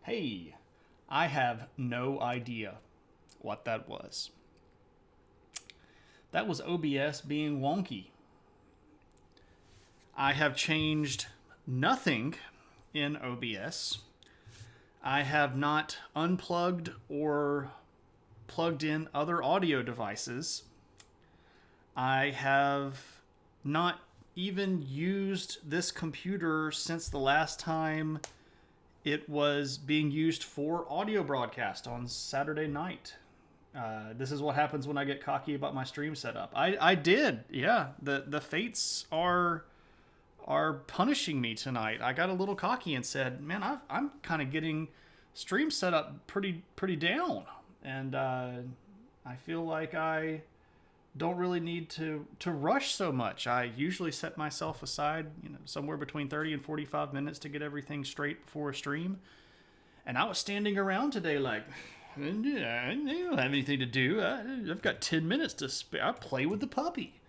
Hey, I have no idea what that was. That was OBS being wonky. I have changed nothing in OBS. I have not unplugged or plugged in other audio devices. I have not even used this computer since the last time it was being used for audio broadcast on Saturday night. This is what happens when I get cocky about my stream setup. I did, yeah. The fates are punishing me tonight. I got a little cocky and said, "Man, I'm kind of getting stream setup pretty down," and I feel like I don't really need to rush so much. I usually set myself aside, somewhere between 30 and 45 minutes to get everything straight before a stream. And I was standing around today like, yeah, I don't have anything to do. I've got 10 minutes to spare. I play with the puppy.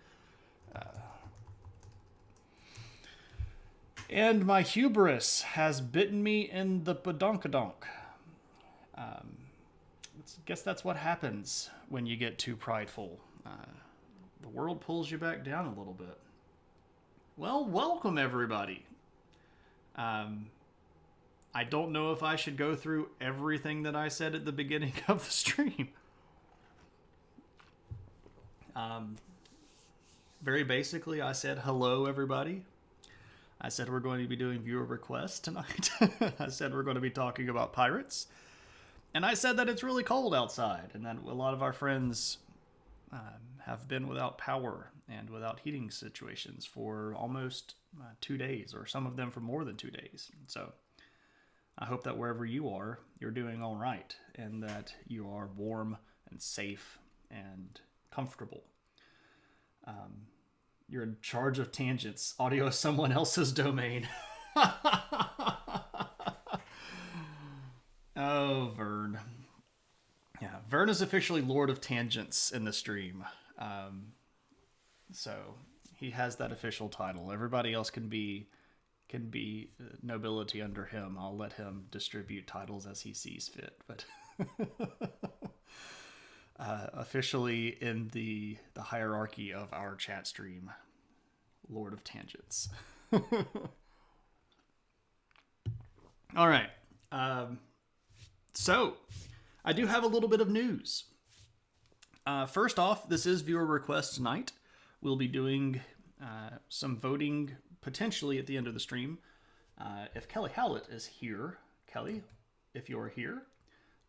And my hubris has bitten me in the badonkadonk. I guess that's what happens when you get too prideful. The world pulls you back down a little bit. Well, welcome everybody. I don't know if I should go through everything that I said at the beginning of the stream. Very basically, I said hello everybody. I said we're going to be doing viewer requests tonight. I said we're going to be talking about pirates. And I said that it's really cold outside and that a lot of our friends have been without power and without heating situations for almost 2 days, or some of them for more than 2 days. So I hope that wherever you are, you're doing all right and that you are warm and safe and comfortable. You're in charge of tangents. Audio is someone else's domain. Oh, Vern. Yeah, Vern is officially Lord of Tangents in the stream. So he has that official title. Everybody else can be nobility under him. I'll let him distribute titles as he sees fit. But officially in the hierarchy of our chat stream, Lord of Tangents. All right. So I do have a little bit of news. First off, this is viewer request tonight. We'll be doing some voting potentially at the end of the stream. If Kelly Howlett is here, Kelly, if you're here,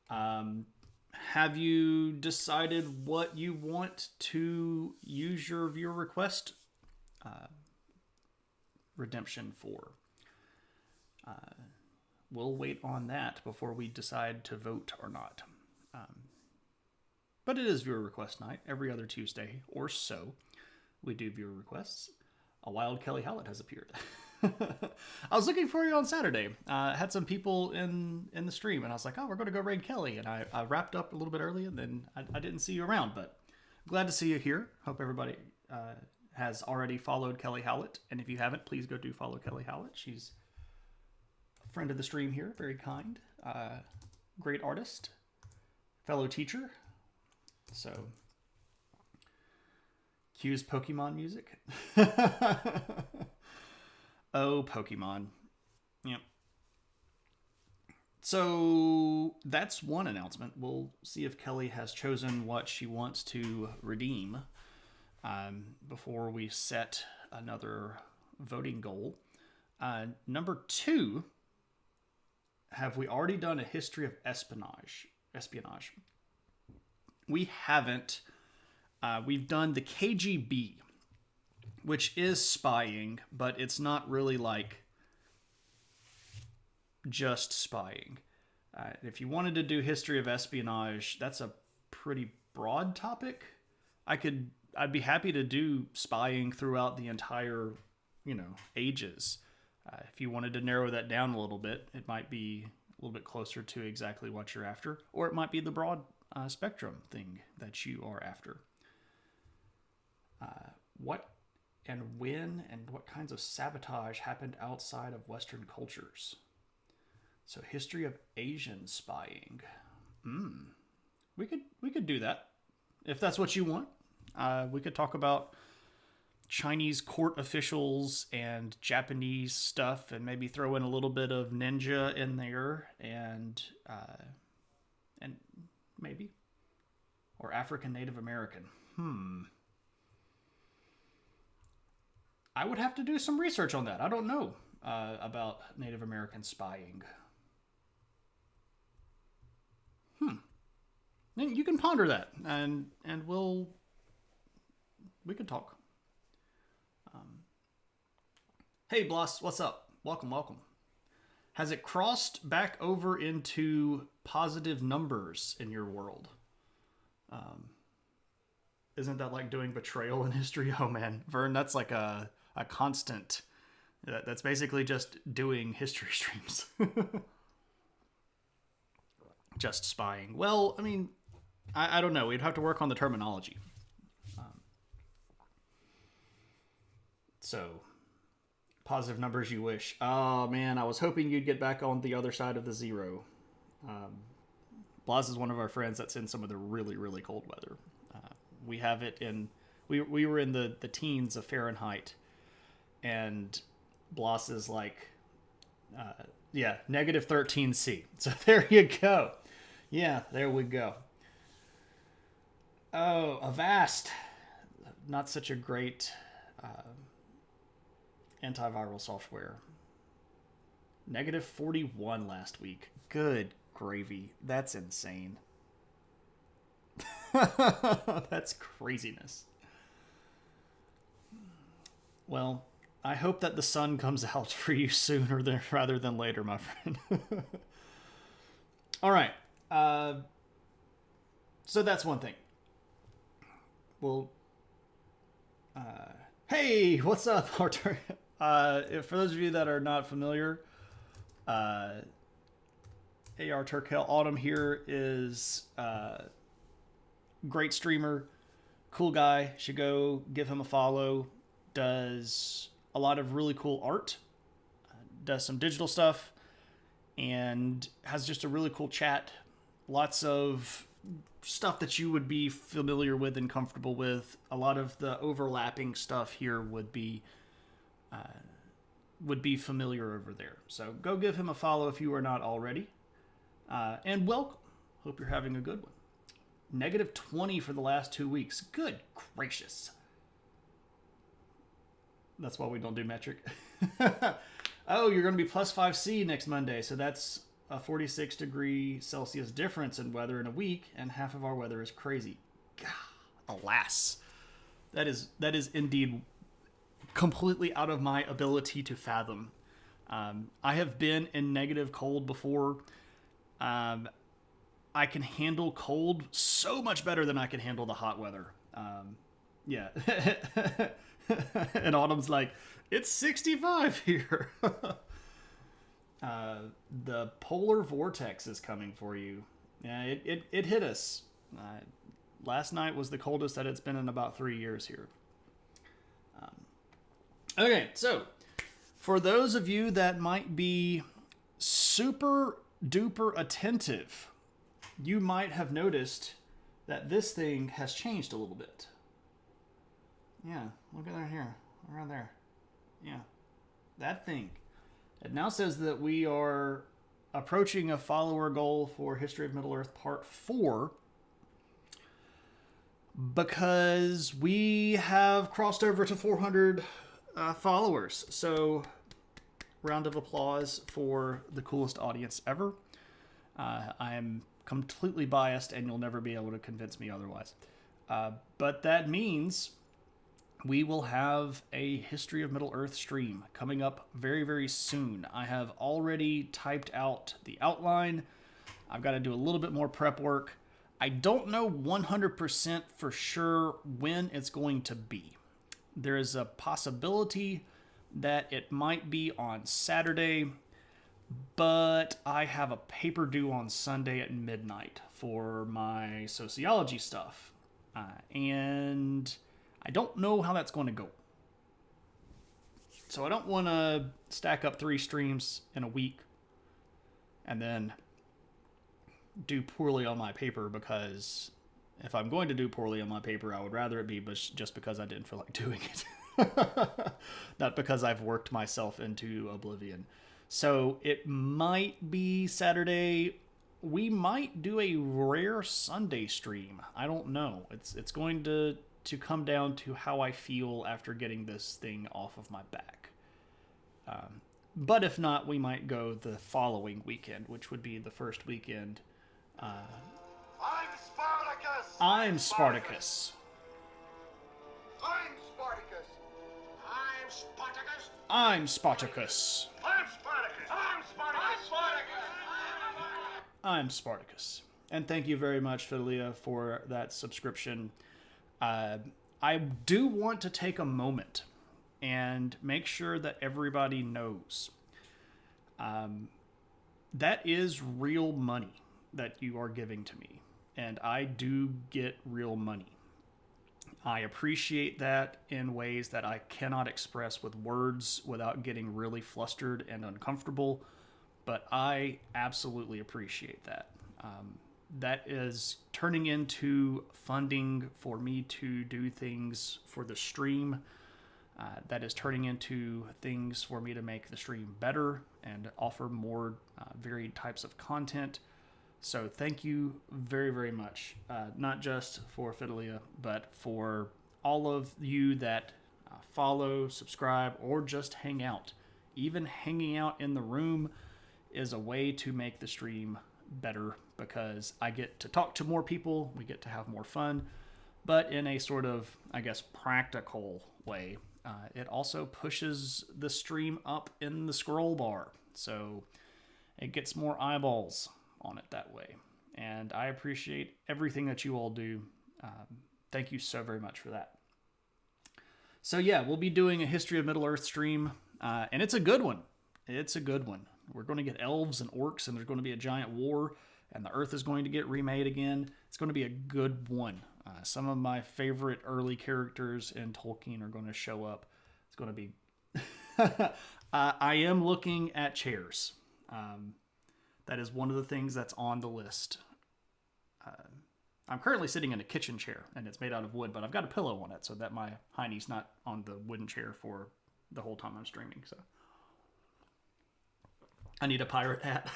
have you decided what you want to use your viewer request redemption for? We'll wait on that before we decide to vote or not. But it is viewer request night. Every other Tuesday or so, we do viewer requests. A wild Kelly Howlett has appeared. I was looking for you on Saturday. I had some people in the stream, and I was like, oh, we're going to go raid Kelly. And I wrapped up a little bit early, and then I didn't see you around. But I'm glad to see you here. Hope everybody has already followed Kelly Howlett. And if you haven't, please go do follow Kelly Howlett. She's a friend of the stream here. Very kind. Great artist. Fellow teacher. So, cues Pokemon music. Oh, Pokemon. Yep. So, that's one announcement. We'll see if Kelly has chosen what she wants to redeem before we set another voting goal. Number 2, have we already done a history of espionage? We haven't. We've done the KGB, which is spying, but it's not really like just spying. If you wanted to do history of espionage, that's a pretty broad topic. I'd be happy to do spying throughout the entire, ages. If you wanted to narrow that down a little bit, it might be a little bit closer to exactly what you're after, or it might be the broad spectrum thing that you are after. What and when and what kinds of sabotage happened outside of Western cultures? So history of Asian spying. We could do that if that's what you want. We could talk about Chinese court officials and Japanese stuff, and maybe throw in a little bit of ninja in there, and maybe, or African Native American. I would have to do some research on that. I don't know about Native American spying. Then you can ponder that, and we could talk. Hey, Bloss, what's up? Welcome. Has it crossed back over into positive numbers in your world? Isn't that like doing betrayal in history? Oh man, Vern, that's like a constant. That's basically just doing history streams. Just spying. Well, I mean, I don't know. We'd have to work on the terminology. So, positive numbers you wish. Oh man, I was hoping you'd get back on the other side of the zero. Blas is one of our friends that's in some of the really, really cold weather. We have it in... We were in the teens of Fahrenheit. And Blas is like... negative 13°C. So there you go. Yeah, there we go. Oh, Avast. Not such a great antiviral software. Negative 41 last week. Good gravy. That's insane. That's craziness. Well, I hope that the sun comes out for you sooner rather than later, my friend. All right. So that's one thing. Well, hey, what's up, Arthur? For those of you that are not familiar, AR Turkel Autumn here is great streamer, cool guy. Should go give him a follow. Does a lot of really cool art, does some digital stuff, and has just a really cool chat. Lots of stuff that you would be familiar with and comfortable with. A lot of the overlapping stuff here would be familiar over there. So go give him a follow if you are not already. And welcome. Hope you're having a good one. Negative 20 for the last 2 weeks. Good gracious. That's why we don't do metric. Oh, you're going to be plus 5°C next Monday. So that's a 46°C difference in weather in a week, and half of our weather is crazy. God, alas. That is indeed completely out of my ability to fathom. I have been in negative cold before. I can handle cold so much better than I can handle the hot weather. Yeah. And Autumn's like, it's 65 here. The polar vortex is coming for you. Yeah, it hit us. Last night was the coldest that it's been in about 3 years here. Okay, so for those of you that might be super duper attentive, you might have noticed that this thing has changed a little bit. Yeah, look at that here, around there. Yeah, that thing. It now says that we are approaching a follower goal for History of Middle-earth Part 4 because we have crossed over to 400 followers. So, round of applause for the coolest audience ever. I am completely biased, and you'll never be able to convince me otherwise. But that means we will have a History of Middle-earth stream coming up very, very soon. I have already typed out the outline. I've got to do a little bit more prep work. I don't know 100% for sure when it's going to be. There is a possibility that it might be on Saturday, but I have a paper due on Sunday at midnight for my sociology stuff. And I don't know how that's going to go. So I don't want to stack up 3 streams in a week and then do poorly on my paper, because if I'm going to do poorly on my paper, I would rather it be just because I didn't feel like doing it. Not because I've worked myself into oblivion. So it might be Saturday. We might do a rare Sunday stream. I don't know. It's going to come down to how I feel after getting this thing off of my back. But if not, we might go the following weekend, which would be the first weekend. I'm Spartacus! I'm Spartacus. I'm Spartacus! I'm Spartacus! I'm Spartacus. I'm Spartacus! I'm Spartacus! I'm Spartacus. And thank you very much, Fidelia, for that subscription. I do want to take a moment and make sure that everybody knows that is real money that you are giving to me. And I do get real money. I appreciate that in ways that I cannot express with words without getting really flustered and uncomfortable. But I absolutely appreciate that. That is turning into funding for me to do things for the stream. That is turning into things for me to make the stream better and offer more varied types of content. So thank you very, very much. Not just for Fidelia, but for all of you that follow, subscribe, or just hang out. Even hanging out in the room is a way to make the stream better, because I get to talk to more people, we get to have more fun, but in a sort of, I guess, practical way. It also pushes the stream up in the scroll bar, so it gets more eyeballs on it that way. And I appreciate everything that you all do. Thank you so very much for that. So yeah, we'll be doing a History of Middle-earth stream, and it's a good one. It's a good one. We're going to get elves and orcs, and there's going to be a giant war, and the Earth is going to get remade again. It's going to be a good one. Some of my favorite early characters in Tolkien are going to show up. It's going to be... I am looking at chairs. That is one of the things that's on the list. I'm currently sitting in a kitchen chair, and it's made out of wood, but I've got a pillow on it so that my hiney's not on the wooden chair for the whole time I'm streaming. So I need a pirate hat.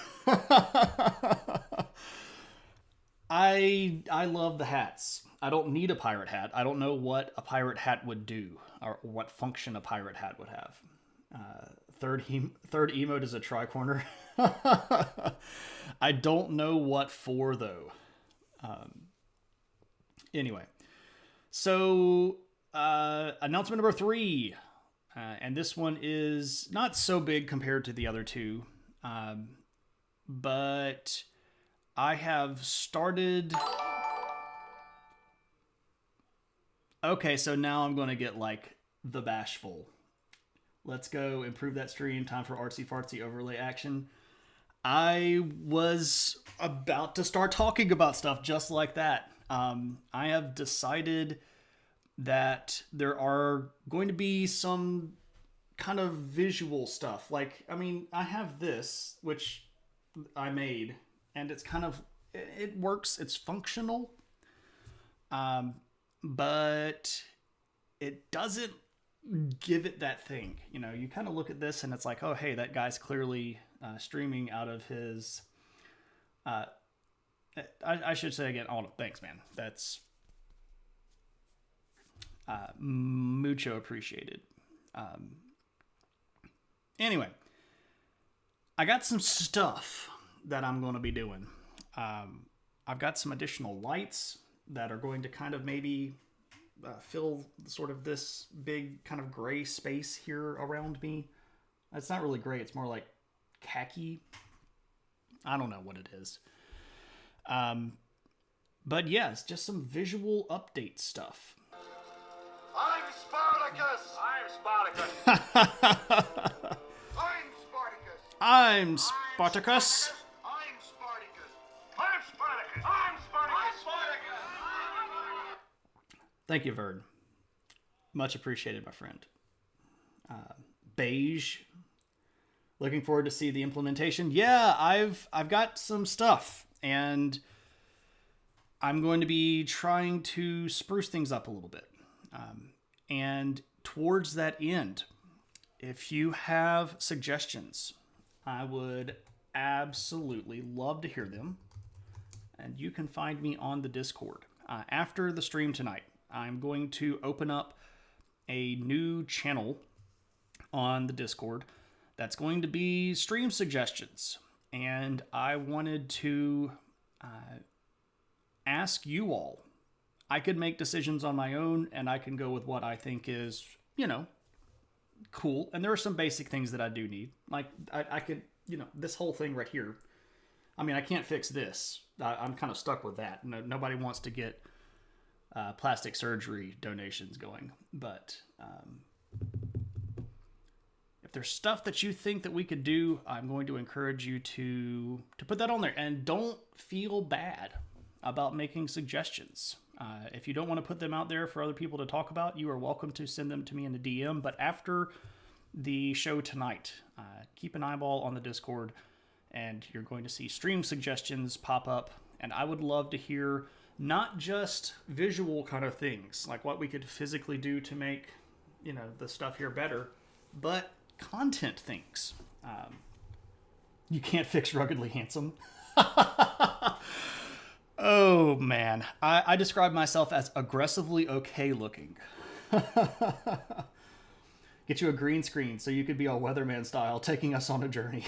I love the hats. I don't need a pirate hat. I don't know what a pirate hat would do, or what function a pirate hat would have. Third emote is a tricorner. I don't know what for, though. Anyway, so announcement number 3. And this one is not so big compared to the other two. But I have started... Okay, so now I'm going to get, like, the bashful. Let's go improve that stream. Time for artsy-fartsy overlay action. I was about to start talking about stuff just like that. I have decided that there are going to be some kind of visual stuff. Like, I mean, I have this, which I made, and it's kind of, it works, it's functional, but it doesn't give it that thing. You know, you kind of look at this and it's like, oh, hey, that guy's clearly streaming out of his, I should say again, oh, thanks, man. That's mucho appreciated. Anyway, I got some stuff that I'm going to be doing. I've got some additional lights that are going to kind of maybe fill sort of this big kind of gray space here around me. It's not really gray. It's more like khaki. I don't know what it is. But yes, just some visual update stuff. I'm Spartacus! I'm Spartacus! I'm Spartacus! I'm Spartacus! I'm Spartacus! I'm Spartacus! I'm Spartacus! Thank you, Verd. Much appreciated, my friend. Beige, Looking forward to see the implementation. Yeah, I've got some stuff, and I'm going to be trying to spruce things up a little bit. And towards that end, if you have suggestions, I would absolutely love to hear them. And you can find me on the Discord. After the stream tonight, I'm going to open up a new channel on the Discord that's going to be stream suggestions. And I wanted to ask you all. I could make decisions on my own, and I can go with what I think is, cool. And there are some basic things that I do need. Like, I could, this whole thing right here. I mean, I can't fix this. I'm kind of stuck with that. Nobody wants to get plastic surgery donations going. But if there's stuff that you think that we could do, I'm going to encourage you to put that on there. And don't feel bad about making suggestions. If you don't want to put them out there for other people to talk about, you are welcome to send them to me in the DM. But after the show tonight, keep an eyeball on the Discord, and you're going to see stream suggestions pop up. And I would love to hear not just visual kind of things, like what we could physically do to make, the stuff here better, but content things. You can't fix ruggedly handsome. Oh, man. I describe myself as aggressively okay looking. Get you a green screen so you could be all weatherman style, taking us on a journey.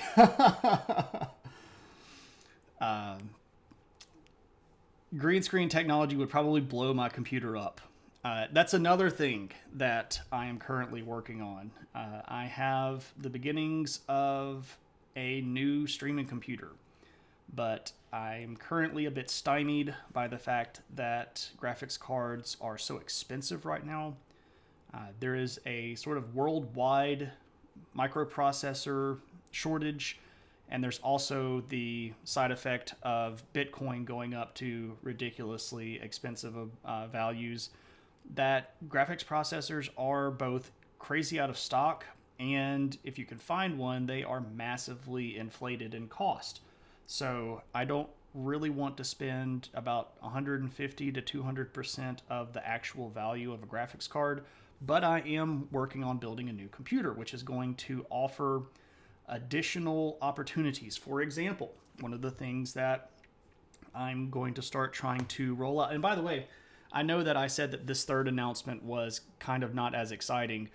Green screen technology would probably blow my computer up. That's another thing that I am currently working on. I have the beginnings of a new streaming computer, but I'm currently a bit stymied by the fact that graphics cards are so expensive right now. There is a sort of worldwide microprocessor shortage, and there's also the side effect of Bitcoin going up to ridiculously expensive values, that graphics processors are both crazy out of stock, and if you can find one, they are massively inflated in cost. So I don't really want to spend about 150 to 200% of the actual value of a graphics card, but I am working on building a new computer, which is going to offer additional opportunities. For example, one of the things that I'm going to start trying to roll out, and by the way, I know that I said that this third announcement was kind of not as exciting,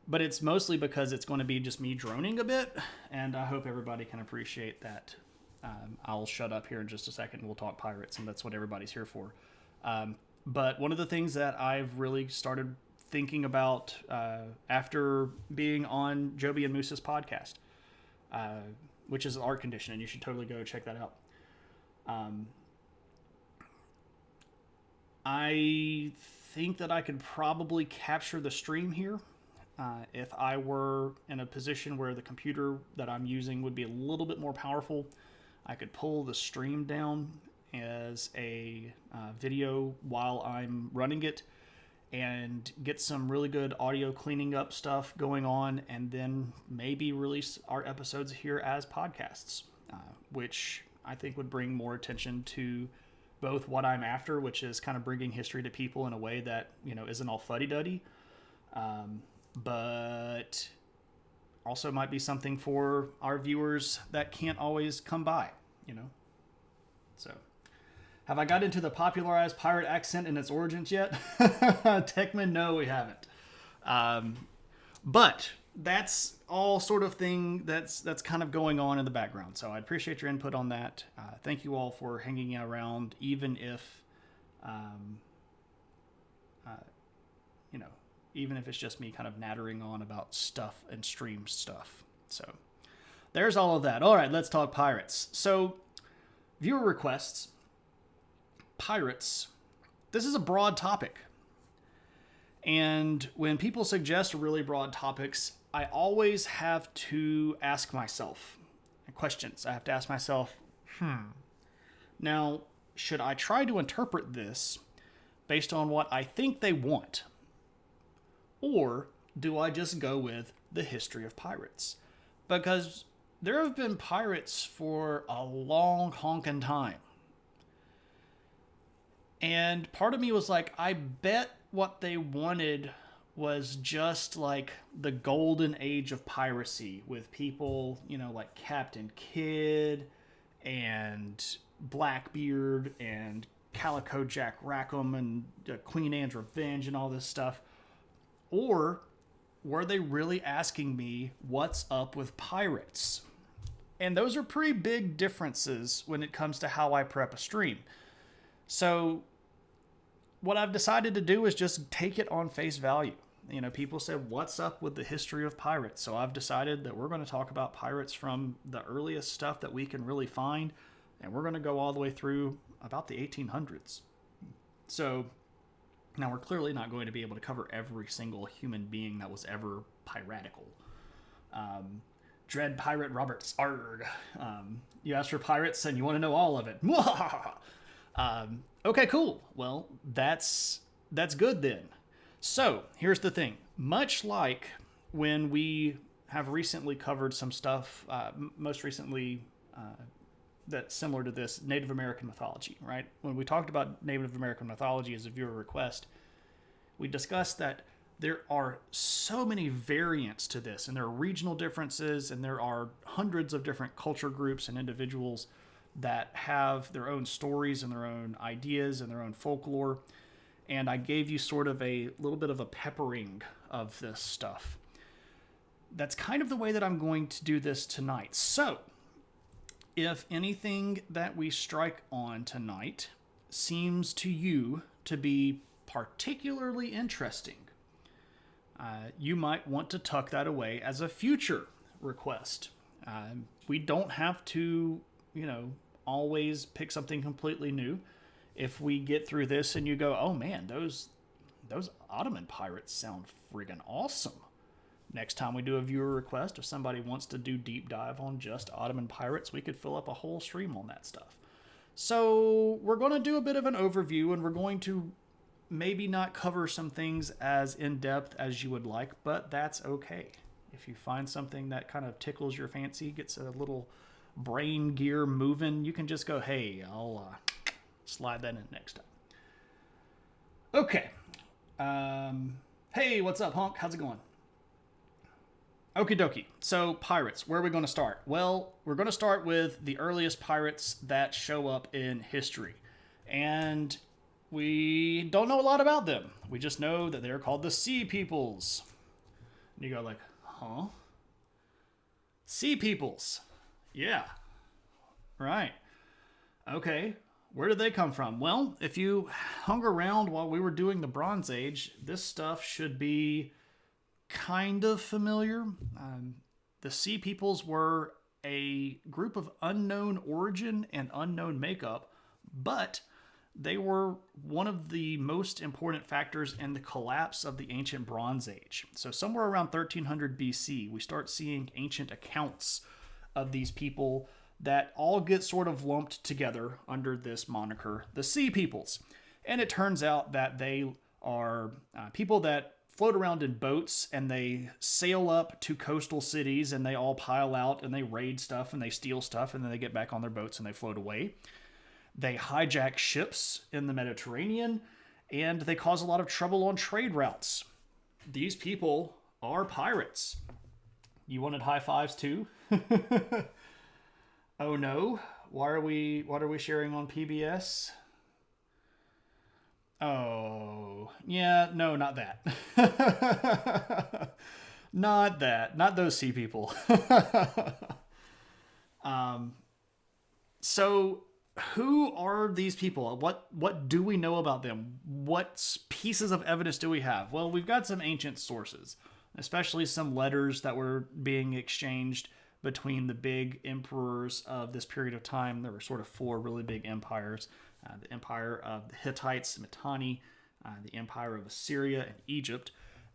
but it's mostly because it's going to be just me droning a bit, and I hope everybody can appreciate that. I'll shut up here in just a second and we'll talk pirates, and that's what everybody's here for. But one of the things that I've really started thinking about after being on Joby and Moose's podcast, which is Art Condition, and you should totally go check that out. I think that I could probably capture the stream here if I were in a position where the computer that I'm using would be a little bit more powerful. I could pull the stream down as a video while I'm running it and get some really good audio cleaning up stuff going on, and then maybe release our episodes here as podcasts, which I think would bring more attention to both what I'm after, which is kind of bringing history to people in a way that, isn't all fuddy-duddy, but also might be something for our viewers that can't always come by, So, have I got into the popularized pirate accent and its origins yet? Techman, no, we haven't. But that's all sort of thing that's kind of going on in the background. So I appreciate your input on that. Thank you all for hanging around, even if, even if it's just me kind of nattering on about stuff and stream stuff. So there's all of that. All right, let's talk pirates. So viewer requests, pirates. This is a broad topic. And when people suggest really broad topics, I always have to ask myself questions. I have to ask myself, now, should I try to interpret this based on what I think they want? Or do I just go with the history of pirates? Because there have been pirates for a long honking time. And part of me was like, I bet what they wanted was just like the golden age of piracy with people, like Captain Kidd and Blackbeard and Calico Jack Rackham and Queen Anne's Revenge and all this stuff. Or were they really asking me what's up with pirates? And those are pretty big differences when it comes to how I prep a stream. So what I've decided to do is just take it on face value. People said, what's up with the history of pirates? So I've decided that we're going to talk about pirates from the earliest stuff that we can really find, and we're going to go all the way through about the 1800s. So now we're clearly not going to be able to cover every single human being that was ever piratical. Dread Pirate Roberts, arg. You asked for pirates and you want to know all of it. Okay, cool. Well, that's good then. So here's the thing. Much like when we have recently covered some stuff, most recently that's similar to this, Native American mythology, right? When we talked about Native American mythology as a viewer request, we discussed that there are so many variants to this, and there are regional differences, and there are hundreds of different culture groups and individuals that have their own stories and their own ideas and their own folklore. And I gave you sort of a little bit of a peppering of this stuff. That's kind of the way that I'm going to do this tonight. So, if anything that we strike on tonight seems to you to be particularly interesting, you might want to tuck that away as a future request. We don't have to, always pick something completely new. If we get through this and you go, oh man, those Ottoman pirates sound friggin' awesome. Next time we do a viewer request, if somebody wants to do deep dive on just Ottoman pirates, we could fill up a whole stream on that stuff. So we're going to do a bit of an overview, and we're going to maybe not cover some things as in-depth as you would like, but that's okay. If you find something that kind of tickles your fancy, gets a little brain gear moving, you can just go, hey, I'll slide that in next time. Okay. Hey, what's up, Honk? How's it going? Okie dokie. So, pirates. Where are we going to start? Well, we're going to start with the earliest pirates that show up in history. And we don't know a lot about them. We just know that they're called the Sea Peoples. And you go like, huh? Sea Peoples. Yeah. Right. Okay. Where did they come from? Well, if you hung around while we were doing the Bronze Age, this stuff should be kind of familiar. The Sea Peoples were a group of unknown origin and unknown makeup, but they were one of the most important factors in the collapse of the ancient Bronze Age. So somewhere around 1300 BC, we start seeing ancient accounts of these people that all get sort of lumped together under this moniker, the Sea Peoples. And it turns out that they are people that float around in boats, and they sail up to coastal cities, and they all pile out, and they raid stuff, and they steal stuff, and then they get back on their boats and they float away. They hijack ships in the Mediterranean, and they cause a lot of trouble on trade routes. These people are pirates. You wanted high fives too? Oh no, what are we sharing on PBS? Oh, yeah, no, not that. Not that. Not those Sea People. So who are these people? What do we know about them? What pieces of evidence do we have? Well, we've got some ancient sources, especially some letters that were being exchanged between the big emperors of this period of time. There were sort of four really big empires. The empire of the Hittites, Mitanni, the empire of Assyria and Egypt.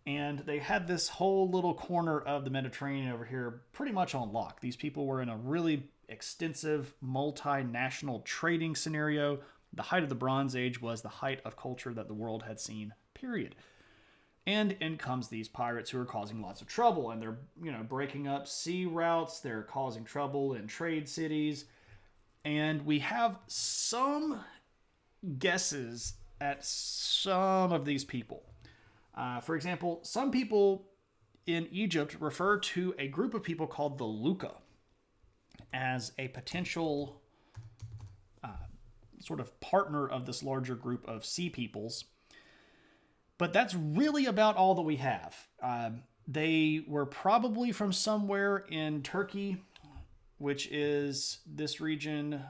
And they had this whole little corner of the Mediterranean over here pretty much on lock. These people were in a really extensive multinational trading scenario. The height of the Bronze Age was the height of culture that the world had seen, period. And in comes these pirates who are causing lots of trouble, and they're, breaking up sea routes, they're causing trouble in trade cities. And we have some guesses at some of these people. For example, some people in Egypt refer to a group of people called the Luca as a potential sort of partner of this larger group of sea peoples. But that's really about all that we have. They were probably from somewhere in Turkey, which is this region.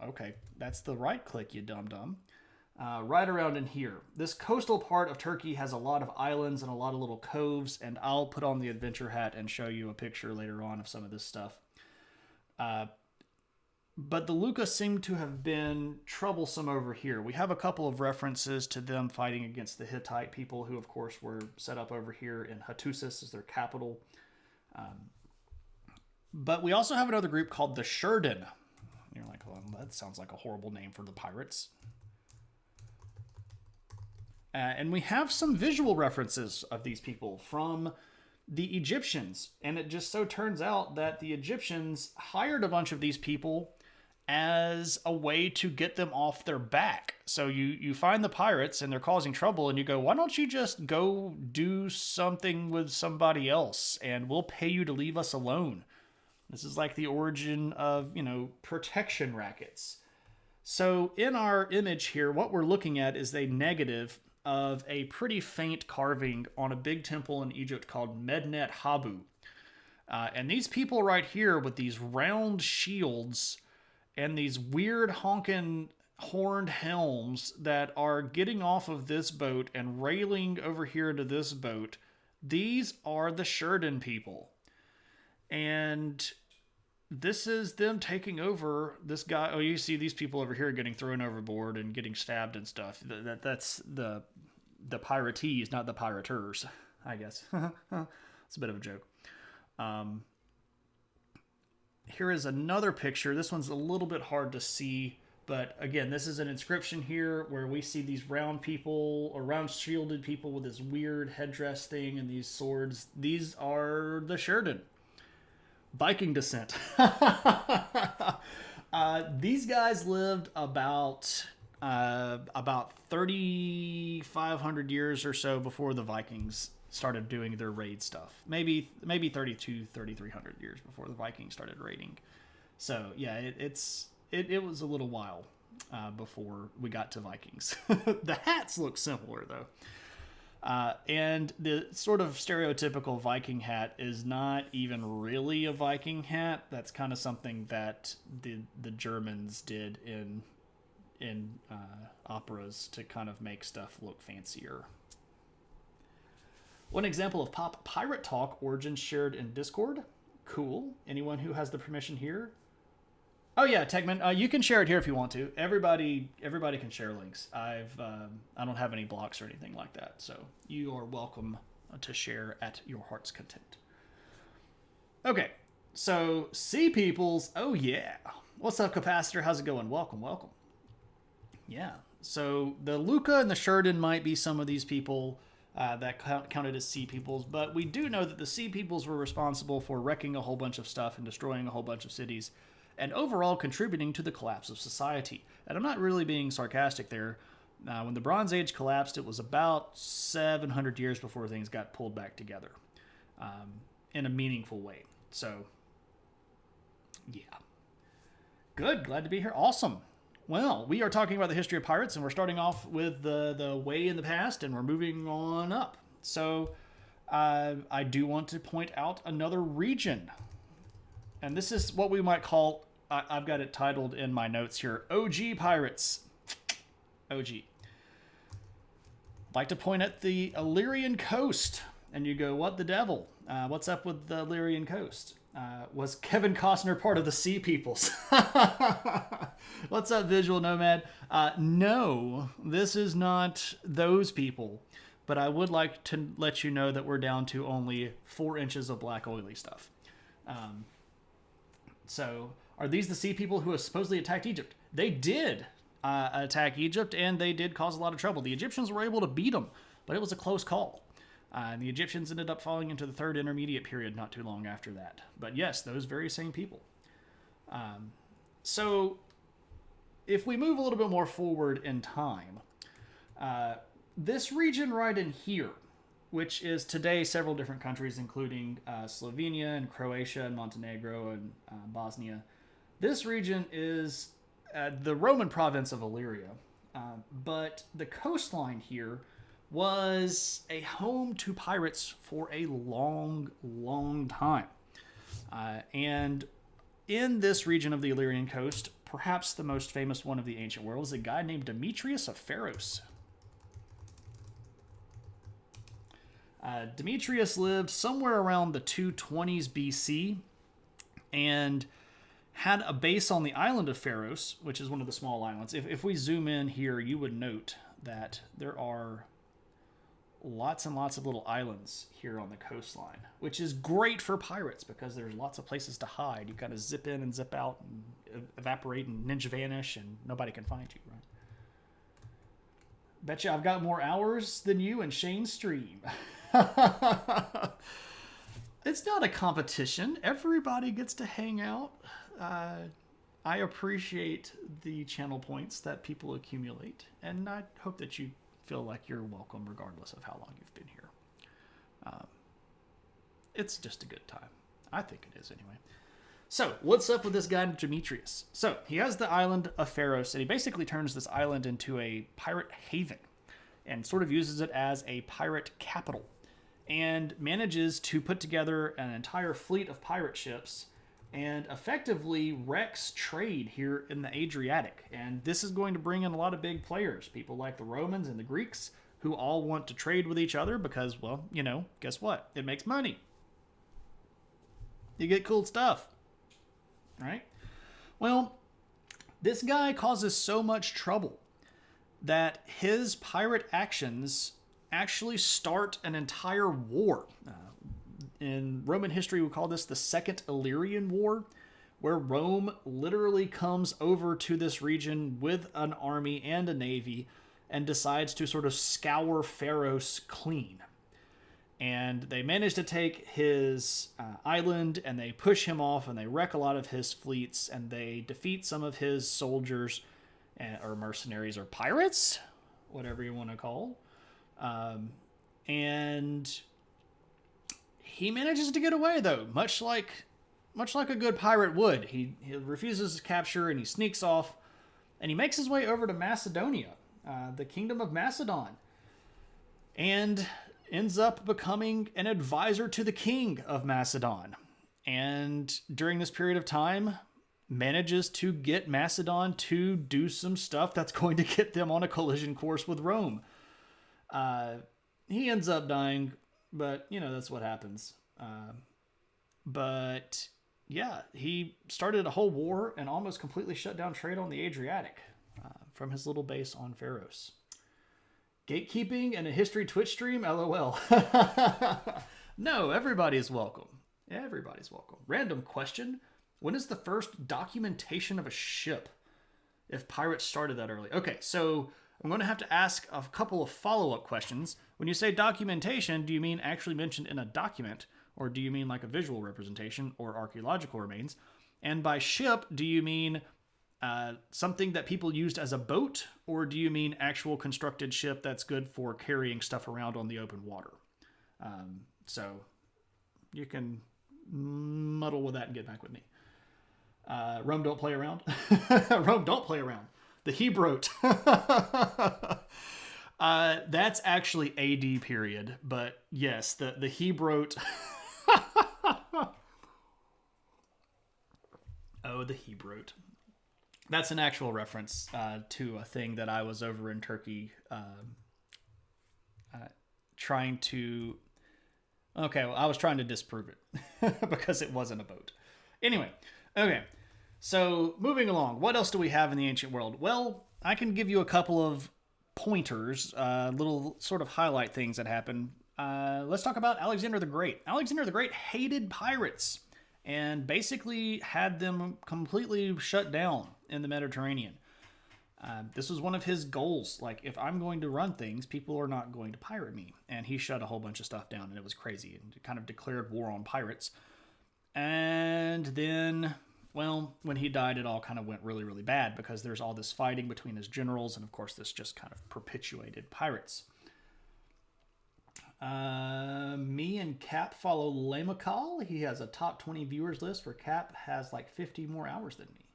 Okay, that's the right click, you dum-dum. Right around in here. This coastal part of Turkey has a lot of islands and a lot of little coves, and I'll put on the adventure hat and show you a picture later on of some of this stuff. But the Luca seem to have been troublesome over here. We have a couple of references to them fighting against the Hittite people, who, of course, were set up over here in Hattusis as their capital. But we also have another group called the Sheridan. You're like, well, that sounds like a horrible name for the pirates. And we have some visual references of these people from the Egyptians. And it just so turns out that the Egyptians hired a bunch of these people as a way to get them off their back. So you find the pirates and they're causing trouble, and you go, why don't you just go do something with somebody else and we'll pay you to leave us alone? This is like the origin of, protection rackets. So in our image here, what we're looking at is a negative of a pretty faint carving on a big temple in Egypt called Mednet Habu. And these people right here with these round shields and these weird honking horned helms that are getting off of this boat and railing over here to this boat, these are the Sheridan people. And this is them taking over this guy. Oh, you see these people over here getting thrown overboard and getting stabbed and stuff. That's the piratees, not the pirateurs, I guess. It's a bit of a joke. Here is another picture. This one's a little bit hard to see, but again, this is an inscription here where we see these round people, or round shielded people with this weird headdress thing and these swords. These are the Sheridan. Viking descent. These guys lived about 3,500 years or so before the Vikings started doing their raid stuff. Maybe 3,300 years before the Vikings started raiding. So yeah, it was a little while before we got to Vikings. The hats look similar though. And the sort of stereotypical Viking hat is not even really a Viking hat. That's kind of something that the Germans did in operas to kind of make stuff look fancier. One example of pop pirate talk origins shared in Discord. Cool. Anyone who has the permission here? Oh yeah, Techman, you can share it here if you want to. Everybody can share links. I don't have any blocks or anything like that, so you are welcome to share at your heart's content. Okay, so Sea Peoples. Oh yeah, what's up, Capacitor? How's it going? Welcome. Yeah, so the Luca and the Sheridan might be some of these people that counted as Sea Peoples, but we do know that the Sea Peoples were responsible for wrecking a whole bunch of stuff and destroying a whole bunch of cities, and overall contributing to the collapse of society. And I'm not really being sarcastic there. When the Bronze Age collapsed, it was about 700 years before things got pulled back together in a meaningful way. So, yeah. Good, glad to be here. Awesome. Well, we are talking about the history of pirates, and we're starting off with the way in the past, and we're moving on up. So, I do want to point out another region. And this is what we might call, I've got it titled in my notes here, OG Pirates. OG. Like to point at the Illyrian coast. And you go, what the devil? What's up with the Illyrian coast? Was Kevin Costner part of the Sea Peoples? What's up, Visual Nomad? No, this is not those people. But I would like to let you know that we're down to only 4 inches of black oily stuff. So, are these the Sea People who have supposedly attacked Egypt? They did attack Egypt, and they did cause a lot of trouble. The Egyptians were able to beat them, but it was a close call. And the Egyptians ended up falling into the Third Intermediate Period not too long after that. But yes, those very same people. So if we move a little bit more forward in time, this region right in here, which is today several different countries, including Slovenia and Croatia and Montenegro and Bosnia. This region is the Roman province of Illyria, but the coastline here was a home to pirates for a long, long time. And in this region of the Illyrian coast, perhaps the most famous one of the ancient world is a guy named Demetrius of Pharos. Demetrius lived somewhere around the 220s BC and had a base on the island of Pharos, which is one of the small islands. If we zoom in here, you would note that there are lots and lots of little islands here on the coastline, which is great for pirates because there's lots of places to hide. You kind of zip in and zip out and evaporate and ninja vanish and nobody can find you, right? Bet you I've got more hours than you and Shane's stream. It's not a competition. Everybody gets to hang out. I appreciate the channel points that people accumulate, and I hope that you feel like you're welcome regardless of how long you've been here. It's just a good time. I think it is anyway. So, what's up with this guy Demetrius? So, he has the island of Pharos, and he basically turns this island into a pirate haven and sort of uses it as a pirate capital and manages to put together an entire fleet of pirate ships and effectively wrecks trade here in the Adriatic. And this is going to bring in a lot of big players, people like the Romans and the Greeks, who all want to trade with each other because, well, you know, guess what? It makes money. You get cool stuff, right? Well, this guy causes so much trouble that his pirate actions actually start an entire war. In Roman history, we call this the Second Illyrian War, where Rome literally comes over to this region with an army and a navy and decides to sort of scour Pharos clean. And they manage to take his island, and they push him off, and they wreck a lot of his fleets, and they defeat some of his soldiers, or mercenaries, or pirates, whatever you want to call. And he manages to get away, though, much like a good pirate would. He refuses to capture, and he sneaks off, and he makes his way over to Macedonia, the kingdom of Macedon, and ends up becoming an advisor to the king of Macedon. And during this period of time, manages to get Macedon to do some stuff that's going to get them on a collision course with Rome. He ends up dying, but, you know, that's what happens. But, yeah, he started a whole war and almost completely shut down trade on the Adriatic from his little base on Pharos. Gatekeeping and a history Twitch stream? LOL. No, everybody's welcome. Everybody's welcome. Random question. When is the first documentation of a ship? If pirates started that early. Okay, so I'm going to have to ask a couple of follow-up questions. When you say documentation, do you mean actually mentioned in a document? Or do you mean like a visual representation or archaeological remains? And by ship, do you mean something that people used as a boat? Or do you mean actual constructed ship that's good for carrying stuff around on the open water? So you can muddle with that and get back with me. Rome don't play around. Rome don't play around. The Hebrew. That's actually AD period, but yes, the Hebrew. Oh, the Hebrew. That's an actual reference to a thing that I was over in Turkey trying to... Okay, well, I was trying to disprove it because it wasn't a boat. Anyway, okay. So, moving along, what else do we have in the ancient world? Well, I can give you a couple of pointers, little sort of highlight things that happened. Let's talk about Alexander the Great. Alexander the Great hated pirates and basically had them completely shut down in the Mediterranean. This was one of his goals. Like, if I'm going to run things, people are not going to pirate me. And he shut a whole bunch of stuff down, and it was crazy. And kind of declared war on pirates. And then, well, when he died, it all kind of went really, really bad because there's all this fighting between his generals, and of course, this just kind of perpetuated pirates. Me and Cap follow Lamacal. He has a top 20 viewers list where Cap has like 50 more hours than me.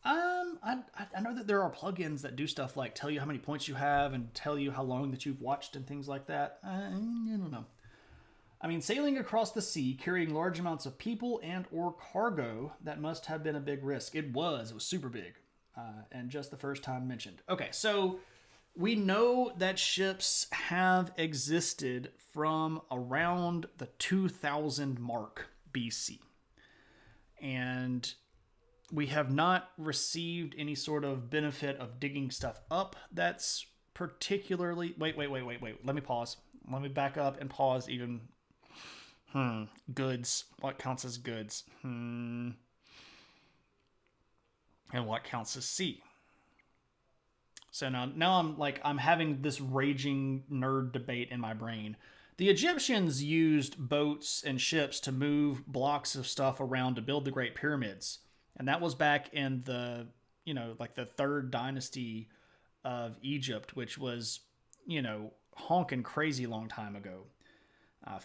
I know that there are plugins that do stuff like tell you how many points you have and tell you how long that you've watched and things like that. I don't know. I mean, sailing across the sea, carrying large amounts of people and or cargo, that must have been a big risk. It was super big. And just the first time mentioned. Okay, so we know that ships have existed from around the 2000 mark BC. And we have not received any sort of benefit of digging stuff up that's particularly... Wait. Let me pause. Let me back up and pause even... Goods. What counts as goods? And what counts as sea? So now I'm having this raging nerd debate in my brain. The Egyptians used boats and ships to move blocks of stuff around to build the Great Pyramids. And that was back in the, like the third dynasty of Egypt, which was, honking crazy long time ago.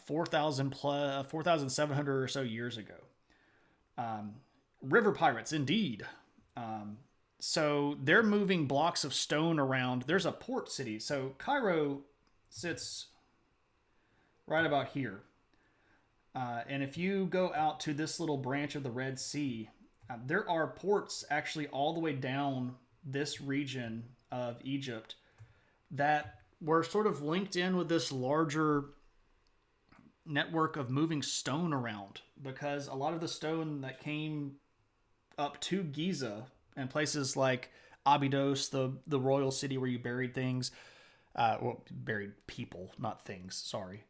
4,700 or so years ago. River pirates, indeed. So they're moving blocks of stone around. There's a port city. So Cairo sits right about here. And if you go out to this little branch of the Red Sea, there are ports actually all the way down this region of Egypt that were sort of linked in with this larger network of moving stone around, because a lot of the stone that came up to Giza and places like Abydos, the royal city where you buried things, buried people, not things, sorry.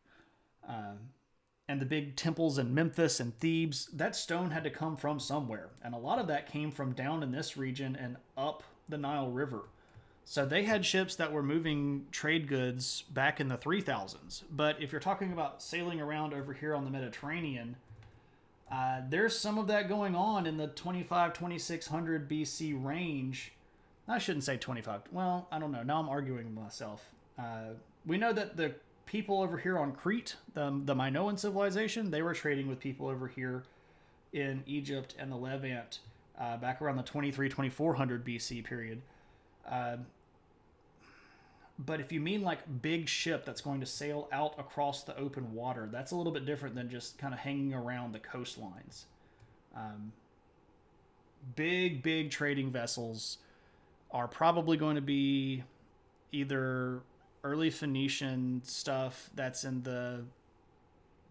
And the big temples in Memphis and Thebes, that stone had to come from somewhere. And a lot of that came from down in this region and up the Nile River. So they had ships that were moving trade goods back in the 3000s. But if you're talking about sailing around over here on the Mediterranean, there's some of that going on in the 2600 BC range. I shouldn't say 25. Well, I don't know. Now I'm arguing with myself. We know that the people over here on Crete, the Minoan civilization, they were trading with people over here in Egypt and the Levant back around the 2400 BC period. But if you mean like big ship that's going to sail out across the open water, that's a little bit different than just kind of hanging around the coastlines. Big trading vessels are probably going to be either early Phoenician stuff that's in the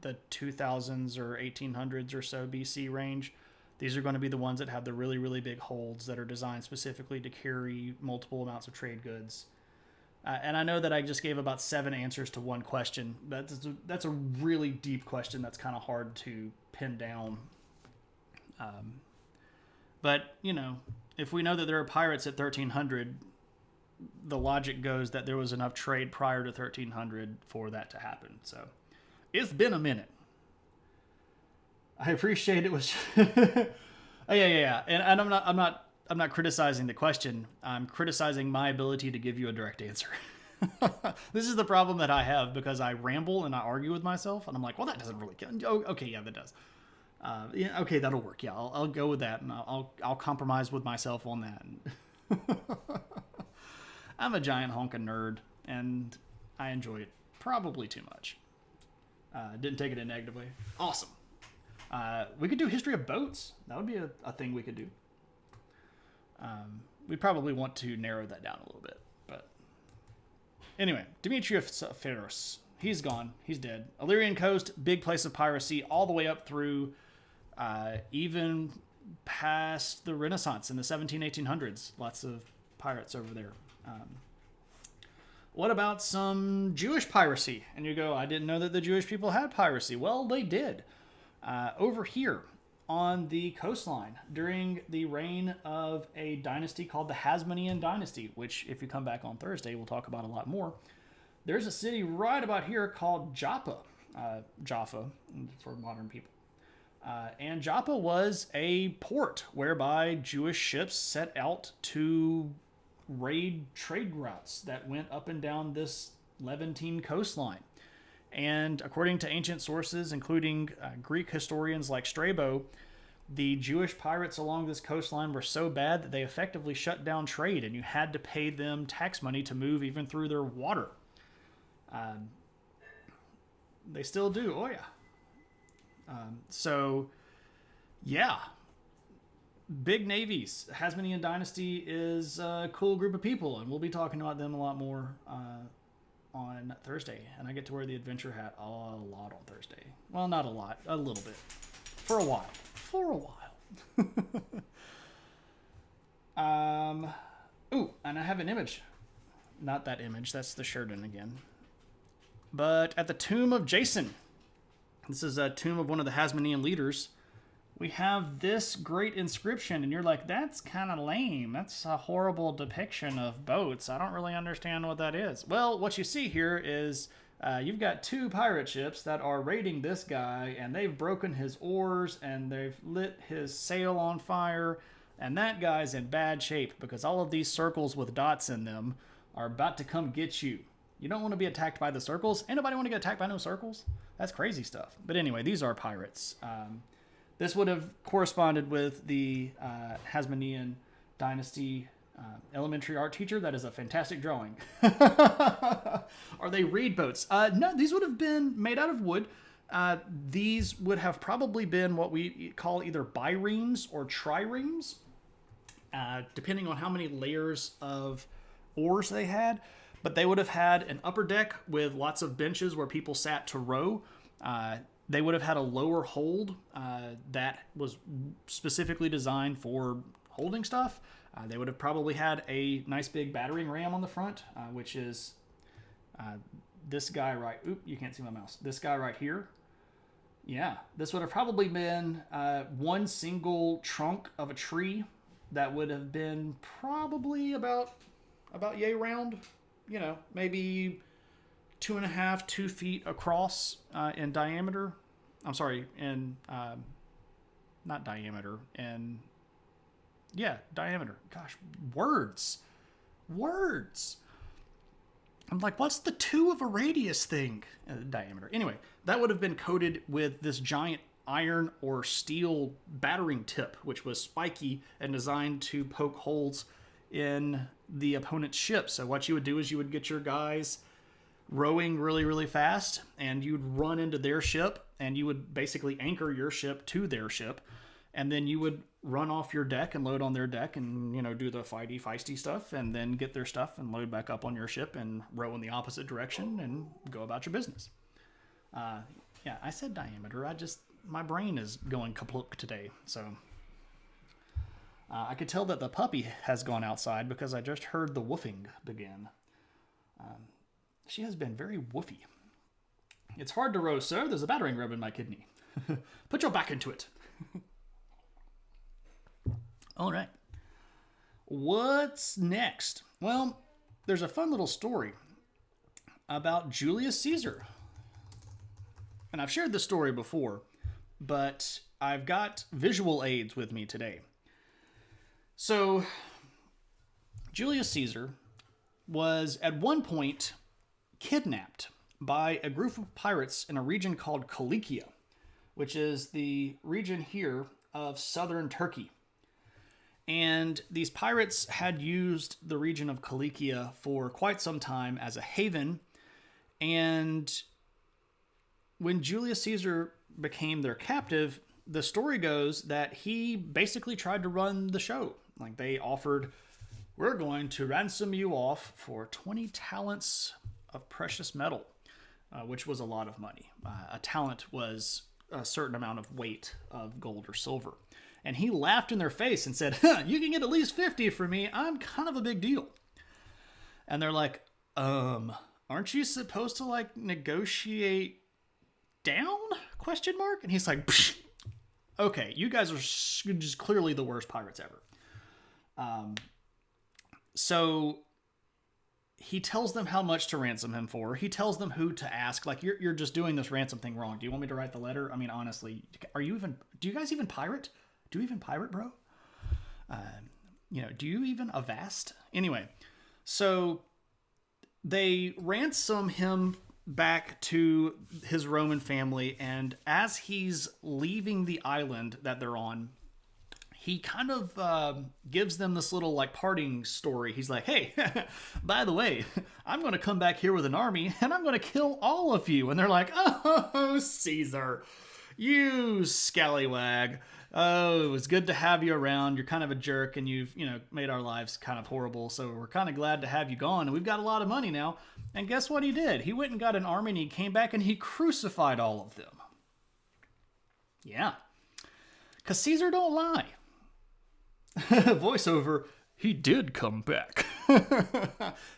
2000s or 1800s or so BC range. These are going to be the ones that have the really, really big holds that are designed specifically to carry multiple amounts of trade goods. And I know that I just gave about 7 answers to one question. That's a really deep question that's kind of hard to pin down. But, if we know that there are pirates at 1300, the logic goes that there was enough trade prior to 1300 for that to happen. So it's been a minute. I appreciate it was... Oh, yeah. And I'm not criticizing the question. I'm criticizing my ability to give you a direct answer. This is the problem that I have because I ramble and I argue with myself, and I'm like, well, that doesn't really count. Oh, okay, yeah, that does. Yeah, okay, that'll work. Yeah, I'll go with that, and I'll compromise with myself on that. I'm a giant honking nerd, and I enjoy it probably too much. Didn't take it in negatively. Awesome. We could do history of boats. That would be a thing we could do. We probably want to narrow that down a little bit, but anyway, Demetrius Ferris, he's gone. He's dead. Illyrian coast, big place of piracy, all the way up through even past the Renaissance in the 1800s. Lots of pirates over there. What about some Jewish piracy? And you go, I didn't know that the Jewish people had piracy. Well, they did. Over here, on the coastline during the reign of a dynasty called the Hasmonean Dynasty, which, if you come back on Thursday, we'll talk about a lot more. There's a city right about here called Jaffa, Jaffa for modern people. And Joppa was a port whereby Jewish ships set out to raid trade routes that went up and down this Levantine coastline. And according to ancient sources, including Greek historians like Strabo, the Jewish pirates along this coastline were so bad that they effectively shut down trade, and you had to pay them tax money to move even through their water. They still do. Oh, yeah. So, yeah. Big navies. Hasmonean Dynasty is a cool group of people, and we'll be talking about them a lot more on Thursday. And I get to wear the adventure hat a lot on Thursday. Well, not a lot. A little bit. For a while. Ooh, and I have an image. Not that image. That's the Sheridan again. But at the tomb of Jason... This is a tomb of one of the Hasmonean leaders. We have this great inscription, and you're like, that's kind of lame. That's a horrible depiction of boats. I don't really understand what that is. Well, what you see here is you've got two pirate ships that are raiding this guy, and they've broken his oars, and they've lit his sail on fire, and that guy's in bad shape because all of these circles with dots in them are about to come get you. You don't want to be attacked by the circles. Anybody want to get attacked by no circles? That's crazy stuff. But anyway, these are pirates. This would have corresponded with the Hasmonean Dynasty elementary art teacher. That is a fantastic drawing. Are they reed boats? No, these would have been made out of wood. These would have probably been what we call either biremes or triremes, depending on how many layers of oars they had. But they would have had an upper deck with lots of benches where people sat to row. They would have had a lower hold that was specifically designed for holding stuff. They would have probably had a nice big battering ram on the front, which is this guy right... Oop, you can't see my mouse. This guy right here. Yeah, this would have probably been one single trunk of a tree that would have been probably about yay round. You know, maybe 2.5, 2 feet across in diameter. I'm sorry, in not diameter, in diameter. Gosh, words. I'm like, what's the 2 of a radius thing? Diameter. Anyway, that would have been coated with this giant iron or steel battering tip, which was spiky and designed to poke holes in the opponent's ship. So what you would do is you would get your guys rowing really, really fast, and you'd run into their ship, and you would basically anchor your ship to their ship, and then you would run off your deck and load on their deck and, you know, do the feisty stuff, and then get their stuff and load back up on your ship and row in the opposite direction and go about your business. Yeah, I said diameter. My brain is going kapluk today, so... I could tell that the puppy has gone outside because I just heard the woofing begin. She has been very woofy. It's hard to row, sir. There's a battering ram in my kidney. Put your back into it. All right. What's next? Well, there's a fun little story about Julius Caesar. And I've shared this story before, but I've got visual aids with me today. So, Julius Caesar was at one point kidnapped by a group of pirates in a region called Cilicia, which is the region here of southern Turkey. And these pirates had used the region of Cilicia for quite some time as a haven. And when Julius Caesar became their captive, the story goes that he basically tried to run the show. Like, they offered, we're going to ransom you off for 20 talents of precious metal, which was a lot of money. A talent was a certain amount of weight of gold or silver. And he laughed in their face and said, you can get at least 50 for me. I'm kind of a big deal. And they're like, aren't you supposed to, negotiate down? ? And he's like, psh, Okay, you guys are just clearly the worst pirates ever. So he tells them how much to ransom him for. He tells them who to ask. Like, you're just doing this ransom thing wrong. Do you want me to write the letter? I mean, honestly, do you guys even pirate? Do you even pirate, bro? Do you even avast? Anyway, so they ransom him back to his Roman family, and as he's leaving the island that they're on, he kind of gives them this little like parting story. He's like, hey, by the way, I'm going to come back here with an army and I'm going to kill all of you. And they're like, oh, Caesar, you scallywag. Oh, it was good to have you around. You're kind of a jerk and you've, made our lives kind of horrible. So we're kind of glad to have you gone. And we've got a lot of money now. And guess what he did? He went and got an army and he came back and he crucified all of them. Yeah. Because Caesar don't lie. Voiceover, he did come back.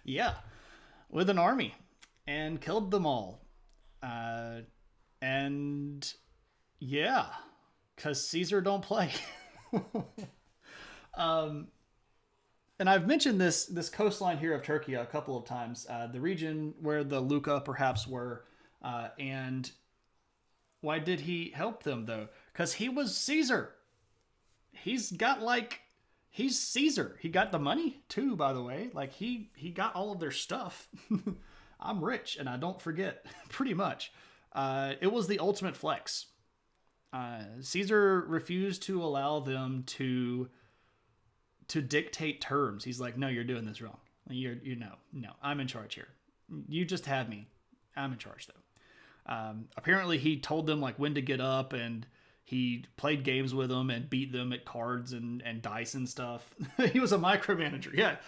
Yeah, with an army and killed them all. And yeah, because Caesar don't play. And I've mentioned this coastline here of Turkey a couple of times, the region where the Luca perhaps were. And why did he help them though? Because he was Caesar. He's Caesar. He got the money too, by the way. Like he got all of their stuff. I'm rich and I don't forget, pretty much. It was the ultimate flex. Caesar refused to allow them to dictate terms. He's like, no, you're doing this wrong. No, I'm in charge here. You just have me. I'm in charge though. Apparently he told them like when to get up, and he played games with them and beat them at cards and dice and stuff. He was a micromanager. Yeah.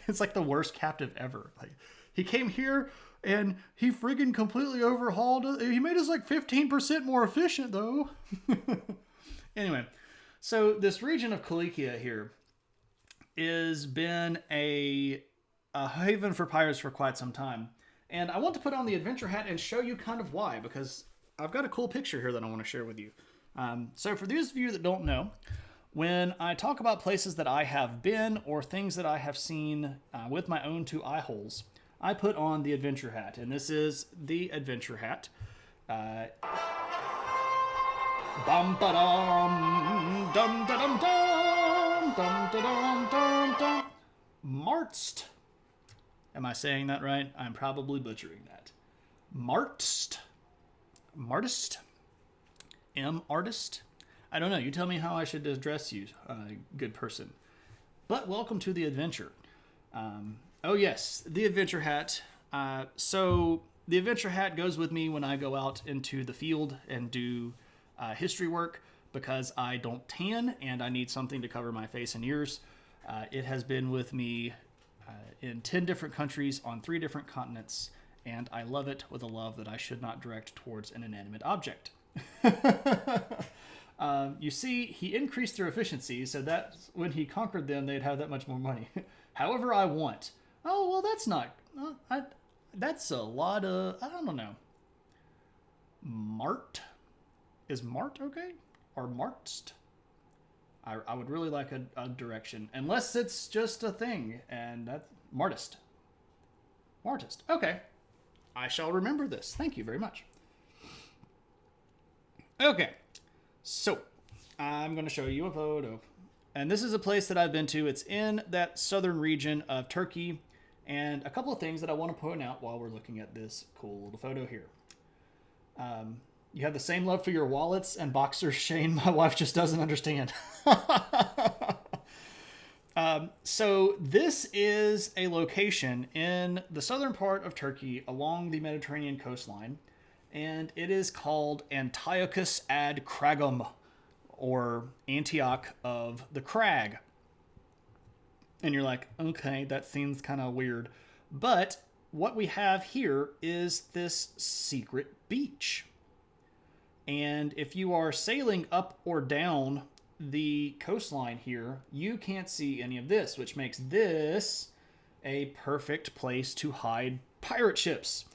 It's like the worst captive ever. Like, he came here and he friggin' completely overhauled it. He made us like 15% more efficient though. Anyway, so this region of Cilicia here has been a haven for pirates for quite some time. And I want to put on the adventure hat and show you kind of why, because I've got a cool picture here that I want to share with you. So for those of you that don't know, when I talk about places that I have been or things that I have seen with my own two eye holes, I put on the adventure hat, and this is the adventure hat. Bum ba dum dum da dum dum dum da dum dum dum. Marst. Am I saying that right? I'm probably butchering that. Marst. Martist. Artist? I don't know. You tell me how I should address you, good person. But welcome to the adventure. Oh yes, the adventure hat. So the adventure hat goes with me when I go out into the field and do history work, because I don't tan and I need something to cover my face and ears. It has been with me in 10 different countries on 3 different continents, and I love it with a love that I should not direct towards an inanimate object. You see, he increased their efficiency so that when he conquered them, they'd have that much more money. However I want. Oh, well, that's not... that's a lot of... I don't know. Mart? Is Mart okay? Or Martst? I would really like a direction. Unless it's just a thing. And that's... Martist. Martist. Okay. I shall remember this. Thank you very much. Okay, so I'm going to show you a photo. And this is a place that I've been to. It's in that southern region of Turkey. And a couple of things that I want to point out while we're looking at this cool little photo here. You have the same love for your wallets and boxers, Shane. My wife just doesn't understand. So this is a location in the southern part of Turkey along the Mediterranean coastline. And it is called Antiochus ad Cragum, or Antioch of the Crag. And you're like, okay, that seems kind of weird. But what we have here is this secret beach. And if you are sailing up or down the coastline here, you can't see any of this, which makes this a perfect place to hide pirate ships.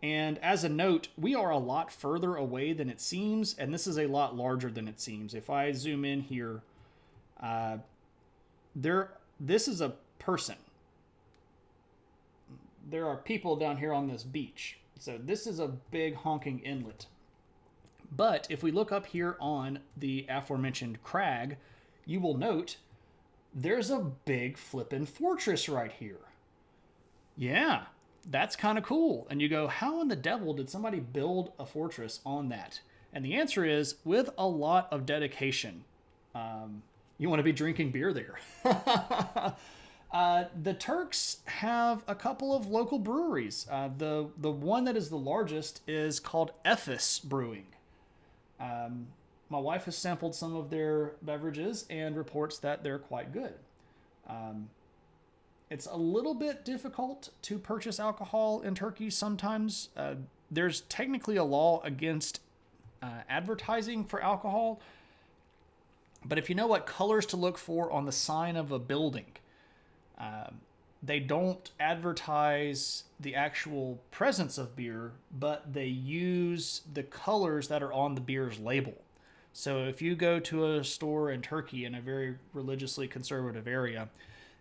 And as a note, we are a lot further away than it seems, and this is a lot larger than it seems. If I zoom in here, this is a person. There are people down here on this beach. So this is a big honking inlet. But if we look up here on the aforementioned crag, you will note there's a big flippin' fortress right here. Yeah, that's kind of cool. And you go, how in the devil did somebody build a fortress on that? And the answer is with a lot of dedication. You want to be drinking beer there. The Turks have a couple of local breweries. The one that is the largest is called Efes Brewing. My wife has sampled some of their beverages and reports that they're quite good. It's a little bit difficult to purchase alcohol in Turkey sometimes. There's technically a law against advertising for alcohol. But if you know what colors to look for on the sign of a building, they don't advertise the actual presence of beer, but they use the colors that are on the beer's label. So if you go to a store in Turkey in a very religiously conservative area,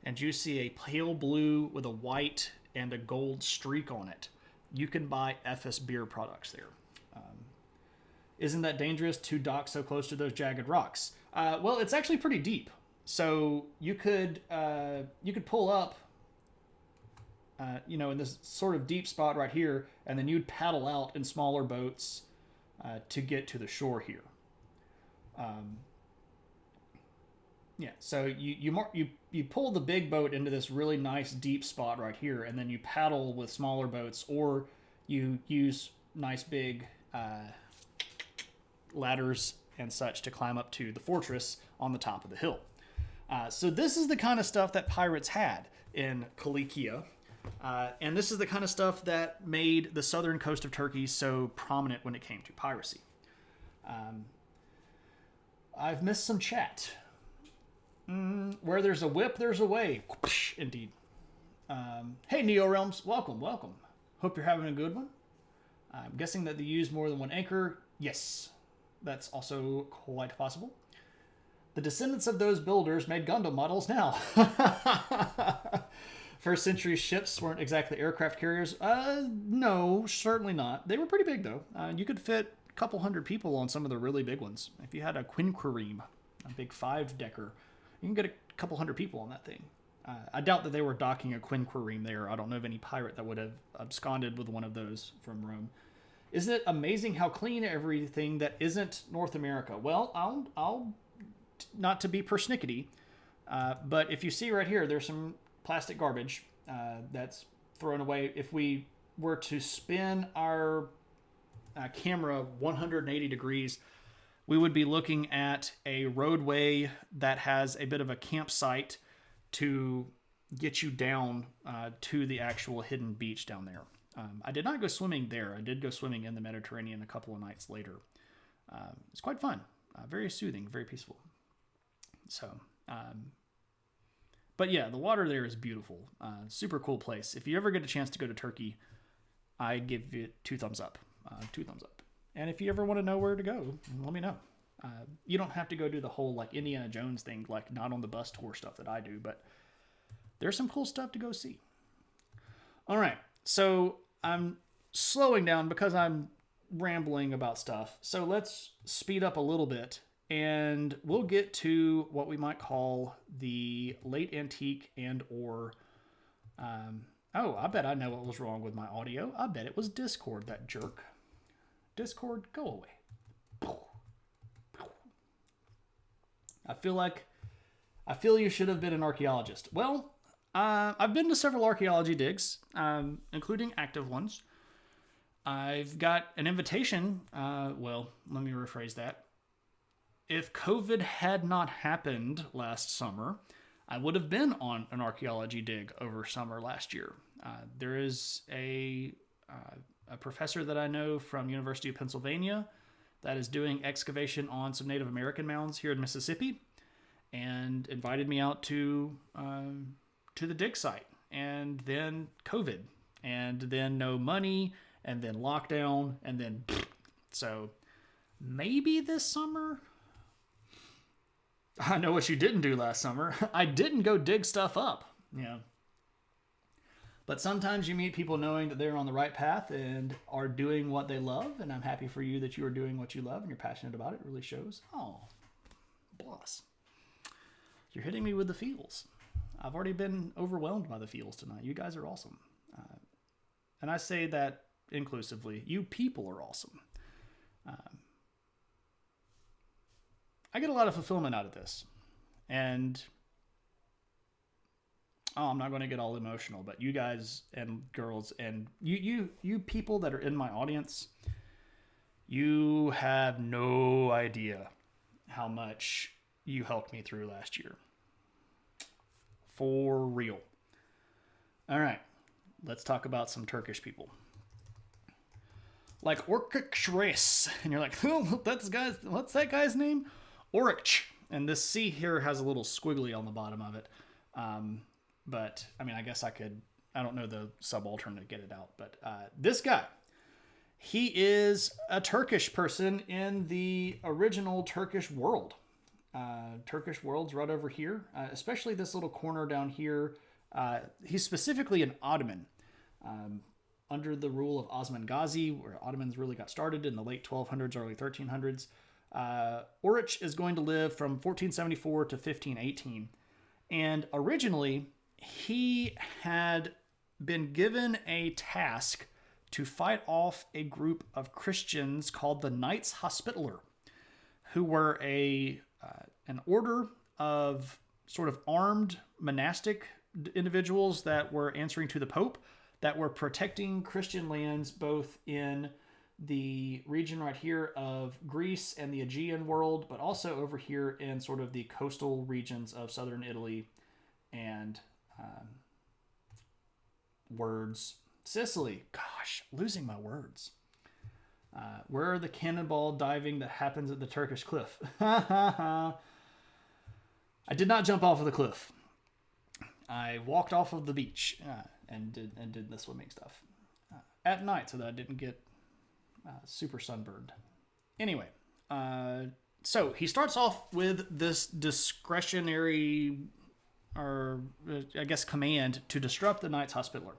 and you see a pale blue with a white and a gold streak on it, you can buy Efes beer products there. Isn't that dangerous to dock so close to those jagged rocks? Well, it's actually pretty deep. So you could pull up, in this sort of deep spot right here, and then you'd paddle out in smaller boats to get to the shore here. So you pull the big boat into this really nice deep spot right here, and then you paddle with smaller boats, or you use nice big ladders and such to climb up to the fortress on the top of the hill. So this is the kind of stuff that pirates had in Kilikia. And this is the kind of stuff that made the southern coast of Turkey so prominent when it came to piracy. I've missed some chat. Where there's a whip, there's a way. Indeed. Hey, Neo Realms. Welcome. Hope you're having a good one. I'm guessing that they use more than one anchor. Yes, that's also quite possible. The descendants of those builders made Gundam models now. First century ships weren't exactly aircraft carriers. No, certainly not. They were pretty big, though. You could fit a couple hundred people on some of the really big ones. If you had a quinquereme, a big 5-decker, you can get a couple hundred people on that thing. I doubt that they were docking a quinquereme there. I don't know of any pirate that would have absconded with one of those from Rome. Isn't it amazing how clean everything that isn't North America? Well, I'll not to be persnickety, but if you see right here, there's some plastic garbage that's thrown away. If we were to spin our camera 180 degrees, we would be looking at a roadway that has a bit of a campsite to get you down to the actual hidden beach down there. I did not go swimming there. I did go swimming in the Mediterranean a couple of nights later. It's quite fun, very soothing, very peaceful. So, but yeah, the water there is beautiful. Super cool place. If you ever get a chance to go to Turkey, I give it 2 thumbs up. 2 thumbs up. And if you ever want to know where to go, let me know. You don't have to go do the whole like Indiana Jones thing, like not on the bus tour stuff that I do, but there's some cool stuff to go see. All right. So I'm slowing down because I'm rambling about stuff. So let's speed up a little bit and we'll get to what we might call the late antique and or I bet I know what was wrong with my audio. I bet it was Discord, that jerk. Discord, go away. I feel you should have been an archaeologist. Well, I've been to several archaeology digs, including active ones. I've got an invitation. Well, let me rephrase that. If COVID had not happened last summer, I would have been on an archaeology dig over summer last year. There is a professor that I know from University of Pennsylvania that is doing excavation on some Native American mounds here in Mississippi, and invited me out to the dig site. And then COVID, and then no money, and then lockdown, and then so maybe this summer. I know what you didn't do last summer. I didn't go dig stuff up. Yeah. But sometimes you meet people knowing that they're on the right path and are doing what they love, and I'm happy for you that you are doing what you love and you're passionate about it. It really shows. Oh, bless. You're hitting me with the feels. I've already been overwhelmed by the feels tonight. You guys are awesome. And I say that inclusively. You people are awesome. I get a lot of fulfillment out of this. And I'm not going to get all emotional, but you guys and girls and you people that are in my audience, you have no idea how much you helped me through last year. For real. All right, let's talk about some Turkish people. Like Orkçres, and you're like, oh, what's that guy's name? Orkç, and this C here has a little squiggly on the bottom of it. But I mean, I guess I don't know the subaltern to get it out, but this guy, he is a Turkish person in the original Turkish world. Turkish world's right over here, especially this little corner down here. He's specifically an Ottoman. Under the rule of Osman Gazi, where Ottomans really got started in the late 1200s, early 1300s. Orkç is going to live from 1474 to 1518. And originally, he had been given a task to fight off a group of Christians called the Knights Hospitaller, who were an order of sort of armed monastic individuals that were answering to the Pope, that were protecting Christian lands both in the region right here of Greece and the Aegean world, but also over here in sort of the coastal regions of southern Italy and Sicily. Gosh, losing my words. Where are the cannonball diving that happens at the Turkish cliff? I did not jump off of the cliff. I walked off of the beach and did the swimming stuff at night so that I didn't get super sunburned. Anyway, so he starts off with this discretionary, or I guess command, to disrupt the Knights Hospitaller.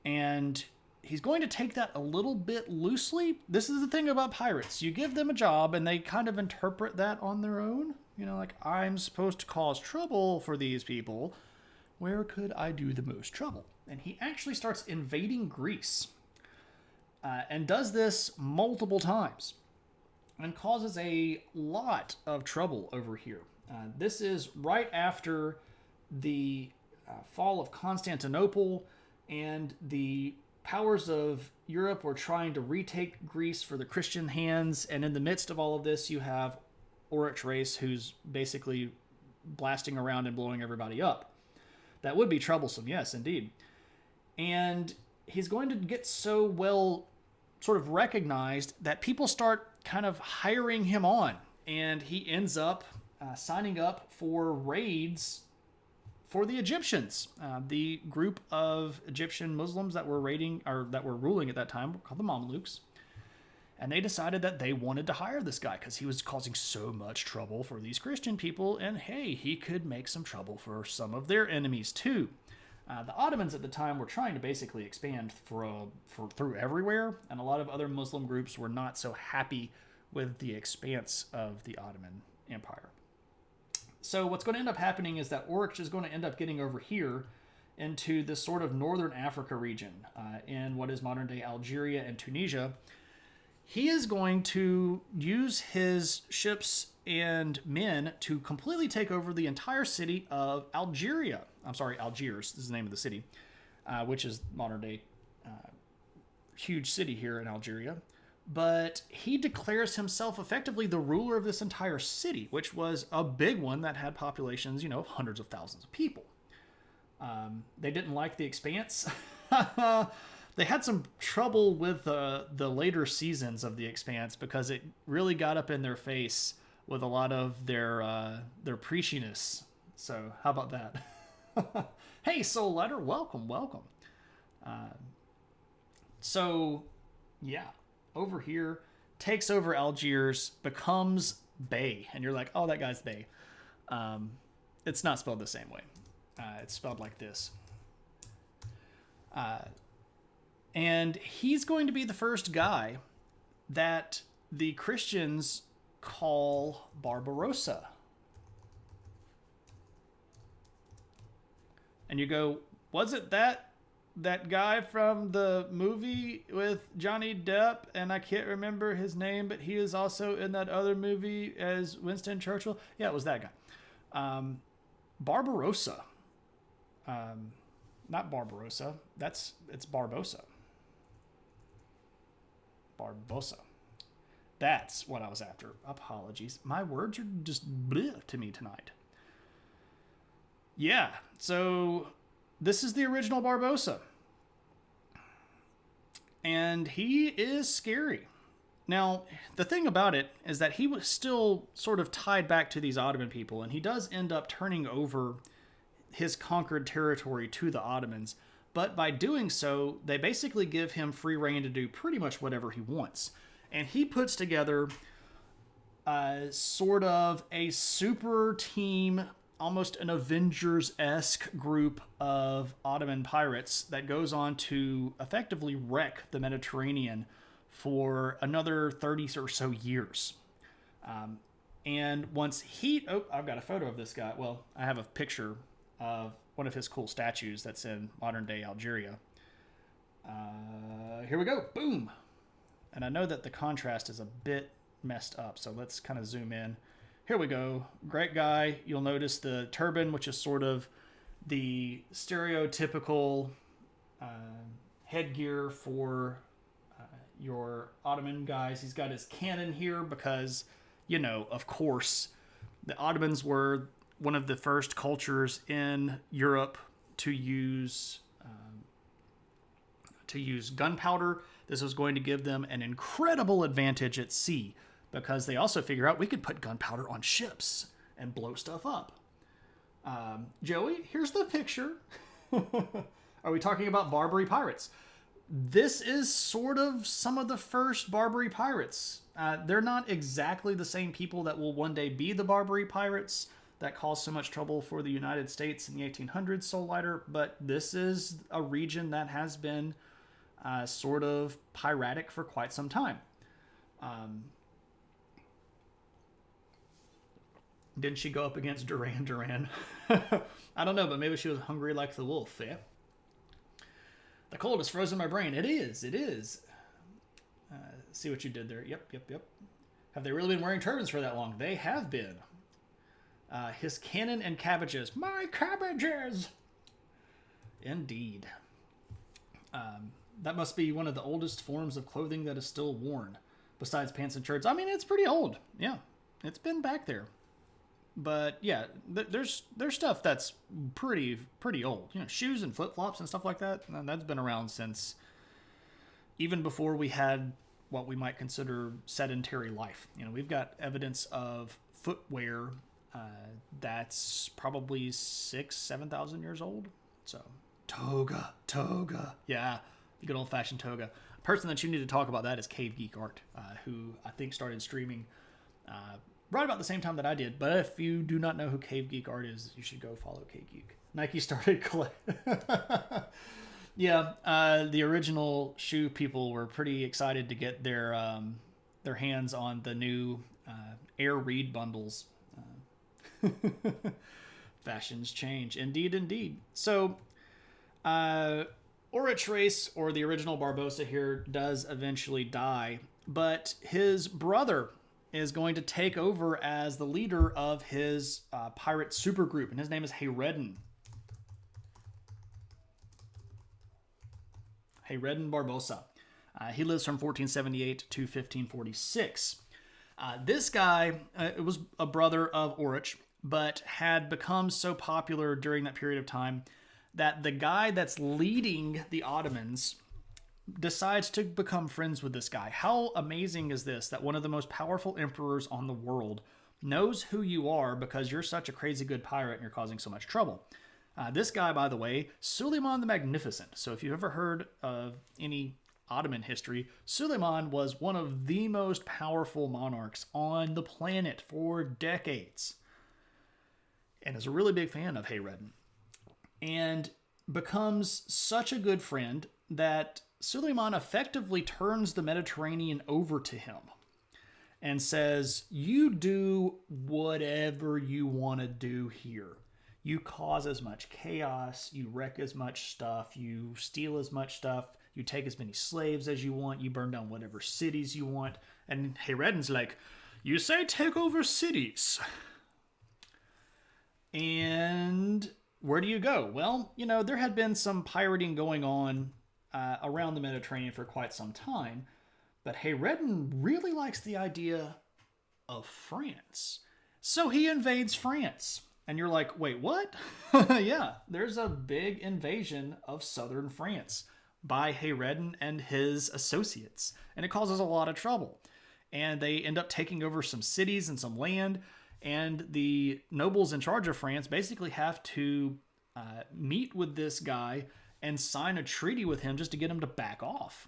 And he's going to take that a little bit loosely. This is the thing about pirates. You give them a job and they kind of interpret that on their own. You know, like, I'm supposed to cause trouble for these people. Where could I do the most trouble? And he actually starts invading Greece. And does this multiple times. And causes a lot of trouble over here. This is right after the fall of Constantinople, and the powers of Europe were trying to retake Greece for the Christian hands. And in the midst of all of this, you have Orkçres, who's basically blasting around and blowing everybody up. That would be troublesome, yes, indeed. And he's going to get so well sort of recognized that people start kind of hiring him on. And he ends up signing up for raids for the Egyptians. The group of Egyptian Muslims that were ruling at that time were called the Mamluks. And they decided that they wanted to hire this guy because he was causing so much trouble for these Christian people. And hey, he could make some trouble for some of their enemies too. The Ottomans at the time were trying to basically expand through everywhere. And a lot of other Muslim groups were not so happy with the expanse of the Ottoman Empire. So what's going to end up happening is that Orkç is going to end up getting over here into this sort of northern Africa region in what is modern-day Algeria and Tunisia. He is going to use his ships and men to completely take over the entire city of Algiers. This is the name of the city, which is modern-day huge city here in Algeria. But he declares himself effectively the ruler of this entire city, which was a big one that had populations, hundreds of thousands of people. They didn't like the expanse. They had some trouble with the later seasons of the expanse because it really got up in their face with a lot of their preachiness. So how about that? Hey, Soul Lighter, welcome. So, yeah, over here, takes over Algiers, becomes Bey. And you're like, oh, that guy's Bey. It's not spelled the same way. It's spelled like this. And he's going to be the first guy that the Christians call Barbarossa. And you go, was it that guy from the movie with Johnny Depp? And I can't remember his name, but he is also in that other movie as Winston Churchill. Yeah, it was that guy. Barbarossa. Not Barbarossa. It's Barbossa. Barbossa. That's what I was after. Apologies. My words are just bleh to me tonight. Yeah, so this is the original Barbossa. And he is scary. Now, the thing about it is that he was still sort of tied back to these Ottoman people, and he does end up turning over his conquered territory to the Ottomans. But by doing so, they basically give him free rein to do pretty much whatever he wants. And he puts together sort of a super team, almost an Avengers-esque group of Ottoman pirates that goes on to effectively wreck the Mediterranean for another 30 or so years. And once I've got a photo of this guy. Well, I have a picture of one of his cool statues that's in modern-day Algeria. Here we go. Boom. And I know that the contrast is a bit messed up, so let's kind of zoom in. Here we go. Great guy. You'll notice the turban, which is sort of the stereotypical headgear for your Ottoman guys. He's got his cannon here because, of course, the Ottomans were one of the first cultures in Europe to use gunpowder. This was going to give them an incredible advantage at sea because they also figure out we could put gunpowder on ships and blow stuff up. Joey, here's the picture. Are we talking about Barbary pirates? This is sort of some of the first Barbary pirates. They're not exactly the same people that will one day be the Barbary pirates that caused so much trouble for the United States in the 1800s, Soul Lighter, but this is a region that has been sort of piratic for quite some time. Didn't she go up against Duran Duran? I don't know, but maybe she was hungry like the wolf, yeah? The cold has frozen my brain. It is. See what you did there. Yep. Have they really been wearing turbans for that long? They have been. His cannon and cabbages. My cabbages! Indeed. That must be one of the oldest forms of clothing that is still worn, besides pants and shirts. I mean, it's pretty old. Yeah, it's been back there. But yeah, there's stuff that's pretty old. Shoes and flip-flops and stuff like that. That's been around since even before we had what we might consider sedentary life. We've got evidence of footwear that's probably 6,000-7,000 years old. So toga, yeah, the good old-fashioned toga. A person that you need to talk about that is Cave Geek Art, who I think started streaming right about the same time that I did. But if you do not know who Cave Geek Art is, you should go follow Cave Geek. Nike started Yeah, the original shoe people were pretty excited to get their hands on the new Air Reed bundles. Fashions change. Indeed. So, Orich Race, or the original Barbossa here, does eventually die, but his brother is going to take over as the leader of his pirate supergroup, and his name is Hayreddin. Hayreddin Barbossa. He lives from 1478 to 1546. This guy was a brother of Orich, but had become so popular during that period of time that the guy that's leading the Ottomans decides to become friends with this guy. How amazing is this, that one of the most powerful emperors on the world knows who you are because you're such a crazy good pirate and you're causing so much trouble. This guy, by the way, Suleiman the Magnificent. So if you've ever heard of any Ottoman history, Suleiman was one of the most powerful monarchs on the planet for decades, and is a really big fan of Hayreddin, and becomes such a good friend that Suleiman effectively turns the Mediterranean over to him and says, you do whatever you want to do here. You cause as much chaos, you wreck as much stuff, you steal as much stuff, you take as many slaves as you want, you burn down whatever cities you want. And Hayreddin's like, you say take over cities. And where do you go? Well, there had been some pirating going on around the Mediterranean for quite some time, but Hayreddin really likes the idea of France. So he invades France. And you're like, wait, what? Yeah, there's a big invasion of southern France by Hayreddin and his associates. And it causes a lot of trouble. And they end up taking over some cities and some land. And the nobles in charge of France basically have to meet with this guy and sign a treaty with him just to get him to back off.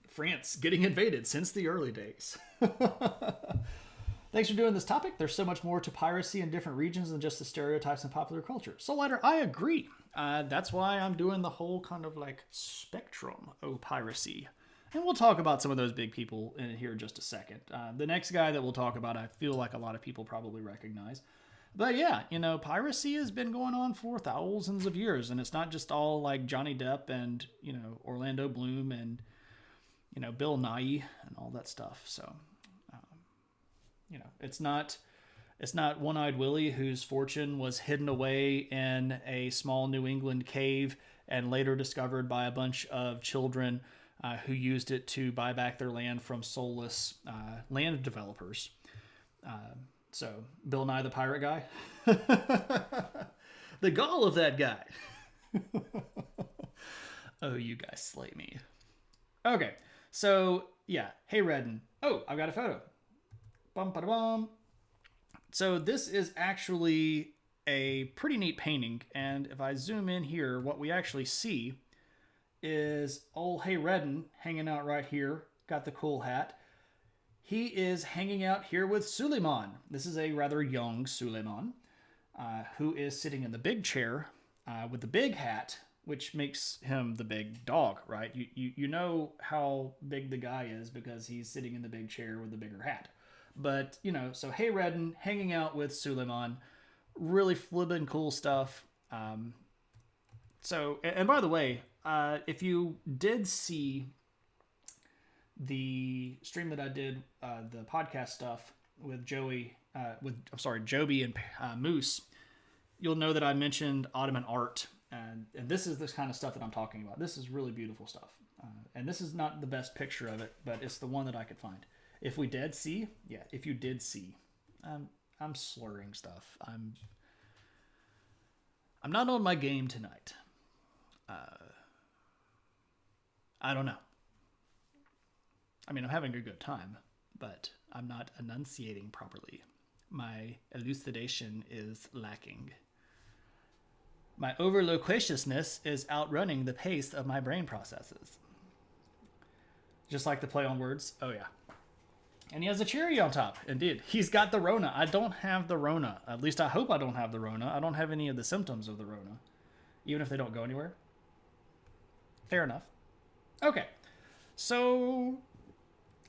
France getting invaded since the early days. Thanks for doing this topic. There's so much more to piracy in different regions than just the stereotypes in popular culture. So, Lighter, I agree. That's why I'm doing the whole kind of like spectrum of piracy. And we'll talk about some of those big people in here in just a second. The next guy that we'll talk about, I feel like a lot of people probably recognize. But yeah, piracy has been going on for thousands of years. And it's not just all like Johnny Depp and, Orlando Bloom and, Bill Nye and all that stuff. So, it's not One-Eyed Willie, whose fortune was hidden away in a small New England cave and later discovered by a bunch of children who used it to buy back their land from soulless land developers. So, Bill Nye the Pirate Guy. The gall of that guy. Oh, you guys slay me. Okay, so, yeah, Hayreddin. Oh, I've got a photo. Bum, ba, bum. So this is actually a pretty neat painting, and if I zoom in here, what we actually see is old Hayreddin hanging out right here, got the cool hat. He is hanging out here with Suleiman. This is a rather young Suleiman, who is sitting in the big chair with the big hat, which makes him the big dog, right? You know how big the guy is because he's sitting in the big chair with the bigger hat. But, so Hayreddin hanging out with Suleiman, really flippin' cool stuff. So, and by the way, if you did see the stream that I did, the podcast stuff with Joby and Moose, you'll know that I mentioned Ottoman art. And this is this kind of stuff that I'm talking about. This is really beautiful stuff. And this is not the best picture of it, but it's the one that I could find. If you did see, I'm slurring stuff. I'm not on my game tonight. I don't know. I mean, I'm having a good time, but I'm not enunciating properly. My elucidation is lacking. My over-loquaciousness is outrunning the pace of my brain processes. Just like the play on words. Oh, yeah. And he has a cherry on top. Indeed. He's got the Rona. I don't have the Rona. At least I hope I don't have the Rona. I don't have any of the symptoms of the Rona. Even if they don't go anywhere. Fair enough. Okay. So,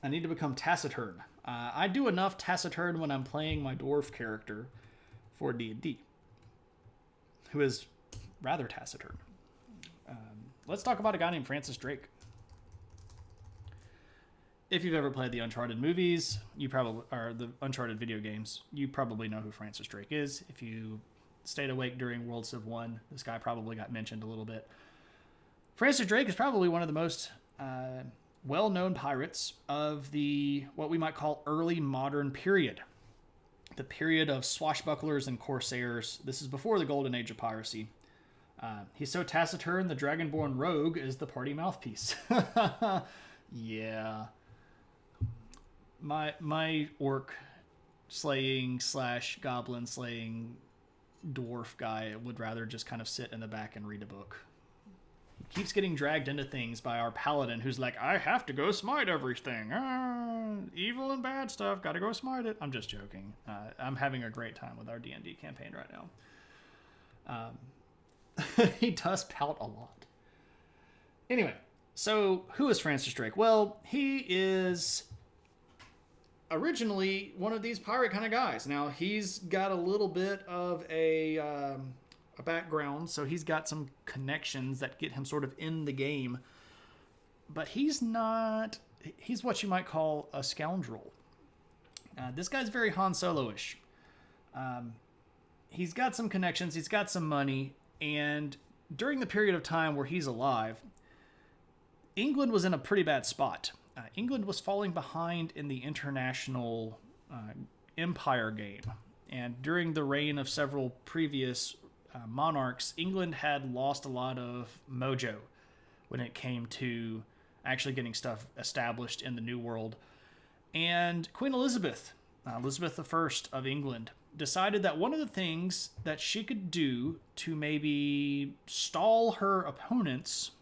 I need to become taciturn. I do enough taciturn when I'm playing my dwarf character for D&D. Who is rather taciturn. Let's talk about a guy named Francis Drake. If you've ever played the Uncharted movies, or the Uncharted video games, you probably know who Francis Drake is. If you stayed awake during World Civ 1, this guy probably got mentioned a little bit. Francis Drake is probably one of the most well-known pirates of the what we might call early modern period. The period of swashbucklers and corsairs. This is before the golden age of piracy. He's so taciturn, the Dragonborn rogue is the party mouthpiece. Yeah. My orc slaying / goblin slaying dwarf guy would rather just kind of sit in the back and read a book. keeps getting dragged into things by our paladin, who's like, I have to go smite everything. Evil and bad stuff, gotta go smite it. I'm just joking. I'm having a great time with our D&D campaign right now. He does pout a lot. Anyway, so who is Francis Drake? Well, he is originally one of these pirate kind of guys. Now, he's got a little bit of a background, so he's got some connections that get him sort of in the game. But he's what you might call a scoundrel. This guy's very Han Solo-ish. He's got some connections, he's got some money, and during the period of time where he's alive, England was in a pretty bad spot. England was falling behind in the international empire game. And during the reign of several previous monarchs, England had lost a lot of mojo when it came to actually getting stuff established in the New World. And Queen Elizabeth, Elizabeth I of England, decided that one of the things that she could do to maybe stall her opponents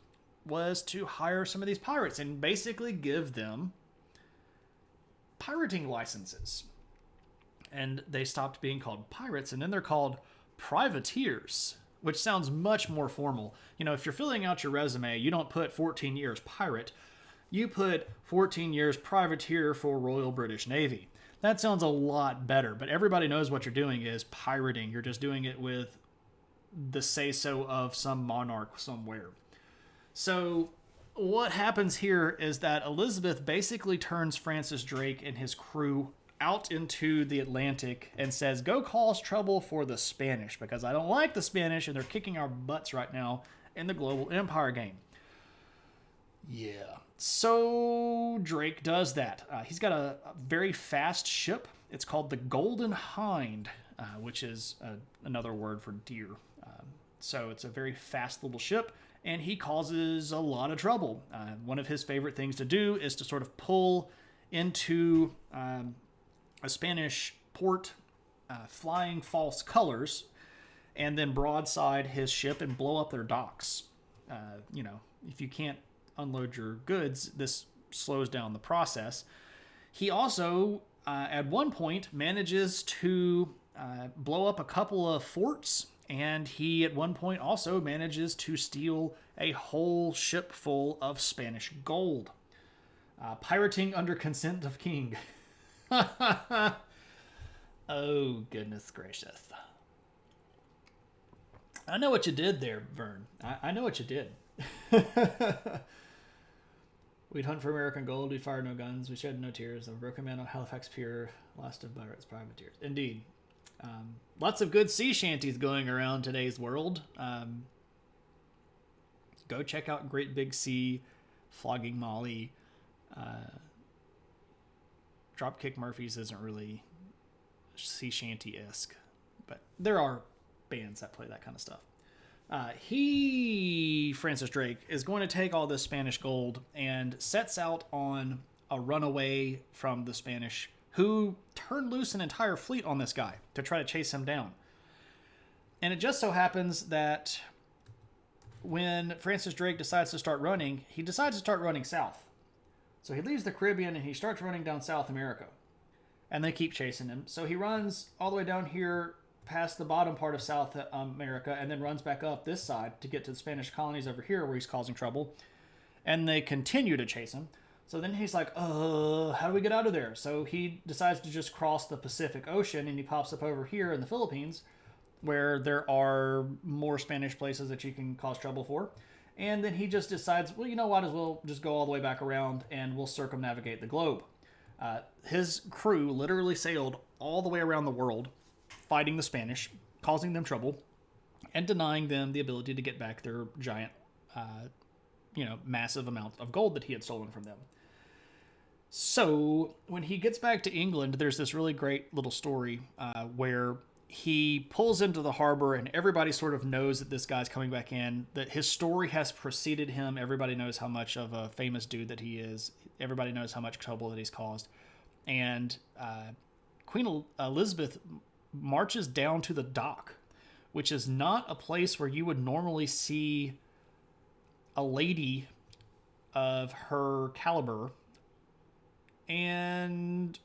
was to hire some of these pirates and basically give them pirating licenses. And they stopped being called pirates, and then they're called privateers, which sounds much more formal. You know, if you're filling out your resume, you don't put 14 years pirate, you put 14 years privateer for Royal British Navy. That sounds a lot better, but everybody knows what you're doing is pirating. You're just doing it with the say-so of some monarch somewhere. So what happens here is that Elizabeth basically turns Francis Drake and his crew out into the Atlantic and says, go cause trouble for the Spanish, because I don't like the Spanish and they're kicking our butts right now in the global empire game. Yeah. So Drake does that. He's got a very fast ship. It's called the Golden Hind, which is another word for deer. So it's a very fast little ship, and he causes a lot of trouble. One of his favorite things to do is to sort of pull into a Spanish port, flying false colors, and then broadside his ship and blow up their docks. You know, if you can't unload your goods, this slows down the process. He also, at one point, manages to blow up a couple of forts, and he, at one point, also manages to steal a whole ship full of Spanish gold. Pirating under consent of king. Oh, goodness gracious. I know what you did there, Vern. I know what you did. We'd hunt for American gold, we'd fire no guns, we shed no tears, a broken man on Halifax Pier, last of pirates, privateers. Indeed. Lots of good sea shanties going around today's world. Go check out Great Big Sea, Flogging Molly. Dropkick Murphys isn't really sea shanty-esque, but there are bands that play that kind of stuff. Francis Drake, is going to take all this Spanish gold and sets out on a runaway from the Spanish, who turned loose an entire fleet on this guy to try to chase him down. And it just so happens that when Francis Drake decides to start running, he decides to start running south. So he leaves the Caribbean and he starts running down South America. And they keep chasing him. So he runs all the way down here past the bottom part of South America and then runs back up this side to get to the Spanish colonies over here where he's causing trouble. And they continue to chase him. So then he's like, how do we get out of there? So he decides to just cross the Pacific Ocean, and he pops up over here in the Philippines where there are more Spanish places that you can cause trouble for. And then he just decides, well, you know what, as well just go all the way back around and we'll circumnavigate the globe. His crew literally sailed all the way around the world, fighting the Spanish, causing them trouble, and denying them the ability to get back their giant, massive amount of gold that he had stolen from them. So when he gets back to England, there's this really great little story where he pulls into the harbor and everybody sort of knows that this guy's coming back in, that his story has preceded him. Everybody knows how much of a famous dude that he is. Everybody knows how much trouble that he's caused. And Queen Elizabeth marches down to the dock, which is not a place where you would normally see a lady of her caliber, and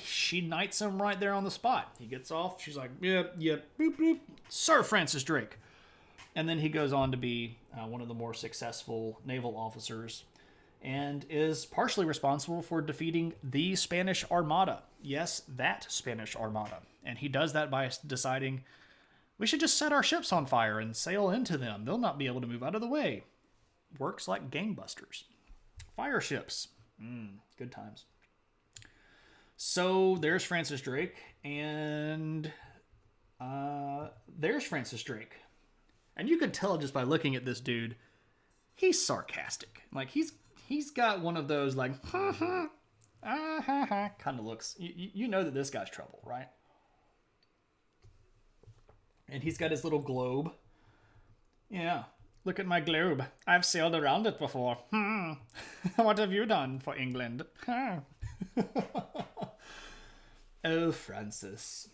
she knights him right there on the spot. He gets off. She's like, yep, boop, boop, Sir Francis Drake. And then he goes on to be one of the more successful naval officers and is partially responsible for defeating the Spanish Armada. Yes, that Spanish Armada. And he does that by deciding we should just set our ships on fire and sail into them. They'll not be able to move out of the way. Works like gangbusters. Fire ships. Good times. So there's Francis Drake, and there's Francis Drake. And you can tell just by looking at this dude, he's sarcastic. Like, he's got one of those, like, kind of looks. You know that this guy's trouble, right? And he's got his little globe. Yeah, look at my globe. I've sailed around it before. What have you done for England? Oh, Francis.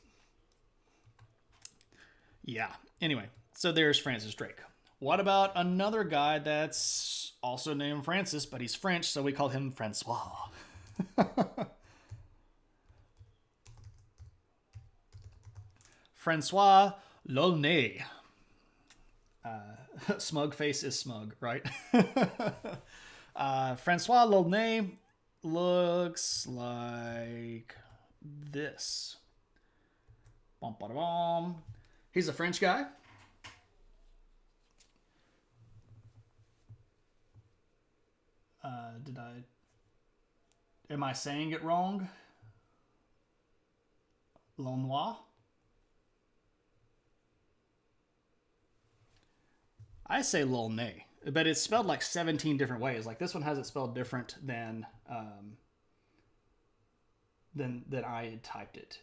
Yeah, anyway. So there's Francis Drake. What about another guy that's also named Francis, but he's French, so we call him Francois. Francois Laulnay. Smug face is smug, right? Francois Laulnay looks like this. Bum, ba, da, bum. He's a French guy. Am I saying it wrong? Laulnois? I say Laulnay, but it's spelled like 17 different ways. Like this one has it spelled different than I had typed it.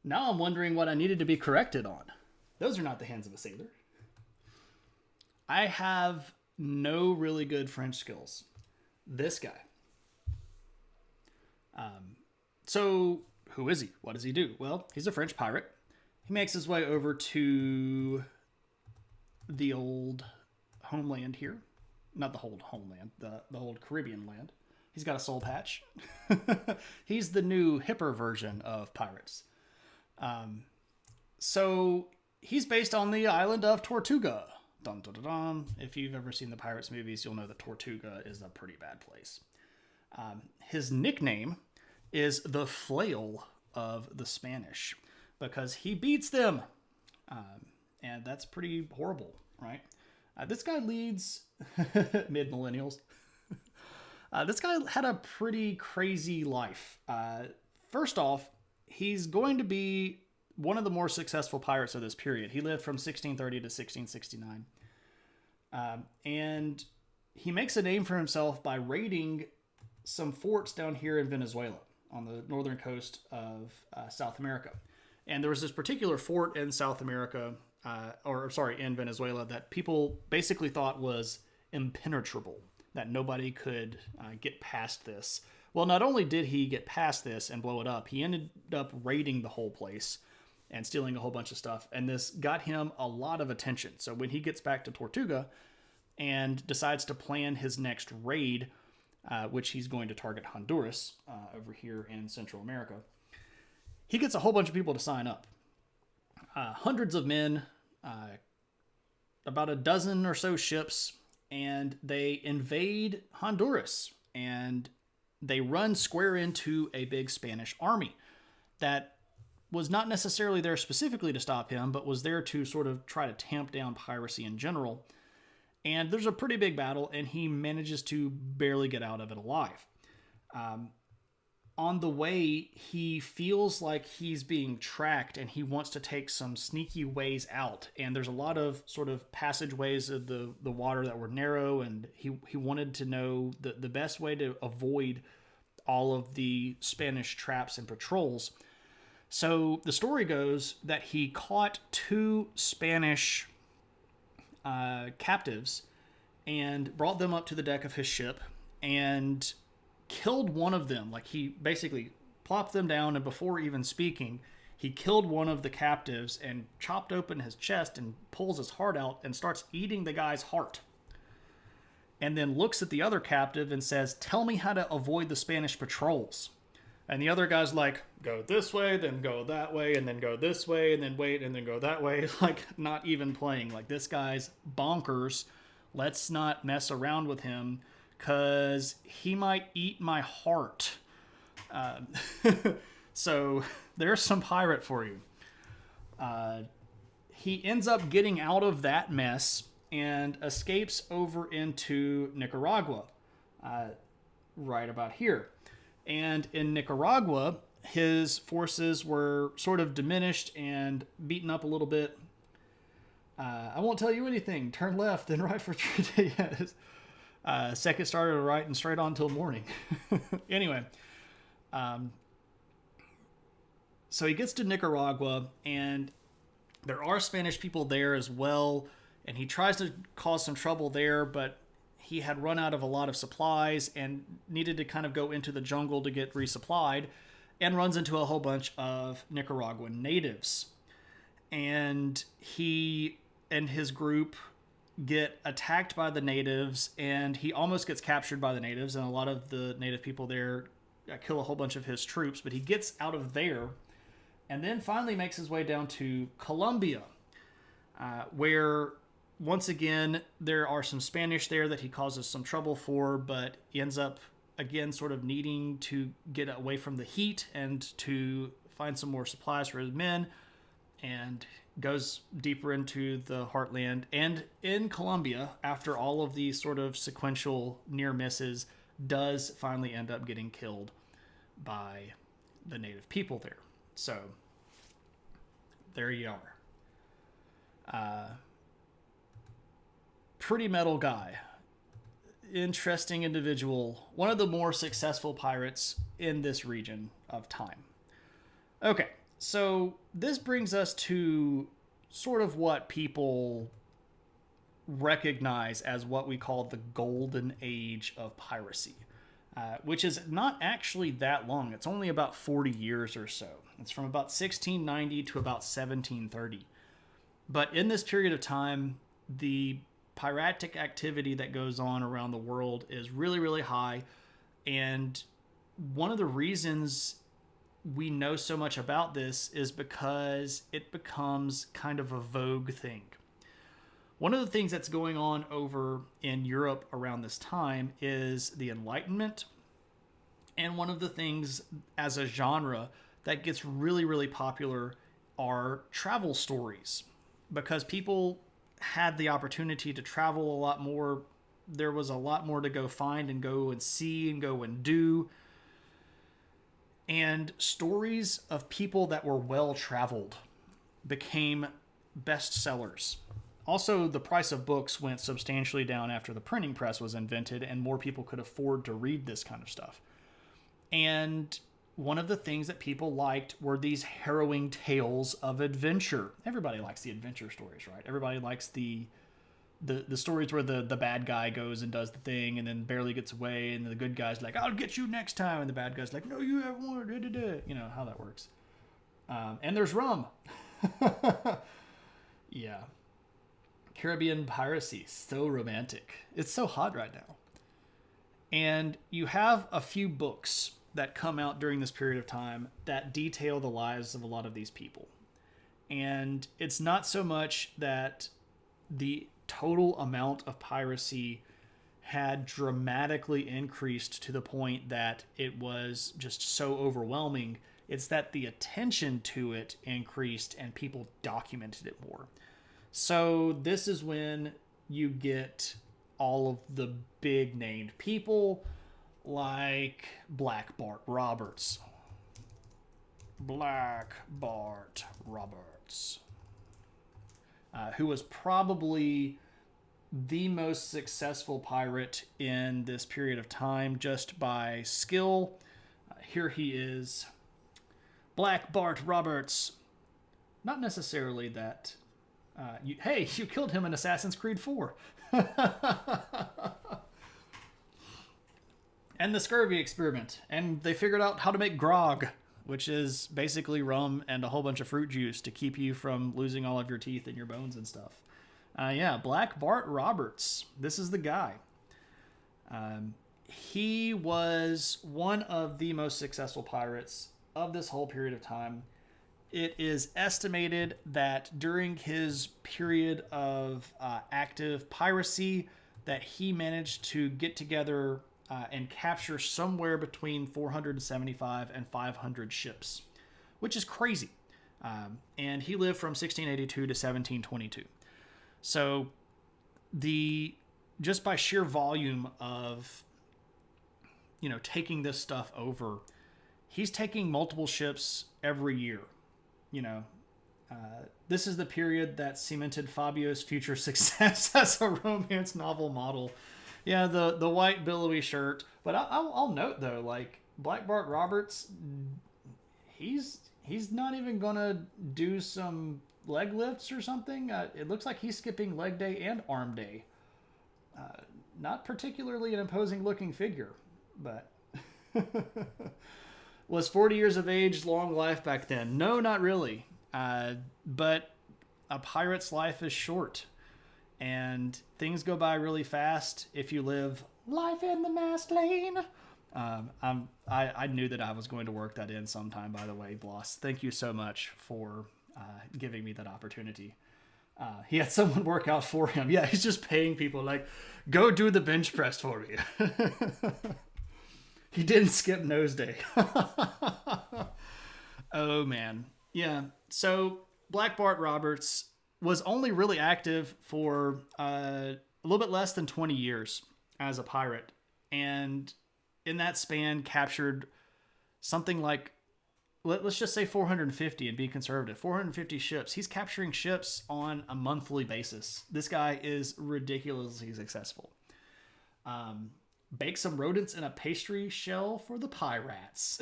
Now I'm wondering what I needed to be corrected on. Those are not the hands of a sailor. I have no really good French skills. This guy. So who is he? What does he do? Well, he's a French pirate. He makes his way over to the old homeland here. Not the old homeland, the old Caribbean land. He's got a soul patch. He's the new hipper version of pirates. So he's based on the island of Tortuga. Dun, dun, dun, dun. If you've ever seen the Pirates movies, you'll know that Tortuga is a pretty bad place. His nickname is the Flail of the Spanish because he beats them. And that's pretty horrible, right? This guy leads mid-millennials. This guy had a pretty crazy life. First off, he's going to be one of the more successful pirates of this period. He lived from 1630 to 1669. And he makes a name for himself by raiding some forts down here in Venezuela on the northern coast of South America. And there was this particular fort in South America, in Venezuela, that people basically thought was impenetrable, that nobody could get past this. Well, not only did he get past this and blow it up, he ended up raiding the whole place and stealing a whole bunch of stuff. And this got him a lot of attention. So when he gets back to Tortuga and decides to plan his next raid, which he's going to target Honduras over here in Central America, he gets a whole bunch of people to sign up. Hundreds of men, about a dozen or so ships, and they invade Honduras. And they run square into a big Spanish army that was not necessarily there specifically to stop him, but was there to sort of try to tamp down piracy in general. And there's a pretty big battle, and he manages to barely get out of it alive. On the way, he feels like he's being tracked, and he wants to take some sneaky ways out. And there's a lot of sort of passageways of the water that were narrow, and he wanted to know the best way to avoid all of the Spanish traps and patrols. So the story goes that he caught two Spanish captives and brought them up to the deck of his ship and killed one of them. Like, he basically plopped them down, and before even speaking, He killed one of the captives and chopped open his chest and pulls his heart out and starts eating the guy's heart. And then looks at the other captive and says, "Tell me how to avoid the Spanish patrols." And the other guy's like, "Go this way, then go that way, and then go this way, and then wait, and then go that way." Like, not even playing. Like, this guy's bonkers. Let's not mess around with him, because he might eat my heart. So, there's some pirate for you. He ends up getting out of that mess and escapes over into Nicaragua, right about here. And in Nicaragua, his forces were sort of diminished and beaten up a little bit. I won't tell you anything. Turn left, then right for 3 days. Second started to right and straight on till morning. Anyway, so he gets to Nicaragua, and there are Spanish people there as well. And he tries to cause some trouble there, but he had run out of a lot of supplies and needed to kind of go into the jungle to get resupplied, and runs into a whole bunch of Nicaraguan natives. And he and his group get attacked by the natives, and he almost gets captured by the natives, and a lot of the native people there kill a whole bunch of his troops, but he gets out of there and then finally makes his way down to Colombia, where once again, there are some Spanish there that he causes some trouble for, but he ends up, again, sort of needing to get away from the heat and to find some more supplies for his men, and goes deeper into the heartland. And in Colombia, after all of these sort of sequential near misses, does finally end up getting killed by the native people there. So, there you are. Pretty metal guy. Interesting individual. One of the more successful pirates in this region of time. Okay, so this brings us to sort of what people recognize as what we call the golden age of piracy, which is not actually that long. It's only about 40 years or so. It's from about 1690 to about 1730. But in this period of time, the piratic activity that goes on around the world is really, really high. And one of the reasons we know so much about this is because it becomes kind of a vogue thing. One of the things that's going on over in Europe around this time is the Enlightenment. And one of the things as a genre that gets really, really popular are travel stories, because people had the opportunity to travel a lot more. There was a lot more to go find and go and see and go and do. And stories of people that were well-traveled became bestsellers. Also, the price of books went substantially down after the printing press was invented, and more people could afford to read this kind of stuff. And one of the things that people liked were these harrowing tales of adventure. Everybody likes the adventure stories, right? Everybody likes the stories where the bad guy goes and does the thing and then barely gets away, and the good guy's like, "I'll get you next time," and the bad guy's like, "No, you have more." You know how that works. And there's rum. Yeah. Caribbean piracy, so romantic. It's so hot right now. And you have a few books that come out during this period of time that detail the lives of a lot of these people. And it's not so much that the total amount of piracy had dramatically increased to the point that it was just so overwhelming. It's that the attention to it increased and people documented it more. So this is when you get all of the big named people like Black Bart Roberts. Black Bart Roberts. Who was probably the most successful pirate in this period of time just by skill. Here he is. Black Bart Roberts. Not necessarily that... you killed him in Assassin's Creed 4. And the scurvy experiment. And they figured out how to make grog. which is basically rum and a whole bunch of fruit juice to keep you from losing all of your teeth and your bones and stuff. Yeah, Black Bart Roberts. This is the guy. He was one of the most successful pirates of this whole period of time. It is estimated that during his period of active piracy, that he managed to get together and capture somewhere between 475 and 500 ships, which is crazy. And he lived from 1682 to 1722. So just by sheer volume of, taking this stuff over, he's taking multiple ships every year. This is the period that cemented Fabio's future success as a romance novel model. Yeah, the white billowy shirt. But I'll note though, like Black Bart Roberts, he's not even gonna do some leg lifts or something. It looks like he's skipping leg day and arm day. Not particularly an imposing looking figure, but was 40 years of age, long life back then? No, not really. But a pirate's life is short, and things go by really fast if you live life in the Mast lane. I knew that I was going to work that in sometime, by the way, Bloss. Thank you so much for giving me that opportunity. He had someone work out for him. Yeah, he's just paying people, like, go do the bench press for me. He didn't skip nose day. Oh, man. Yeah, so Black Bart Roberts was only really active for a little bit less than 20 years as a pirate. And in that span captured something like, let's just say 450 and be conservative, 450 ships. He's capturing ships on a monthly basis. This guy is ridiculously successful. Bake some rodents in a pastry shell for the pirates.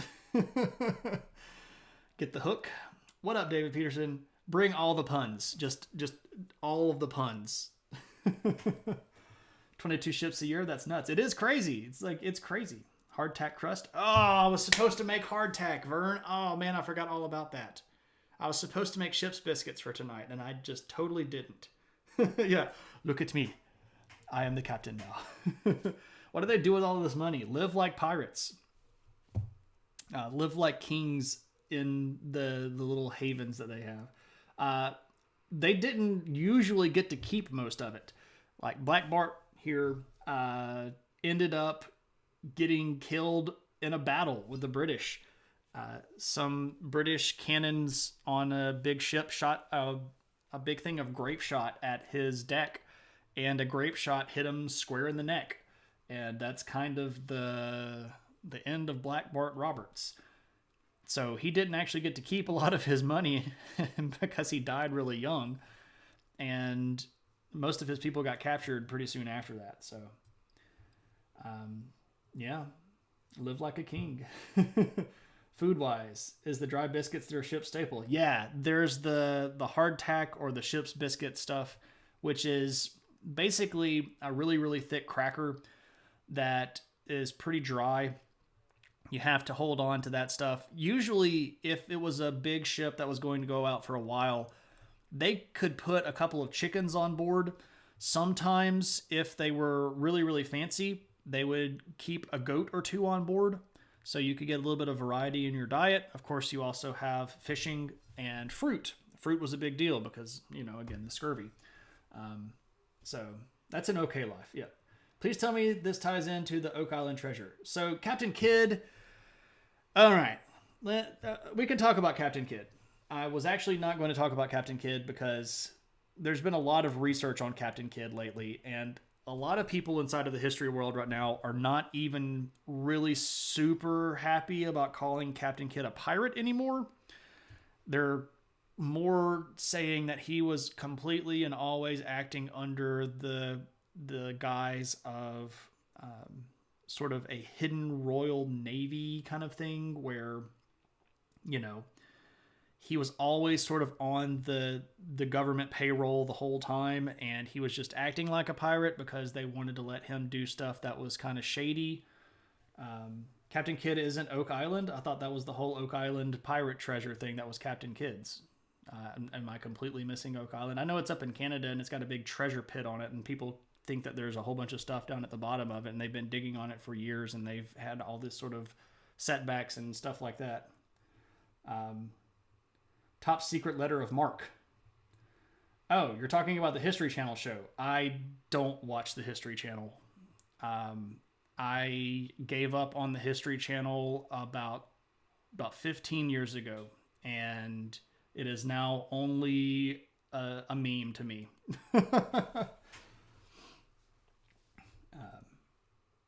Get the hook? What up, David Peterson? Bring all the puns. Just all of the puns. 22 ships a year? That's nuts. It is crazy. It's crazy. Hardtack crust. Oh, I was supposed to make hardtack, Vern. Oh, man, I forgot all about that. I was supposed to make ship's biscuits for tonight, and I just totally didn't. Yeah, look at me. I am the captain now. What do they do with all of this money? Live like pirates. Live like kings in the little havens that they have. They didn't usually get to keep most of it. Like Black Bart here ended up getting killed in a battle with the British. Some British cannons on a big ship shot a big thing of grape shot at his deck, and a grape shot hit him square in the neck. And that's kind of the end of Black Bart Roberts. So he didn't actually get to keep a lot of his money because he died really young. And most of his people got captured pretty soon after that. So, yeah, live like a king. Food-wise, is the dry biscuits their ship's staple? Yeah, there's the hardtack or the ship's biscuit stuff, which is basically a really, really thick cracker that is pretty dry. You have to hold on to that stuff. Usually, if it was a big ship that was going to go out for a while, they could put a couple of chickens on board. Sometimes, if they were really, really fancy, they would keep a goat or two on board, so you could get a little bit of variety in your diet. Of course, you also have fishing and fruit. Fruit was a big deal because, again, the scurvy. So that's an okay life, yeah. Please tell me this ties into the Oak Island treasure. So Captain Kidd, all right, we can talk about Captain Kidd. I was actually not going to talk about Captain Kidd because there's been a lot of research on Captain Kidd lately, and a lot of people inside of the history world right now are not even really super happy about calling Captain Kidd a pirate anymore. They're more saying that he was completely and always acting under the guise of sort of a hidden Royal Navy kind of thing where, he was always sort of on the government payroll the whole time, and he was just acting like a pirate because they wanted to let him do stuff that was kind of shady. Captain Kidd isn't Oak Island? I thought that was the whole Oak Island pirate treasure thing that was Captain Kidd's. Am I completely missing Oak Island? I know it's up in Canada and it's got a big treasure pit on it, and people think that there's a whole bunch of stuff down at the bottom of it, and they've been digging on it for years, and they've had all this sort of setbacks and stuff like that. Top Secret Letter of Mark. Oh, you're talking about the History Channel show. I don't watch the History Channel. I gave up on the History Channel about 15 years ago, and it is now only a meme to me.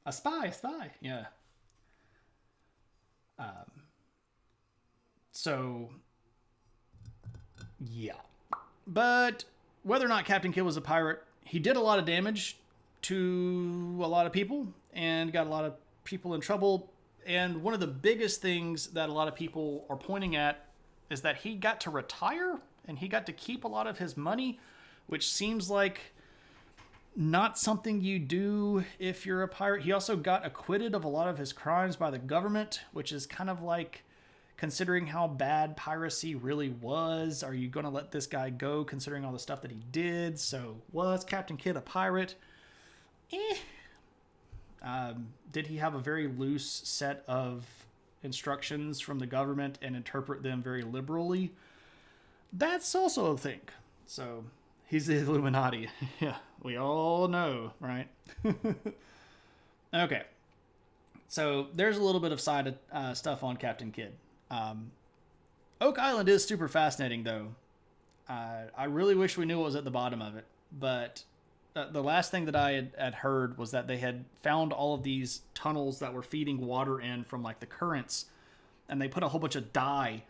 A spy, yeah. So, yeah. But whether or not Captain Kidd was a pirate, he did a lot of damage to a lot of people and got a lot of people in trouble. And one of the biggest things that a lot of people are pointing at is that he got to retire and he got to keep a lot of his money, which seems like not something you do if you're a pirate. He also got acquitted of a lot of his crimes by the government, which is kind of like, considering how bad piracy really was, are you going to let this guy go considering all the stuff that he did? So was Captain Kidd a pirate? Did he have a very loose set of instructions from the government and interpret them very liberally? That's also a thing. So he's the Illuminati. Yeah, we all know, right? Okay. So there's a little bit of side stuff on Captain Kidd. Oak Island is super fascinating, though. I really wish we knew what was at the bottom of it. But the last thing that I had heard was that they had found all of these tunnels that were feeding water in from like the currents. And they put a whole bunch of dye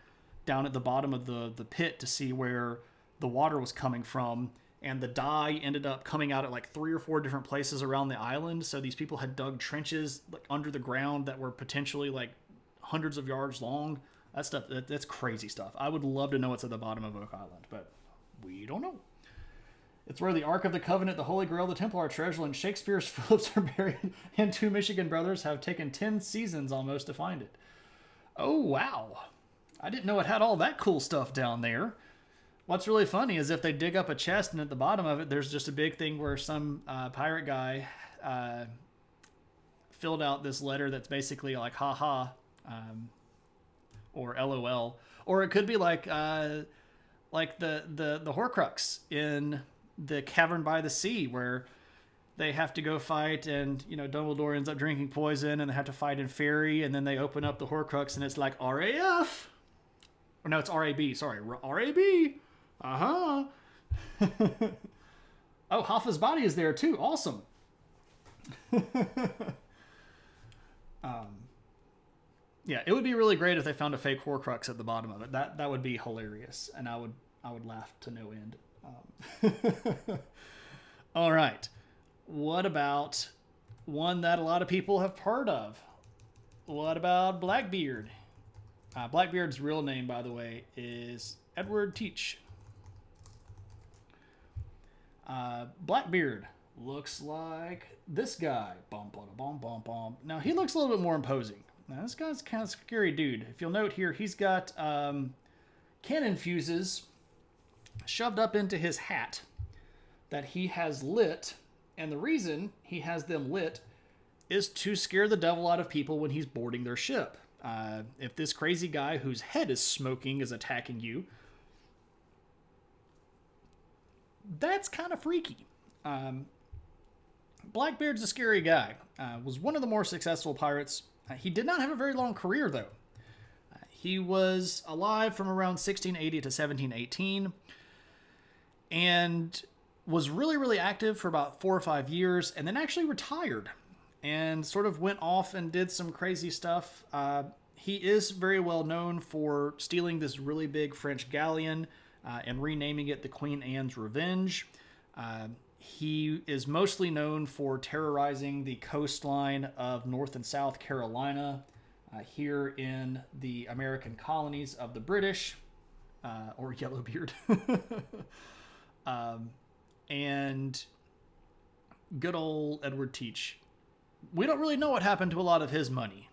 down at the bottom of the pit to see where the water was coming from. And the dye ended up coming out at like 3 or 4 different places around the island. So these people had dug trenches like under the ground that were potentially like hundreds of yards long. That stuff, that's crazy stuff. I would love to know what's at the bottom of Oak Island, but we don't know. It's where the Ark of the Covenant, the Holy Grail, the Templar treasure, and Shakespeare's Phillips are buried, and 2 Michigan brothers have taken 10 seasons almost to find it. Oh, wow. I didn't know it had all that cool stuff down there. What's really funny is if they dig up a chest and at the bottom of it, there's just a big thing where some pirate guy filled out this letter that's basically like, haha, or LOL, or it could be like the Horcrux in the Cavern by the Sea, where they have to go fight, and Dumbledore ends up drinking poison, and they have to fight in Fairy, and then they open up the Horcrux, and it's like RAF, or no, it's RAB. Sorry, RAB. Oh, Hoffa's body is there too. Awesome. Yeah, it would be really great if they found a fake Horcrux at the bottom of it. That would be hilarious, and I would laugh to no end. All right, what about one that a lot of people have heard of? What about Blackbeard? Blackbeard's real name, by the way, is Edward Teach. Blackbeard looks like this guy. Bum, bum, bum, bum, bum. Now, he looks a little bit more imposing. Now, this guy's kind of a scary dude. If you'll note here, he's got cannon fuses shoved up into his hat that he has lit. And the reason he has them lit is to scare the devil out of people when he's boarding their ship. If this crazy guy whose head is smoking is attacking you, that's kind of freaky. Blackbeard's a scary guy. Was one of the more successful pirates. He did not have a very long career, though. He was alive from around 1680 to 1718 and was really, really active for about 4 or 5 years, and then actually retired and sort of went off and did some crazy stuff. He is very well known for stealing this really big French galleon and renaming it the Queen Anne's Revenge. He is mostly known for terrorizing the coastline of North and South Carolina here in the American colonies of the British, or Yellowbeard. And good old Edward Teach. We don't really know what happened to a lot of his money.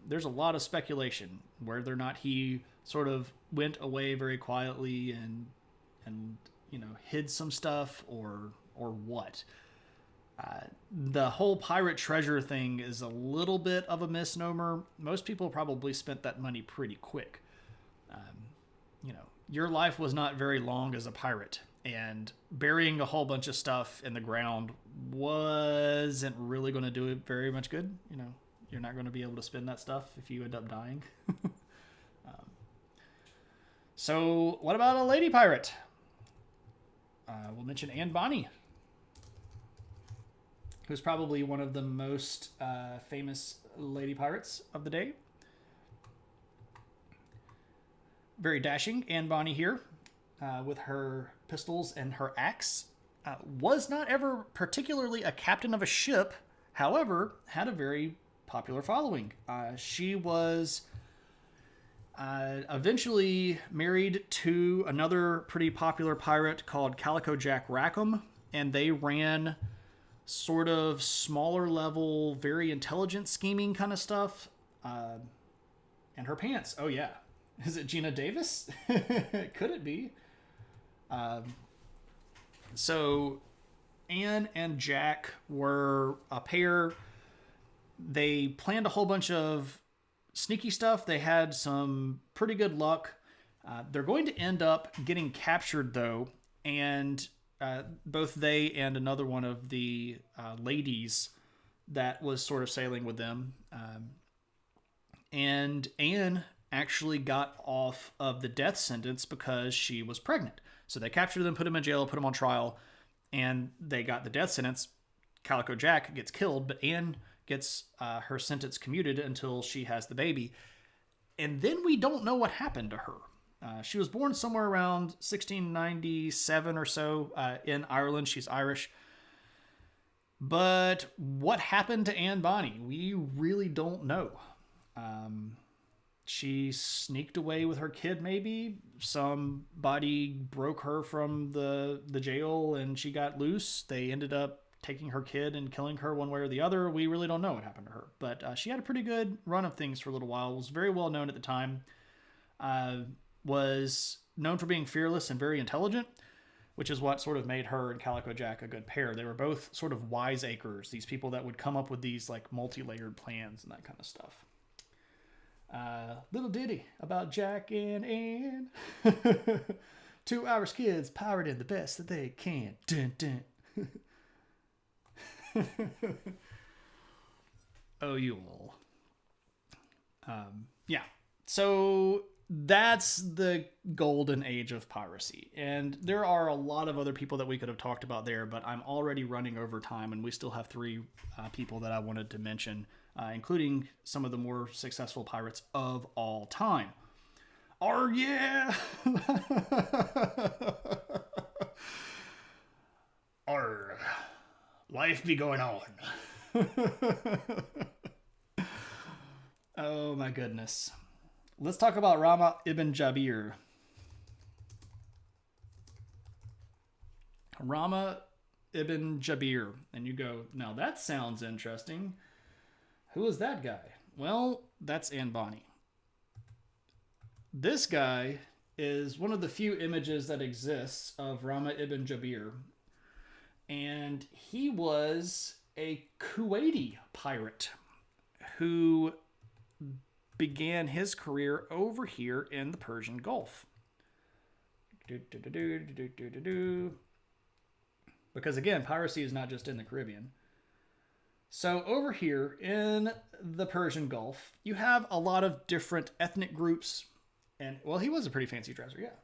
There's a lot of speculation whether or not he sort of went away very quietly and hid some stuff or what. The whole pirate treasure thing is a little bit of a misnomer. Most people probably spent that money pretty quick. Your life was not very long as a pirate, and burying a whole bunch of stuff in the ground wasn't really going to do it very much good. You're not going to be able to spend that stuff if you end up dying. So what about a lady pirate? We'll mention Anne Bonny, who's probably one of the most famous lady pirates of the day. Very dashing, Anne Bonny here, with her pistols and her axe. Was not ever particularly a captain of a ship, however, had a very popular following. She was eventually married to another pretty popular pirate called Calico Jack Rackham, and they ran sort of smaller level, very intelligent scheming kind of stuff. And her pants. Oh, yeah. Is it Gina Davis? Could it be? So Anne and Jack were a pair. They planned a whole bunch of sneaky stuff. They had some pretty good luck. They're going to end up getting captured, though, and both they and another one of the ladies that was sort of sailing with them. And Anne actually got off of the death sentence because she was pregnant. So they captured them, put them in jail, put them on trial, and they got the death sentence. Calico Jack gets killed, but Anne gets her sentence commuted until she has the baby. And then we don't know what happened to her. She was born somewhere around 1697 or so in Ireland. She's Irish. But what happened to Anne Bonny? We really don't know. She sneaked away with her kid, maybe. Somebody broke her from the jail and she got loose. They ended up taking her kid and killing her one way or the other. We really don't know what happened to her. But she had a pretty good run of things for a little while. Was very well known at the time. Was known for being fearless and very intelligent, which is what sort of made her and Calico Jack a good pair. They were both sort of wiseacres, these people that would come up with these like multi-layered plans and that kind of stuff. Little ditty about Jack and Anne. 2 Irish kids pirating the best that they can. Dun, dun. Oh, you all. Yeah. So that's the golden age of piracy. And there are a lot of other people that we could have talked about there, but I'm already running over time, and we still have 3 people that I wanted to mention, including some of the more successful pirates of all time. Yeah! Arr. Life be going on. Oh my goodness. Let's talk about Rama ibn Jabir. Rama ibn Jabir. And you go, now that sounds interesting. Who is that guy? Well, that's Anne Bonny. This guy is one of the few images that exists of Rama ibn Jabir. And he was a Kuwaiti pirate who began his career over here in the Persian Gulf. Because again, piracy is not just in the Caribbean. So over here in the Persian Gulf, you have a lot of different ethnic groups. And, well, he was a pretty fancy dresser, yeah.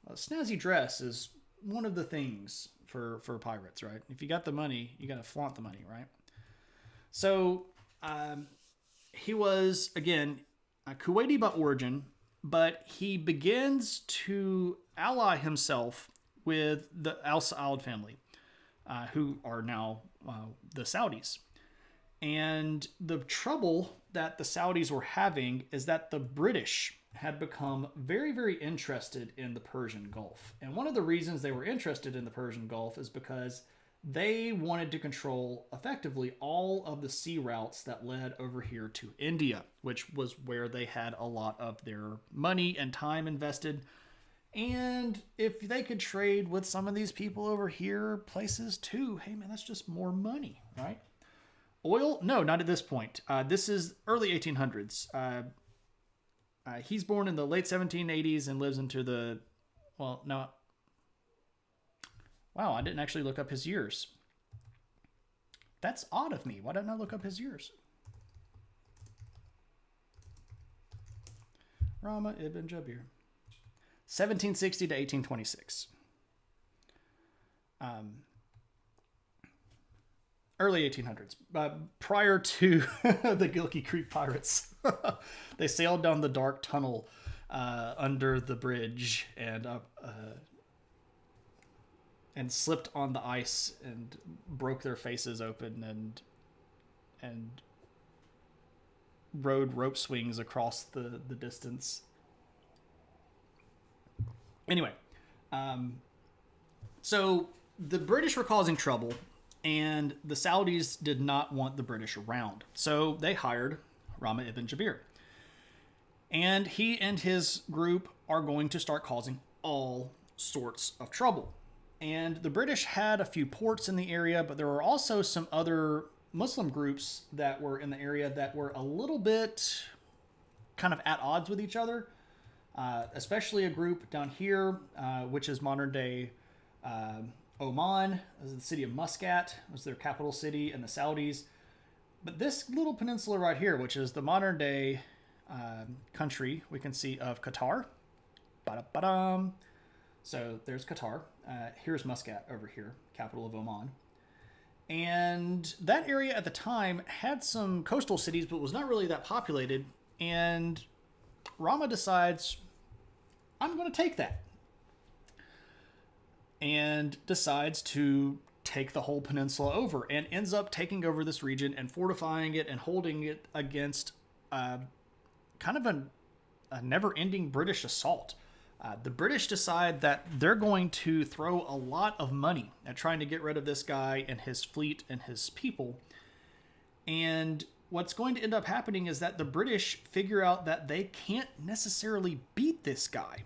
A snazzy dress is one of the things for pirates, right? If you got the money, you got to flaunt the money, right? So he was, again, a Kuwaiti by origin, but he begins to ally himself with the Al Saud family, who are now the Saudis. And the trouble that the Saudis were having is that the British had become very, very interested in the Persian Gulf. And one of the reasons they were interested in the Persian Gulf is because they wanted to control effectively all of the sea routes that led over here to India, which was where they had a lot of their money and time invested. And if they could trade with some of these people over here, places too, hey man, that's just more money, right? Oil? No, not at this point. This is early 1800s. He's born in the late 1780s and lives into the, well, no. Wow, I didn't actually look up his years. That's odd of me. Why didn't I look up his years? Rama ibn Jabir. 1760 to 1826. Early 1800s. Prior to the Gilkey Creek pirates. They sailed down the dark tunnel under the bridge and slipped on the ice and broke their faces open and rode rope swings across the distance. Anyway, so the British were causing trouble, and the Saudis did not want the British around. So they hired Rama ibn Jabir. And he and his group are going to start causing all sorts of trouble. And the British had a few ports in the area, but there were also some other Muslim groups that were in the area that were a little bit kind of at odds with each other. Especially a group down here, which is modern day Oman, the city of Muscat was their capital city, and the Saudis. But this little peninsula right here, which is the modern day country, we can see of Qatar. Ba-da-ba-dum. So there's Qatar. Here's Muscat over here, capital of Oman. And that area at the time had some coastal cities, but was not really that populated. And Rama decides, I'm going to take that. And decides to take the whole peninsula over and ends up taking over this region and fortifying it and holding it against kind of a never-ending British assault. The British decide that they're going to throw a lot of money at trying to get rid of this guy and his fleet and his people. And what's going to end up happening is that the British figure out that they can't necessarily beat this guy.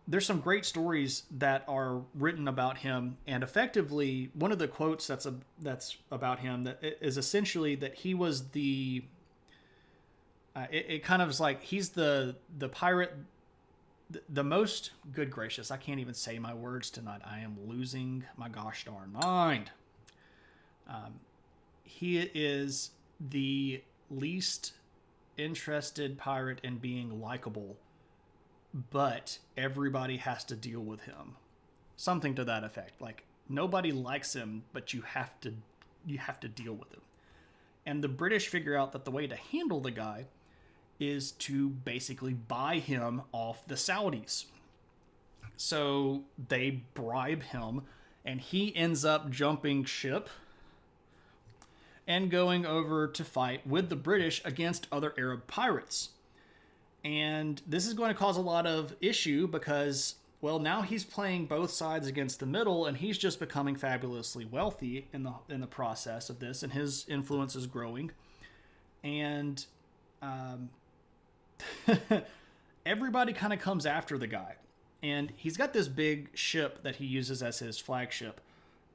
There's some great stories that are written about him, and effectively one of the quotes that's about him that is essentially that he was the it kind of is like he's the pirate, the most, good gracious, I can't even say my words tonight. I am losing my gosh darn mind. He is the least interested pirate in being likable, but everybody has to deal with him. Something to that effect. Like, nobody likes him, but you have to deal with him. And the British figure out that the way to handle the guy is to basically buy him off the Saudis. So they bribe him, and he ends up jumping ship and going over to fight with the British against other Arab pirates. And this is going to cause a lot of issue because, well, now he's playing both sides against the middle, and he's just becoming fabulously wealthy in the process of this, and his influence is growing. And everybody kind of comes after the guy. And he's got this big ship that he uses as his flagship.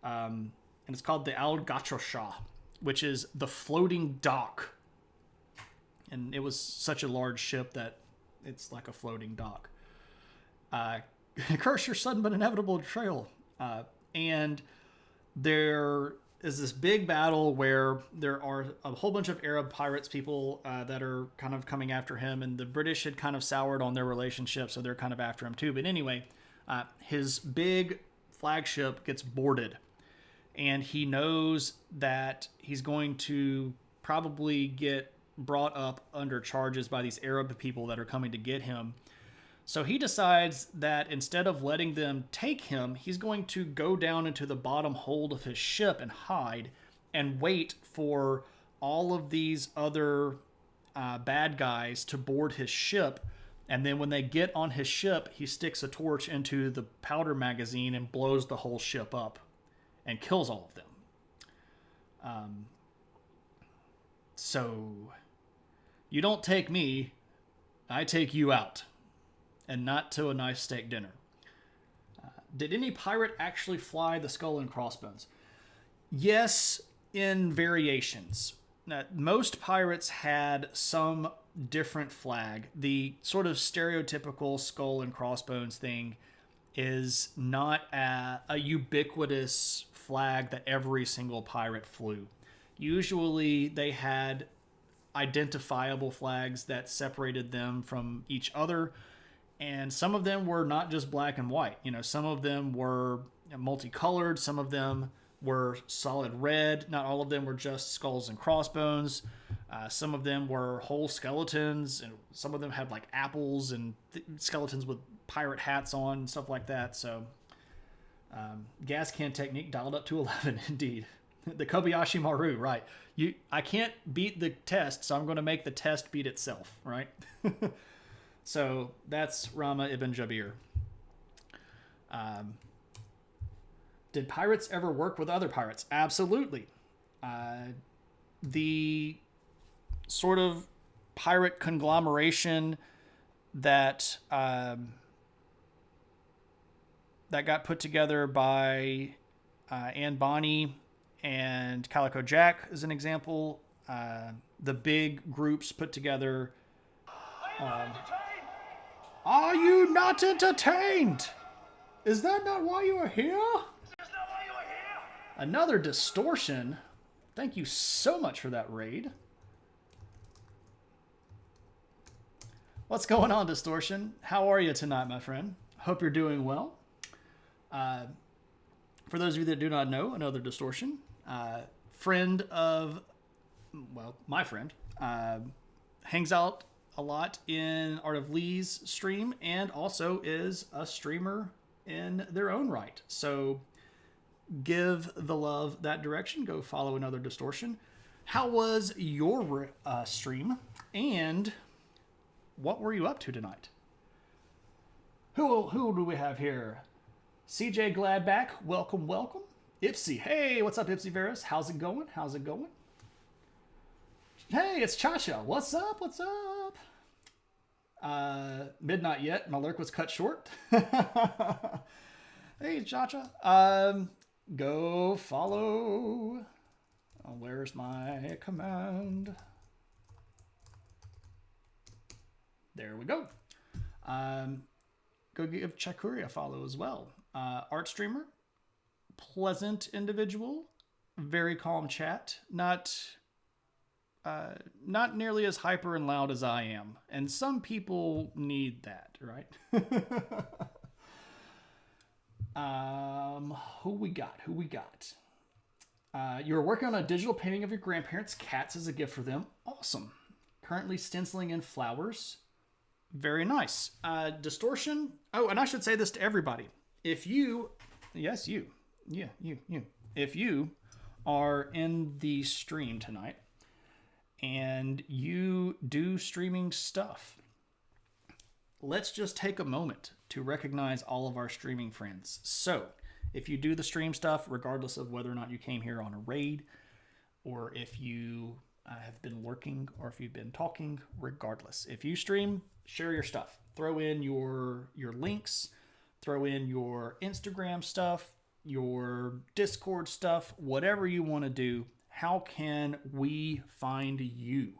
And it's called the Al-Gatosha, which is the floating dock. And it was such a large ship that it's like a floating dock. Curse your sudden but inevitable betrayal. And there is this big battle where there are a whole bunch of Arab pirates people that are kind of coming after him, and the British had kind of soured on their relationship, so they're kind of after him too. But anyway, his big flagship gets boarded, and he knows that he's going to probably get brought up under charges by these Arab people that are coming to get him. So he decides that instead of letting them take him, he's going to go down into the bottom hold of his ship and hide and wait for all of these other bad guys to board his ship. And then when they get on his ship, he sticks a torch into the powder magazine and blows the whole ship up and kills all of them. So you don't take me, I take you out, and not to a nice steak dinner. Did any pirate actually fly the skull and crossbones? Yes, in variations. Most pirates had some different flag. The sort of stereotypical skull and crossbones thing is not a ubiquitous flag that every single pirate flew. Usually they had identifiable flags that separated them from each other, and some of them were not just black and white. Some of them were multicolored, some of them were solid red. Not all of them were just skulls and crossbones. Some of them were whole skeletons, and some of them had like apples and skeletons with pirate hats on and stuff like that. So gas can technique dialed up to 11 indeed. The Kobayashi Maru, right. I can't beat the test, so I'm going to make the test beat itself, right? So that's Rama ibn Jabir. Did pirates ever work with other pirates? Absolutely. The sort of pirate conglomeration that got put together by Anne Bonny and Calico Jack is an example. The big groups put together. Are you not entertained? Is that not why you are here? Another distortion. Thank you so much for that raid. What's going on, Distortion? How are you tonight, my friend? Hope you're doing well. For those of you that do not know, another Distortion, friend of, well, my friend, hangs out a lot in Art of Lee's stream and also is a streamer in their own right. So give the love that direction. Go follow another Distortion. How was your stream? And what were you up to tonight? Who do we have here? CJ Gladback, welcome. Ipsy, hey, what's up, Ipsy Veris? How's it going? Hey, it's Chacha. What's up? Midnight yet. My lurk was cut short. Hey, Chacha. Go follow. Oh, where's my command? There we go. Go give Chakuri a follow as well. Art streamer, pleasant individual, very calm chat, not nearly as hyper and loud as I am, and some people need that, right? Who we got? You were working on a digital painting of your grandparents' cats as a gift for them. Awesome. Currently stenciling in flowers. Very nice. Distortion. Oh, and I should say this to everybody. If you, yes, you. If you are in the stream tonight and you do streaming stuff, let's just take a moment to recognize all of our streaming friends. So if you do the stream stuff, regardless of whether or not you came here on a raid, or if you have been lurking, or if you've been talking, regardless. If you stream, share your stuff. Throw in your links, throw in your Instagram stuff, your Discord stuff, whatever you want to do. How can we find you?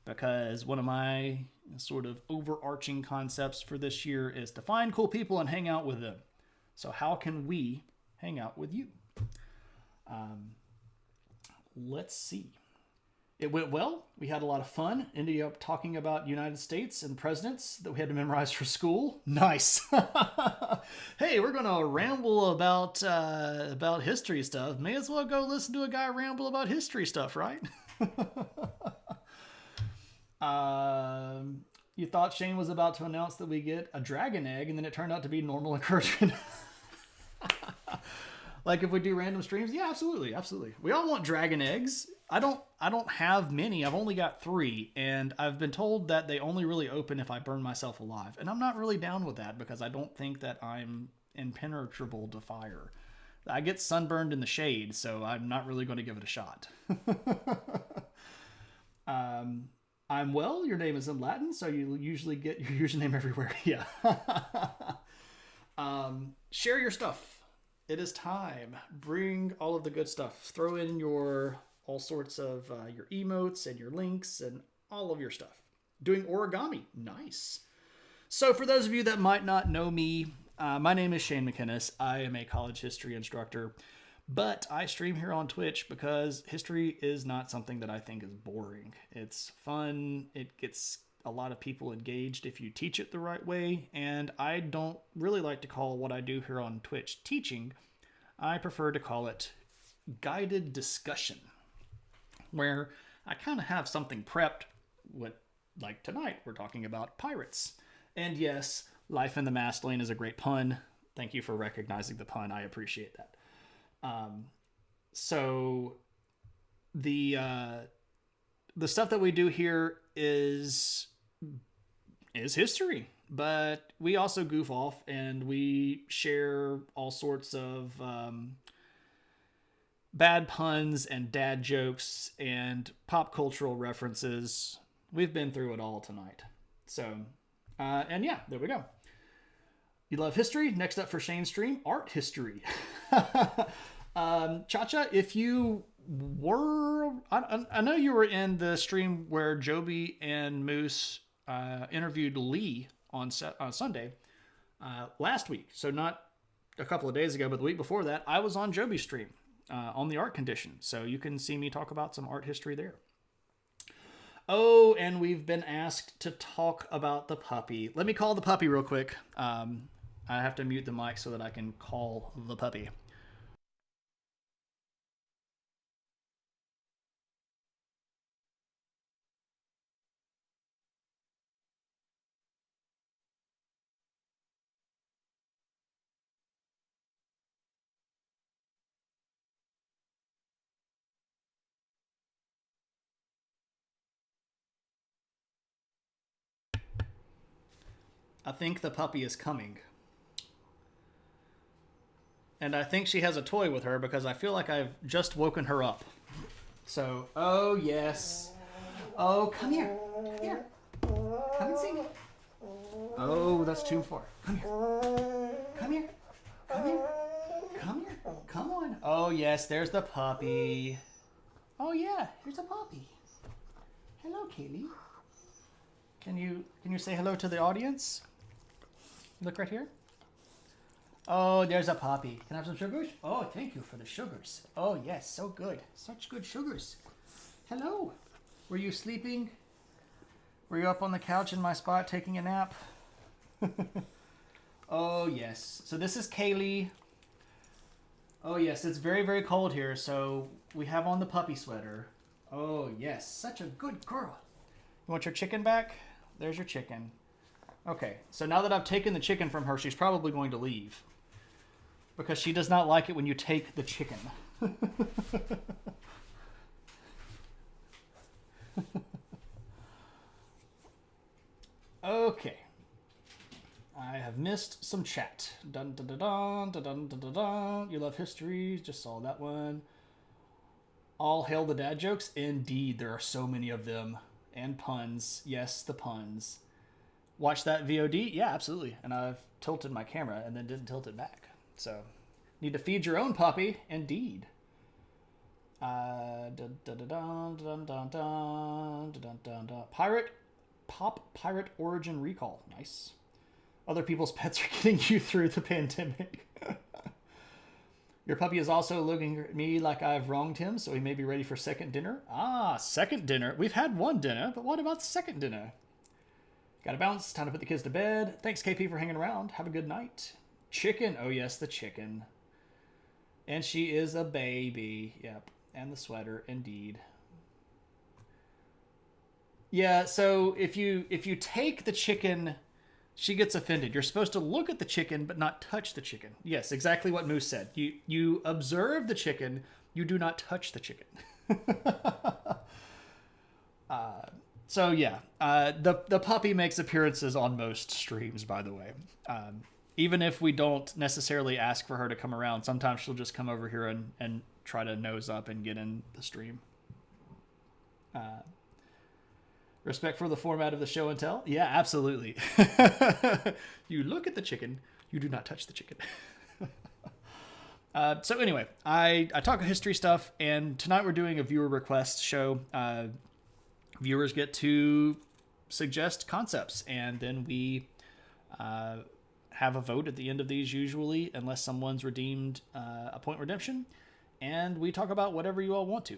Because one of my sort of overarching concepts for this year is to find cool people and hang out with them. So how can we hang out with you? Let's see. It went well. We had a lot of fun. Ended up talking about United States and presidents that we had to memorize for school. Nice. Hey, we're going to ramble about history stuff. May as well go listen to a guy ramble about history stuff, right? You thought Shane was about to announce that we get a dragon egg, and then it turned out to be normal encouragement. Like if we do random streams, yeah, absolutely. We all want dragon eggs. I don't have many. I've only got 3, and I've been told that they only really open if I burn myself alive. And I'm not really down with that because I don't think that I'm impenetrable to fire. I get sunburned in the shade, so I'm not really going to give it a shot. I'm well. Your name is in Latin, so you usually get your username everywhere. Yeah. Share your stuff. It is time. Bring all of the good stuff. Throw in your all sorts of your emotes and your links and all of your stuff. Doing origami. Nice. So for those of you that might not know me, my name is Shane McInnes. I am a college history instructor, but I stream here on Twitch because history is not something that I think is boring. It's fun. It gets a lot of people engaged if you teach it the right way, and I don't really like to call what I do here on Twitch teaching. I prefer to call it guided discussion, where I kind of have something prepped. Like tonight, we're talking about pirates. And yes, life in the Mast lane is a great pun. Thank you for recognizing the pun. I appreciate that. So the stuff that we do here is history, but we also goof off and we share all sorts of bad puns and dad jokes and pop cultural references. We've been through it all tonight. So, and yeah, there we go. You love history? Next up for Shane's stream, art history. Chacha, if you were... I know you were in the stream where Joby and Moose interviewed Lee on Sunday last week. So not a couple of days ago, but the week before that, I was on Joby's stream on the art condition. So you can see me talk about some art history there. Oh, and we've been asked to talk about the puppy. Let me call the puppy real quick. I have to mute the mic so that I can call the puppy. I think the puppy is coming. And I think she has a toy with her because I feel like I've just woken her up. So, oh yes. Oh, come here. Come here. Come and see me. Oh, that's too far. Come here. Come here. Come here. Come here. Come on. Oh yes, there's the puppy. Oh yeah, here's a puppy. Hello, Kaylee. Can you say hello to the audience? Look right here. Oh, there's a puppy. Can I have some sugars? Oh, thank you for the sugars. Oh, yes, so good. Such good sugars. Hello. Were you sleeping? Were you up on the couch in my spot taking a nap? Oh, yes. So this is Kaylee. Oh, yes, it's very, very cold here, so we have on the puppy sweater. Oh, yes, such a good girl. You want your chicken back? There's your chicken. Okay, so now that I've taken the chicken from her, she's probably going to leave. Because she does not like it when you take the chicken. Okay. I have missed some chat. Dun dun dun dun dun dun dun dun dun. You love history. Just saw that one. All hail the dad jokes. Indeed, there are so many of them. And puns. Yes, the puns. Watch that VOD? Yeah, absolutely. And I've tilted my camera and then didn't tilt it back. So, need to feed your own puppy. Indeed. Pirate origin recall. Nice. Other people's pets are getting you through the pandemic. Your puppy is also looking at me like I've wronged him, so he may be ready for second dinner. Ah, second dinner. We've had one dinner, but what about the second dinner? Gotta bounce. Time to put the kids to bed. Thanks, KP, for hanging around. Have a good night. Chicken. Oh, yes, the chicken. And she is a baby. Yep. And the sweater, indeed. Yeah, so if you take the chicken, she gets offended. You're supposed to look at the chicken, but not touch the chicken. Yes, exactly what Moose said. You observe the chicken, you do not touch the chicken. So yeah, the puppy makes appearances on most streams, by the way. even if we don't necessarily ask for her to come around, sometimes she'll just come over here and try to nose up and get in the stream. Respect for the format of the show and tell? Yeah, absolutely. You look at the chicken, you do not touch the chicken. So anyway, I talk history stuff, and tonight we're doing a viewer request show. Viewers get to suggest concepts, and then we have a vote at the end of these usually, unless someone's redeemed a point redemption, and we talk about whatever you all want to.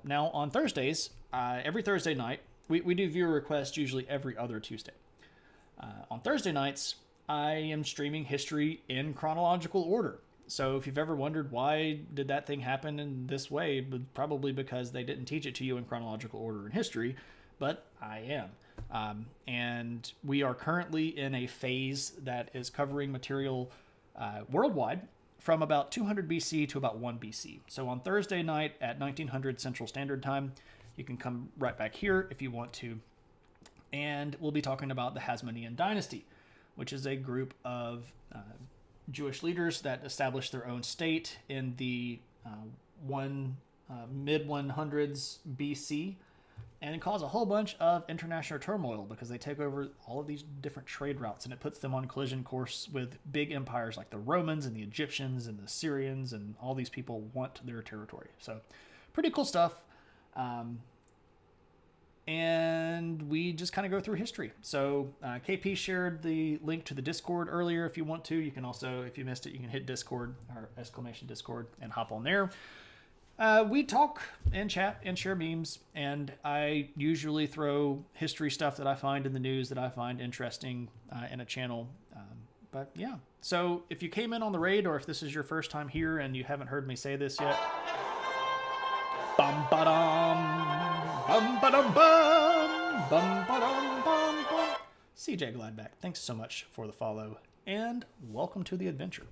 Now, on Thursdays, every Thursday night, we do viewer requests usually every other Tuesday. On Thursday nights, I am streaming history in chronological order. So if you've ever wondered why did that thing happen in this way, probably because they didn't teach it to you in chronological order in history, but I am. And we are currently in a phase that is covering material worldwide from about 200 BC to about 1 BC. So on Thursday night at 1900 Central Standard Time, you can come right back here if you want to. And we'll be talking about the Hasmonean Dynasty, which is a group of Jewish leaders that established their own state in the mid-100s BC, and it caused a whole bunch of international turmoil because they take over all of these different trade routes, and it puts them on collision course with big empires like the Romans and the Egyptians and the Syrians, and all these people want their territory. So pretty cool stuff. And we just kind of go through history. So KP shared the link to the Discord earlier. If you want to, you can also, if you missed it, you can hit Discord or !Discord and hop on there. We talk and chat and share memes, and I usually throw history stuff that I find in the news that I find interesting in a channel. But yeah, so if you came in on the raid, or if this is your first time here and you haven't heard me say this yet, bum ba dum, bum ba dum bum, bum ba dum bum bum. CJ Gladback, thanks so much for the follow, and welcome to the adventure.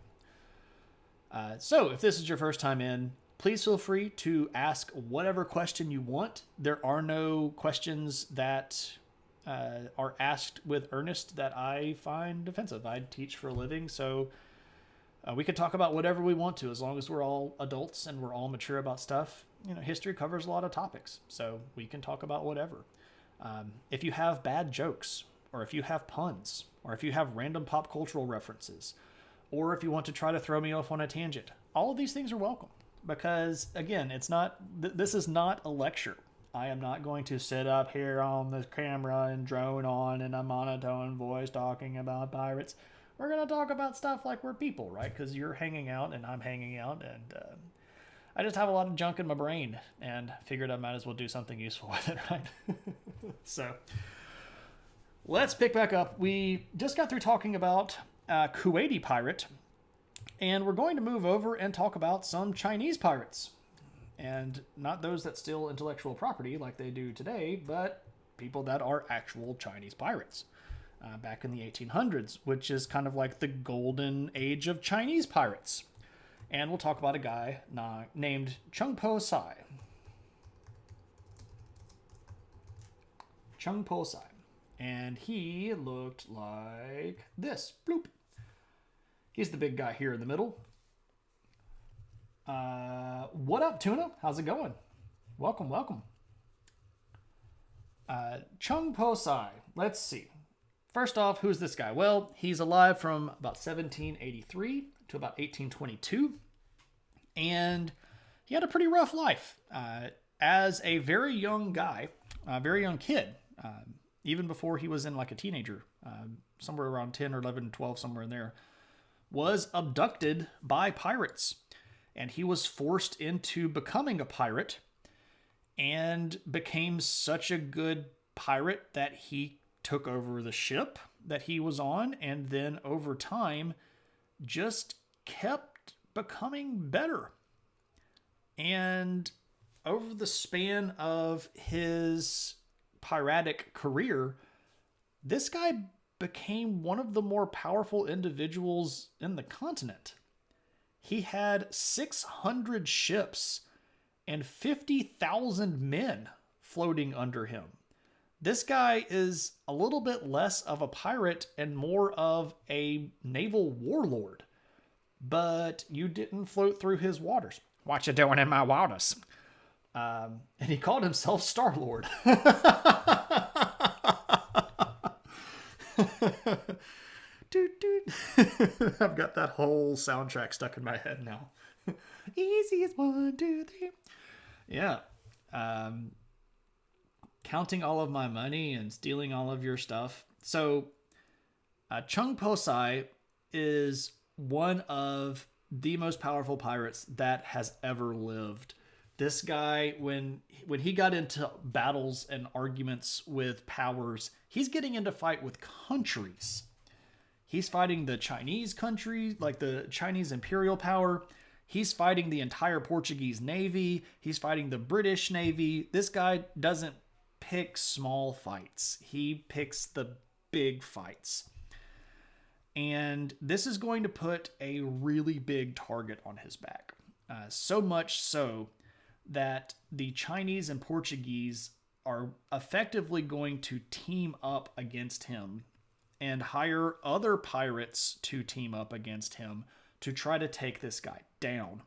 So if this is your first time in, please feel free to ask whatever question you want. There are no questions that are asked with earnest that I find offensive. I teach for a living, so we can talk about whatever we want to, as long as we're all adults and we're all mature about stuff. You know, history covers a lot of topics, so we can talk about whatever. If you have bad jokes, or if you have puns, or if you have random pop cultural references, or if you want to try to throw me off on a tangent, all of these things are welcome. Because again, it's not. This is not a lecture. I am not going to sit up here on the camera and drone on in a monotone voice talking about pirates. We're going to talk about stuff like we're people, right? Because you're hanging out and I'm hanging out, and I just have a lot of junk in my brain, and figured I might as well do something useful with it, right? So let's pick back up. We just got through talking about Kuwaiti pirate, and we're going to move over and talk about some Chinese pirates. And not those that steal intellectual property like they do today, but people that are actual Chinese pirates. Back in the 1800s, which is kind of like the golden age of Chinese pirates. And we'll talk about a guy named Chung Po Sai. Chung Po Sai. And he looked like this. Bloop. He's the big guy here in the middle. What up, Tuna? How's it going? Welcome, welcome. Chung Po Sai. Let's see. First off, who's this guy? Well, he's alive from about 1783 to about 1822. And he had a pretty rough life. As a very young guy, a very young kid, even before he was in like a teenager, somewhere around 10 or 11, 12, somewhere in there, was abducted by pirates. And he was forced into becoming a pirate and became such a good pirate that he took over the ship that he was on, and then over time just kept becoming better. And over the span of his piratic career, this guy became one of the more powerful individuals in the continent. He had 600 ships and 50,000 men floating under him. This guy is a little bit less of a pirate and more of a naval warlord. But you didn't float through his waters. What you doing in my waters? And he called himself Star-Lord. Doot, doot. I've got that whole soundtrack stuck in my head now. Easy as 1, 2, 3. Yeah. Counting all of my money and stealing all of your stuff. So, Chung Po Sai is one of the most powerful pirates that has ever lived. This guy, when he got into battles and arguments with powers, he's getting into fight with countries. He's fighting the Chinese country, like the Chinese imperial power. He's fighting the entire Portuguese Navy. He's fighting the British Navy. This guy doesn't pick small fights. He picks the big fights. And this is going to put a really big target on his back. So much so that the Chinese and Portuguese are effectively going to team up against him and hire other pirates to team up against him to try to take this guy down.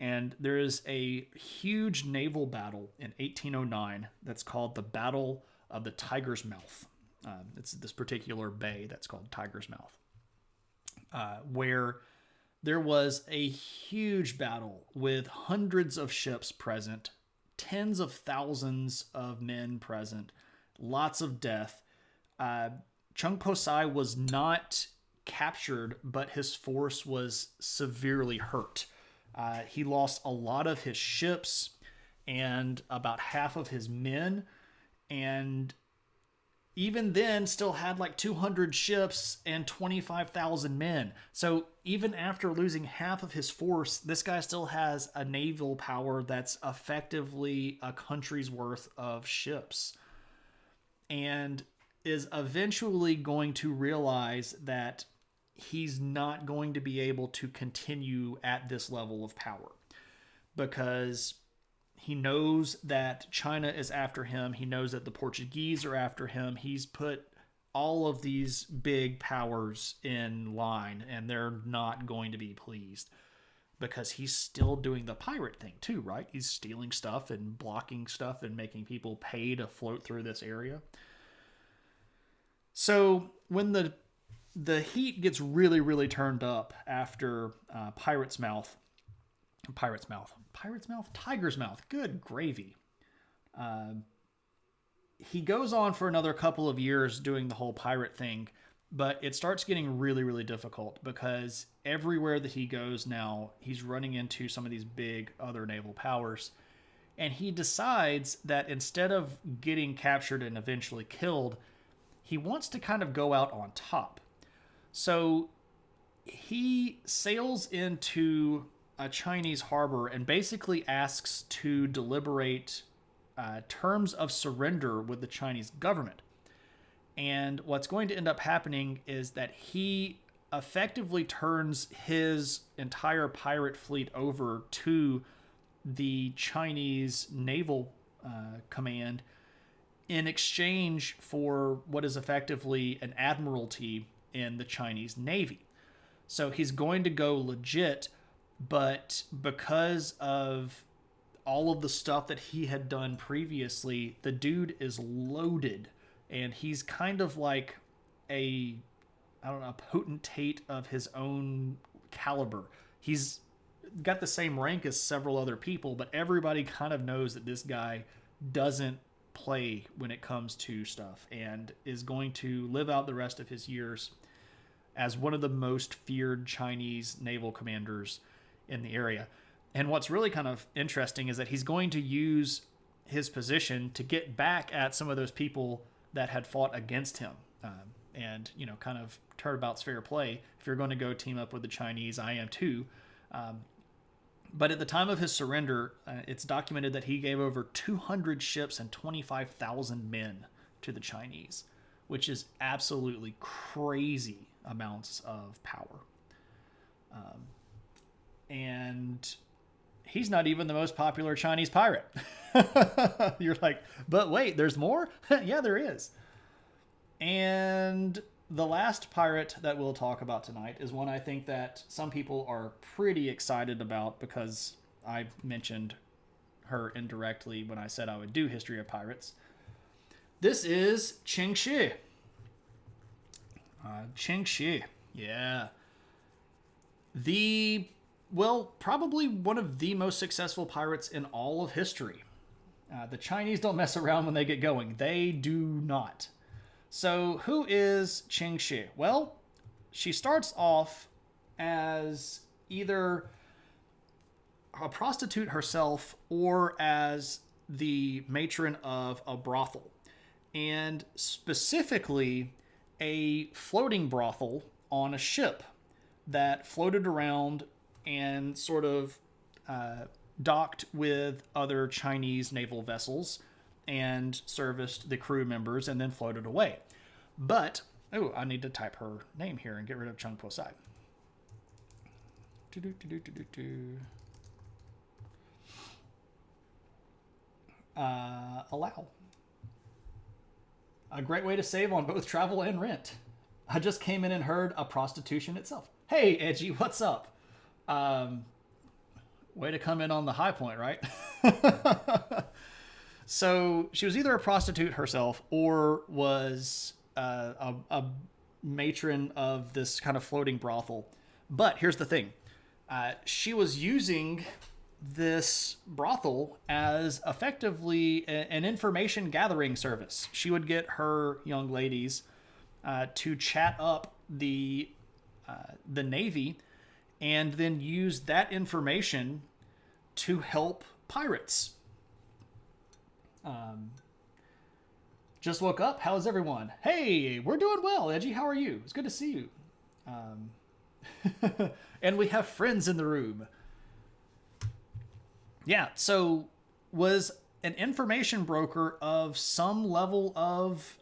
And there is a huge naval battle in 1809 that's called the Battle of the Tiger's Mouth. It's this particular bay that's called Tiger's Mouth, where there was a huge battle with hundreds of ships present, tens of thousands of men present, lots of death. Chung Po Sai was not captured, but his force was severely hurt. He lost a lot of his ships and about half of his men, and even then still had like 200 ships and 25,000 men. So even after losing half of his force, this guy still has a naval power that's effectively a country's worth of ships, and is eventually going to realize that he's not going to be able to continue at this level of power, because he knows that China is after him. He knows that the Portuguese are after him. He's put all of these big powers in line, and they're not going to be pleased, because he's still doing the pirate thing too, right? He's stealing stuff and blocking stuff and making people pay to float through this area. So when the heat gets really, really turned up after Tiger's Mouth. Good gravy. He goes on for another couple of years doing the whole pirate thing, but it starts getting really, really difficult, because everywhere that he goes now, he's running into some of these big other naval powers. And he decides that instead of getting captured and eventually killed, he wants to kind of go out on top. So he sails into a Chinese harbor and basically asks to deliberate terms of surrender with the Chinese government. And what's going to end up happening is that he effectively turns his entire pirate fleet over to the Chinese naval command in exchange for what is effectively an admiralty in the Chinese Navy. So he's going to go legit, but because of all of the stuff that he had done previously, the dude is loaded, and he's kind of like a potentate of his own caliber. He's got the same rank as several other people, but everybody kind of knows that this guy doesn't play when it comes to stuff, and is going to live out the rest of his years as one of the most feared Chinese naval commanders in the area. And what's really kind of interesting is that he's going to use his position to get back at some of those people that had fought against him. And, kind of turnabout's fair play. If you're going to go team up with the Chinese, I am too. But at the time of his surrender, it's documented that he gave over 200 ships and 25,000 men to the Chinese, which is absolutely crazy amounts of power. And he's not even the most popular Chinese pirate. You're like, but wait, there's more? Yeah, there is. And the last pirate that we'll talk about tonight is one I think that some people are pretty excited about because I mentioned her indirectly when I said I would do History of Pirates. This is Cheng Shi. Cheng Shi. Yeah. Probably one of the most successful pirates in all of history. The Chinese don't mess around when they get going. They do not. So who is Cheng Shi? Well, she starts off as either a prostitute herself or as the matron of a brothel. And specifically a floating brothel on a ship that floated around and sort of docked with other Chinese naval vessels and serviced the crew members and then floated away. But, I need to type her name here and get rid of Chung Po Sai. Allow. A great way to save on both travel and rent. I just came in and heard a prostitution itself. Hey, Edgy, what's up? Way to come in on the high point, right? So she was either a prostitute herself or was a matron of this kind of floating brothel. But here's the thing. She was using this brothel as effectively an information gathering service. She would get her young ladies to chat up the Navy and then use that information to help pirates. Just woke up. How's everyone? Hey, we're doing well. Edgy, how are you? It's good to see you. And we have friends in the room. Yeah, so was an information broker of some level of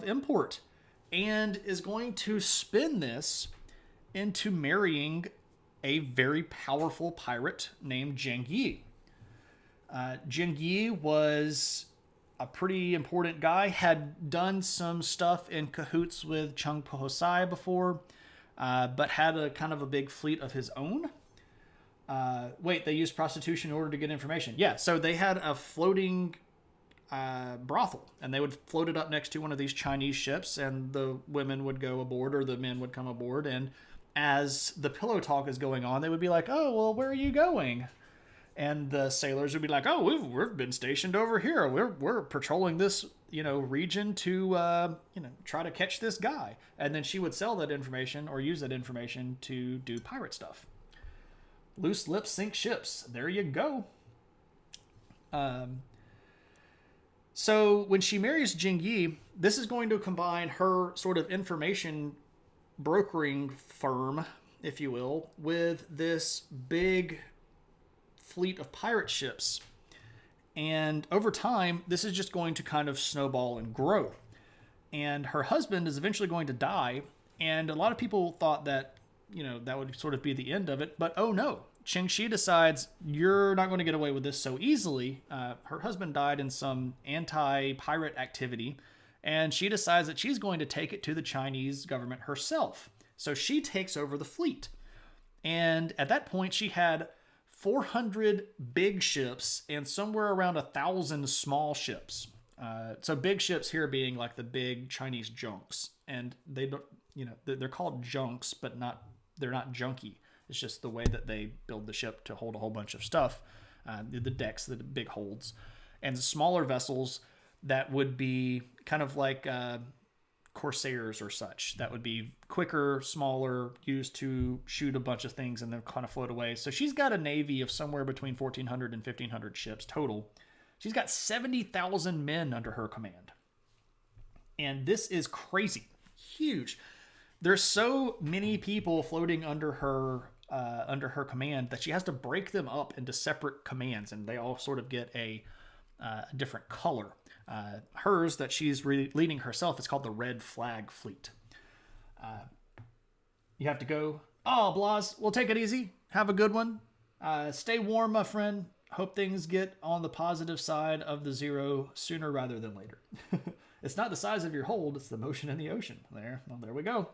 import and is going to spin this into marrying a very powerful pirate named Zheng Yi. Zheng Yi was a pretty important guy, had done some stuff in cahoots with Chung Po Sai before, but had a kind of a big fleet of his own. They used prostitution in order to get information. Yeah, so they had a floating brothel, and they would float it up next to one of these Chinese ships, and the women would go aboard or the men would come aboard, and as the pillow talk is going on, they would be like, oh, well, where are you going? And the sailors would be like, oh, we've been stationed over here. We're patrolling this, region to, try to catch this guy. And then she would sell that information or use that information to do pirate stuff. Loose lips sink ships. There you go. So when she marries Zheng Yi, this is going to combine her sort of information brokering firm, if you will, with this big fleet of pirate ships. And over time, this is just going to kind of snowball and grow. And her husband is eventually going to die. And a lot of people thought that, that would sort of be the end of it. But oh no, Cheng Shi decides you're not going to get away with this so easily. Her husband died in some anti-pirate activity. And she decides that she's going to take it to the Chinese government herself. So she takes over the fleet. And at that point, she had 400 big ships and somewhere around 1,000 small ships. So big ships here being like the big Chinese junks. And they don't, they're called junks, but they're not junky. It's just the way that they build the ship to hold a whole bunch of stuff. The decks, the big holds. And smaller vessels that would be kind of like corsairs or such. That would be quicker, smaller, used to shoot a bunch of things and then kind of float away. So she's got a navy of somewhere between 1,400 and 1,500 ships total. She's got 70,000 men under her command. And this is crazy. Huge. There's so many people floating under her command that she has to break them up into separate commands, and they all sort of get a different color. Hers that she's leading herself is called the Red Flag Fleet. You have to go, oh, Blas, we'll take it easy. Have a good one. Stay warm, my friend. Hope things get on the positive side of the zero sooner rather than later. It's not the size of your hold, it's the motion in the ocean. There we go.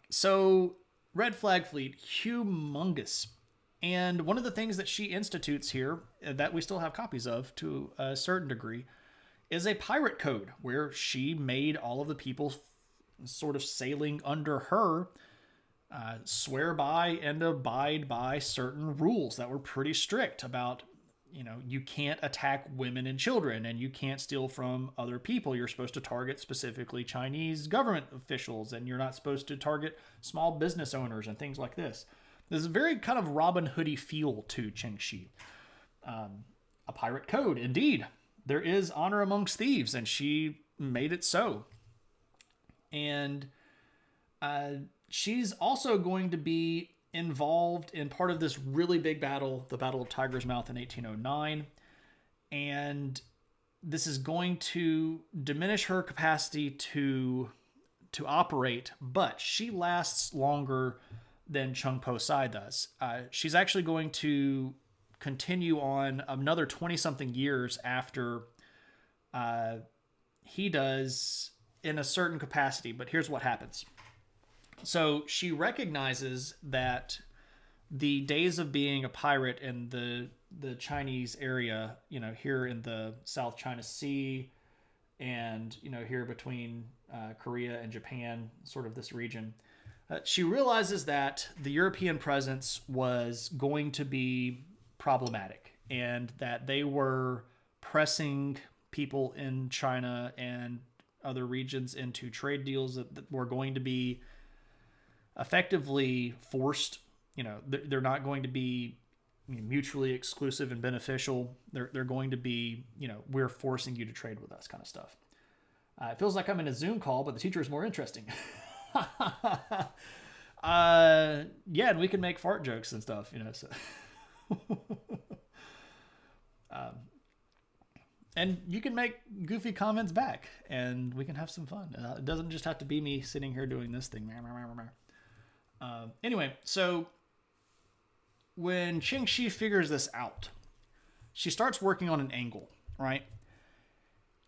So, Red Flag Fleet, humongous. And one of the things that she institutes here, that we still have copies of to a certain degree, is a pirate code where she made all of the people sort of sailing under her swear by and abide by certain rules that were pretty strict about, you can't attack women and children, and you can't steal from other people. You're supposed to target specifically Chinese government officials, and you're not supposed to target small business owners and things like this. There's a very kind of Robin Hood-y feel to Qingxi. A pirate code, indeed. There is honor amongst thieves, and she made it so. And she's also going to be involved in part of this really big battle, the Battle of Tiger's Mouth in 1809. And this is going to diminish her capacity to operate, but she lasts longer than Chung Po Sai does. She's actually going to continue on another 20-something years after he does in a certain capacity. But here's what happens. So she recognizes that the days of being a pirate in the Chinese area, here in the South China Sea and, here between Korea and Japan, sort of this region, she realizes that the European presence was going to be problematic and that they were pressing people in China and other regions into trade deals that were going to be effectively forced. They're not going to be mutually exclusive and beneficial. They're going to be, we're forcing you to trade with us kind of stuff. It feels like I'm in a Zoom call, but the teacher is more interesting. Yeah, and we can make fart jokes and stuff, so. And you can make goofy comments back, and we can have some fun. It doesn't just have to be me sitting here doing this thing. Anyway, so when Qingxi figures this out, she starts working on an angle, right?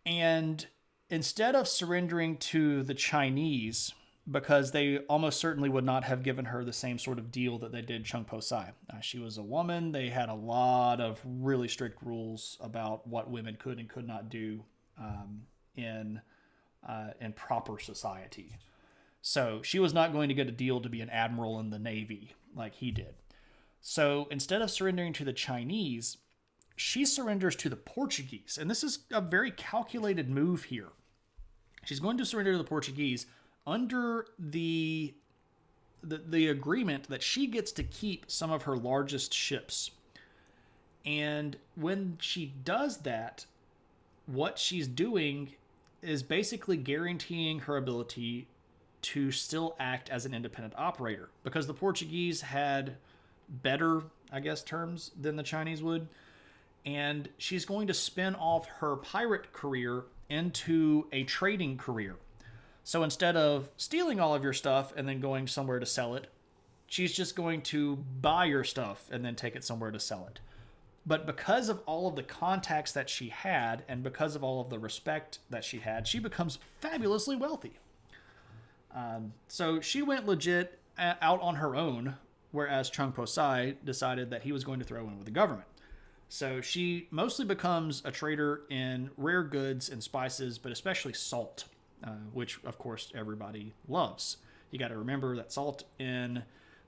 And instead of surrendering to the Chinese, because they almost certainly would not have given her the same sort of deal that they did Chung Po Sai. She was a woman. They had a lot of really strict rules about what women could and could not do in proper society. So she was not going to get a deal to be an admiral in the Navy like he did. So instead of surrendering to the Chinese, she surrenders to the Portuguese. And this is a very calculated move here. She's going to surrender to the Portuguese under the agreement that she gets to keep some of her largest ships. And when she does that, what she's doing is basically guaranteeing her ability to still act as an independent operator, because the Portuguese had better, terms than the Chinese would. And she's going to spin off her pirate career into a trading career. So instead of stealing all of your stuff and then going somewhere to sell it, she's just going to buy your stuff and then take it somewhere to sell it. But because of all of the contacts that she had and because of all of the respect that she had, she becomes fabulously wealthy. So she went legit out on her own, whereas Chung Po Sai decided that he was going to throw in with the government. So she mostly becomes a trader in rare goods and spices, but especially salt. Which, of course, everybody loves. You got to remember that salt in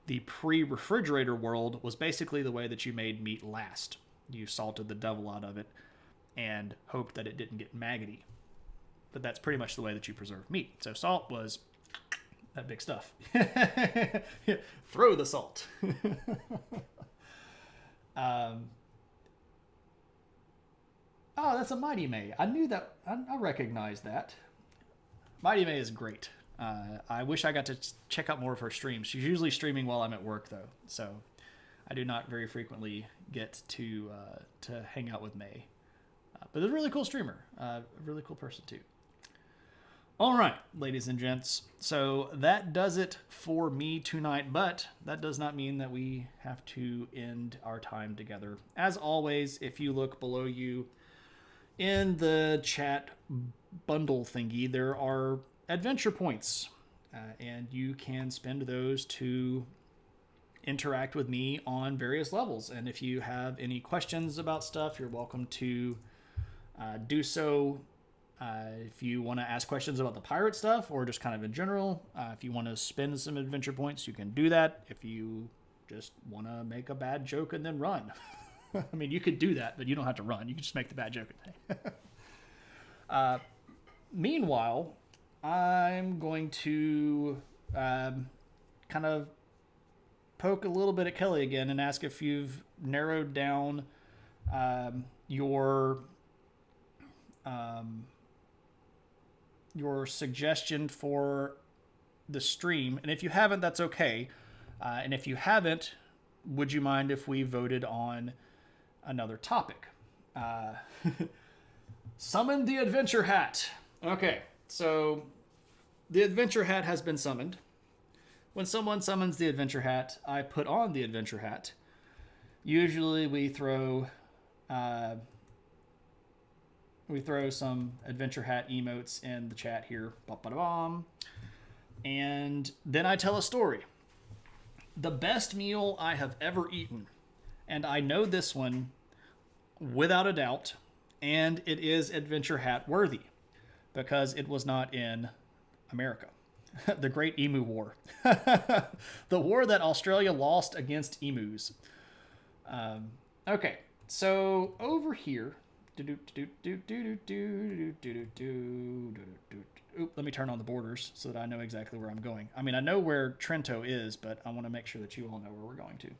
the pre-refrigerator world was basically the way that you made meat last. You salted the devil out of it and hoped that it didn't get maggoty. But that's pretty much the way that you preserve meat. So salt was that big stuff. Throw the salt. Oh, that's a Mighty May. I knew that. I recognized that. Mighty May is great. I wish I got to check out more of her streams. She's usually streaming while I'm at work, though, so I do not very frequently get to hang out with May. But a really cool streamer, a really cool person too. All right, ladies and gents. So that does it for me tonight, but that does not mean that we have to end our time together. As always, if you look below you in the chat bundle thingy, there are adventure points, and you can spend those to interact with me on various levels. And if you have any questions about stuff, you're welcome to do so. If you want to ask questions about the pirate stuff or just kind of in general, if you want to spend some adventure points, you can do that. If you just want to make a bad joke and then run, I mean, you could do that, but you don't have to run. You can just make the bad joke. Meanwhile, I'm going to kind of poke a little bit at Kelly again and ask if you've narrowed down your suggestion for the stream. And if you haven't, that's okay. And if you haven't, would you mind if we voted on another topic? Summon the adventure hat. Okay, so the adventure hat has been summoned. When someone summons the adventure hat, I put on the adventure hat. Usually we throw some adventure hat emotes in the chat here. Ba-ba-da-bum. And then I tell a story. The best meal I have ever eaten, and I know this one without a doubt, and it is adventure hat worthy because it was not in America. The Great Emu War. The war that Australia lost against emus. Okay, so over here. Oop, let me turn on the borders so that I know exactly where I'm going. I mean, I know where Trento is, but I want to make sure that you all know where we're going to.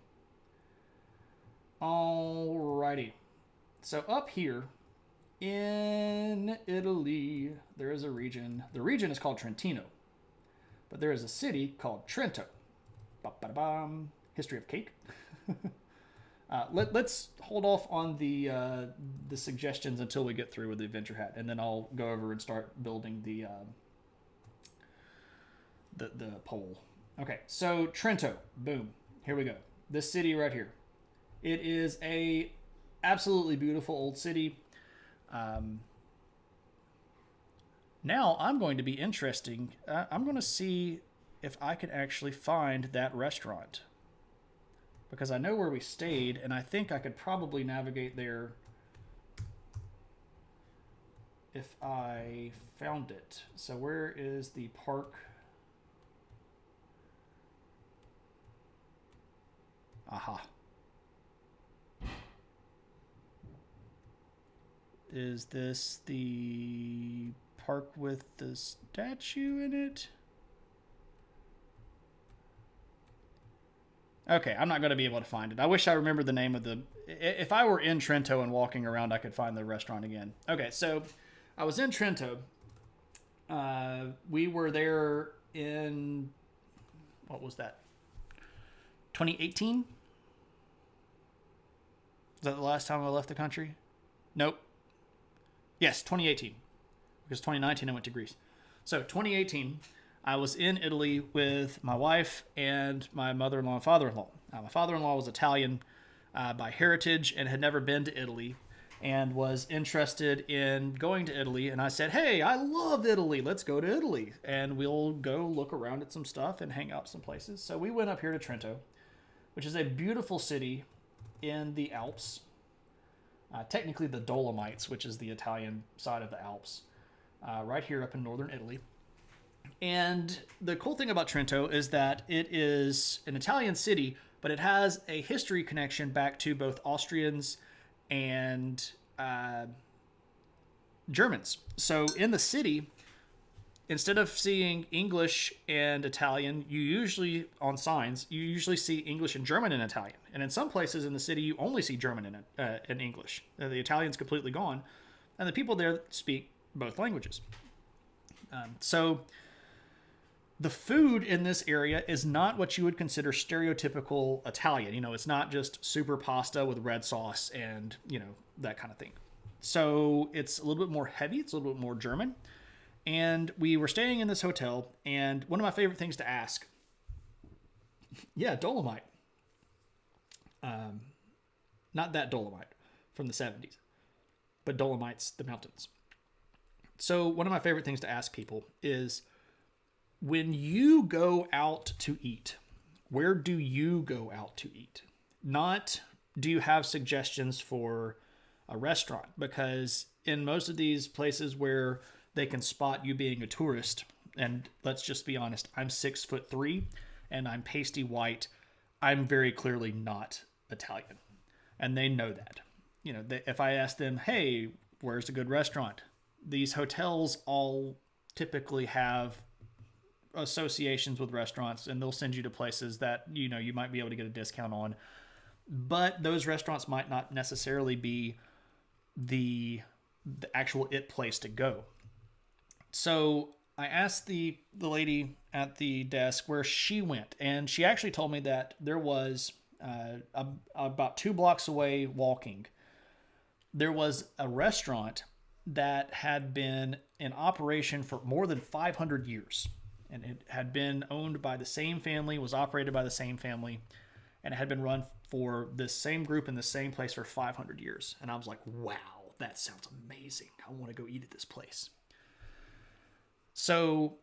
Alrighty. So up here in Italy, there is a region. The region is called Trentino, but there is a city called Trento. Ba-ba-da-bum. History of cake. Let's hold off on the suggestions until we get through with the adventure hat, and then I'll go over and start building the poll. Okay, so Trento, boom, here we go. This city right here. It is a absolutely beautiful old city. Now I'm going to be interesting. I'm going to see if I can actually find that restaurant. Because I know where we stayed, and I think I could probably navigate there if I found it. So where is the park? Aha. Is this the park with the statue in it? Okay, I'm not going to be able to find it. I wish I remembered the name of the... If I were in Trento and walking around, I could find the restaurant again. Okay, so I was in Trento. We were there in... What was that? 2018? Is that the last time I left the country? Nope. Yes, 2018. Because 2019 I went to Greece. So 2018... I was in Italy with my wife and my mother-in-law and father-in-law. My father-in-law was Italian by heritage and had never been to Italy and was interested in going to Italy. And I said, hey, I love Italy. Let's go to Italy. And we'll go look around at some stuff and hang out some places. So we went up here to Trento, which is a beautiful city in the Alps. Technically the Dolomites, which is the Italian side of the Alps. Right here up in northern Italy. And the cool thing about Trento is that it is an Italian city, but it has a history connection back to both Austrians and Germans. So in the city, instead of seeing English and Italian, you usually, on signs, you usually see English and German and Italian. And in some places in the city, you only see German and English. The Italian's completely gone. And the people there speak both languages. So the food in this area is not what you would consider stereotypical Italian. You know, it's not just super pasta with red sauce and, you know, that kind of thing. So it's a little bit more heavy. It's a little bit more German. And we were staying in this hotel, and one of my favorite things to ask, yeah, Dolomite. Not that Dolomite from the 70s, but Dolomites, the mountains. So one of my favorite things to ask people is, when you go out to eat, where do you go out to eat? Not, do you have suggestions for a restaurant? Because in most of these places where they can spot you being a tourist, and let's just be honest, I'm 6'3" and I'm pasty white, I'm very clearly not Italian. And they know that. If I ask them, hey, where's a good restaurant? These hotels all typically have associations with restaurants, and they'll send you to places that, you might be able to get a discount on. But those restaurants might not necessarily be the actual it place to go. So I asked the lady at the desk where she went, and she actually told me that there was about 2 blocks away walking, there was a restaurant that had been in operation for more than 500 years. And it had been owned by the same family, was operated by the same family, and it had been run for this same group in the same place for 500 years. And I was like, wow, that sounds amazing. I want to go eat at this place. So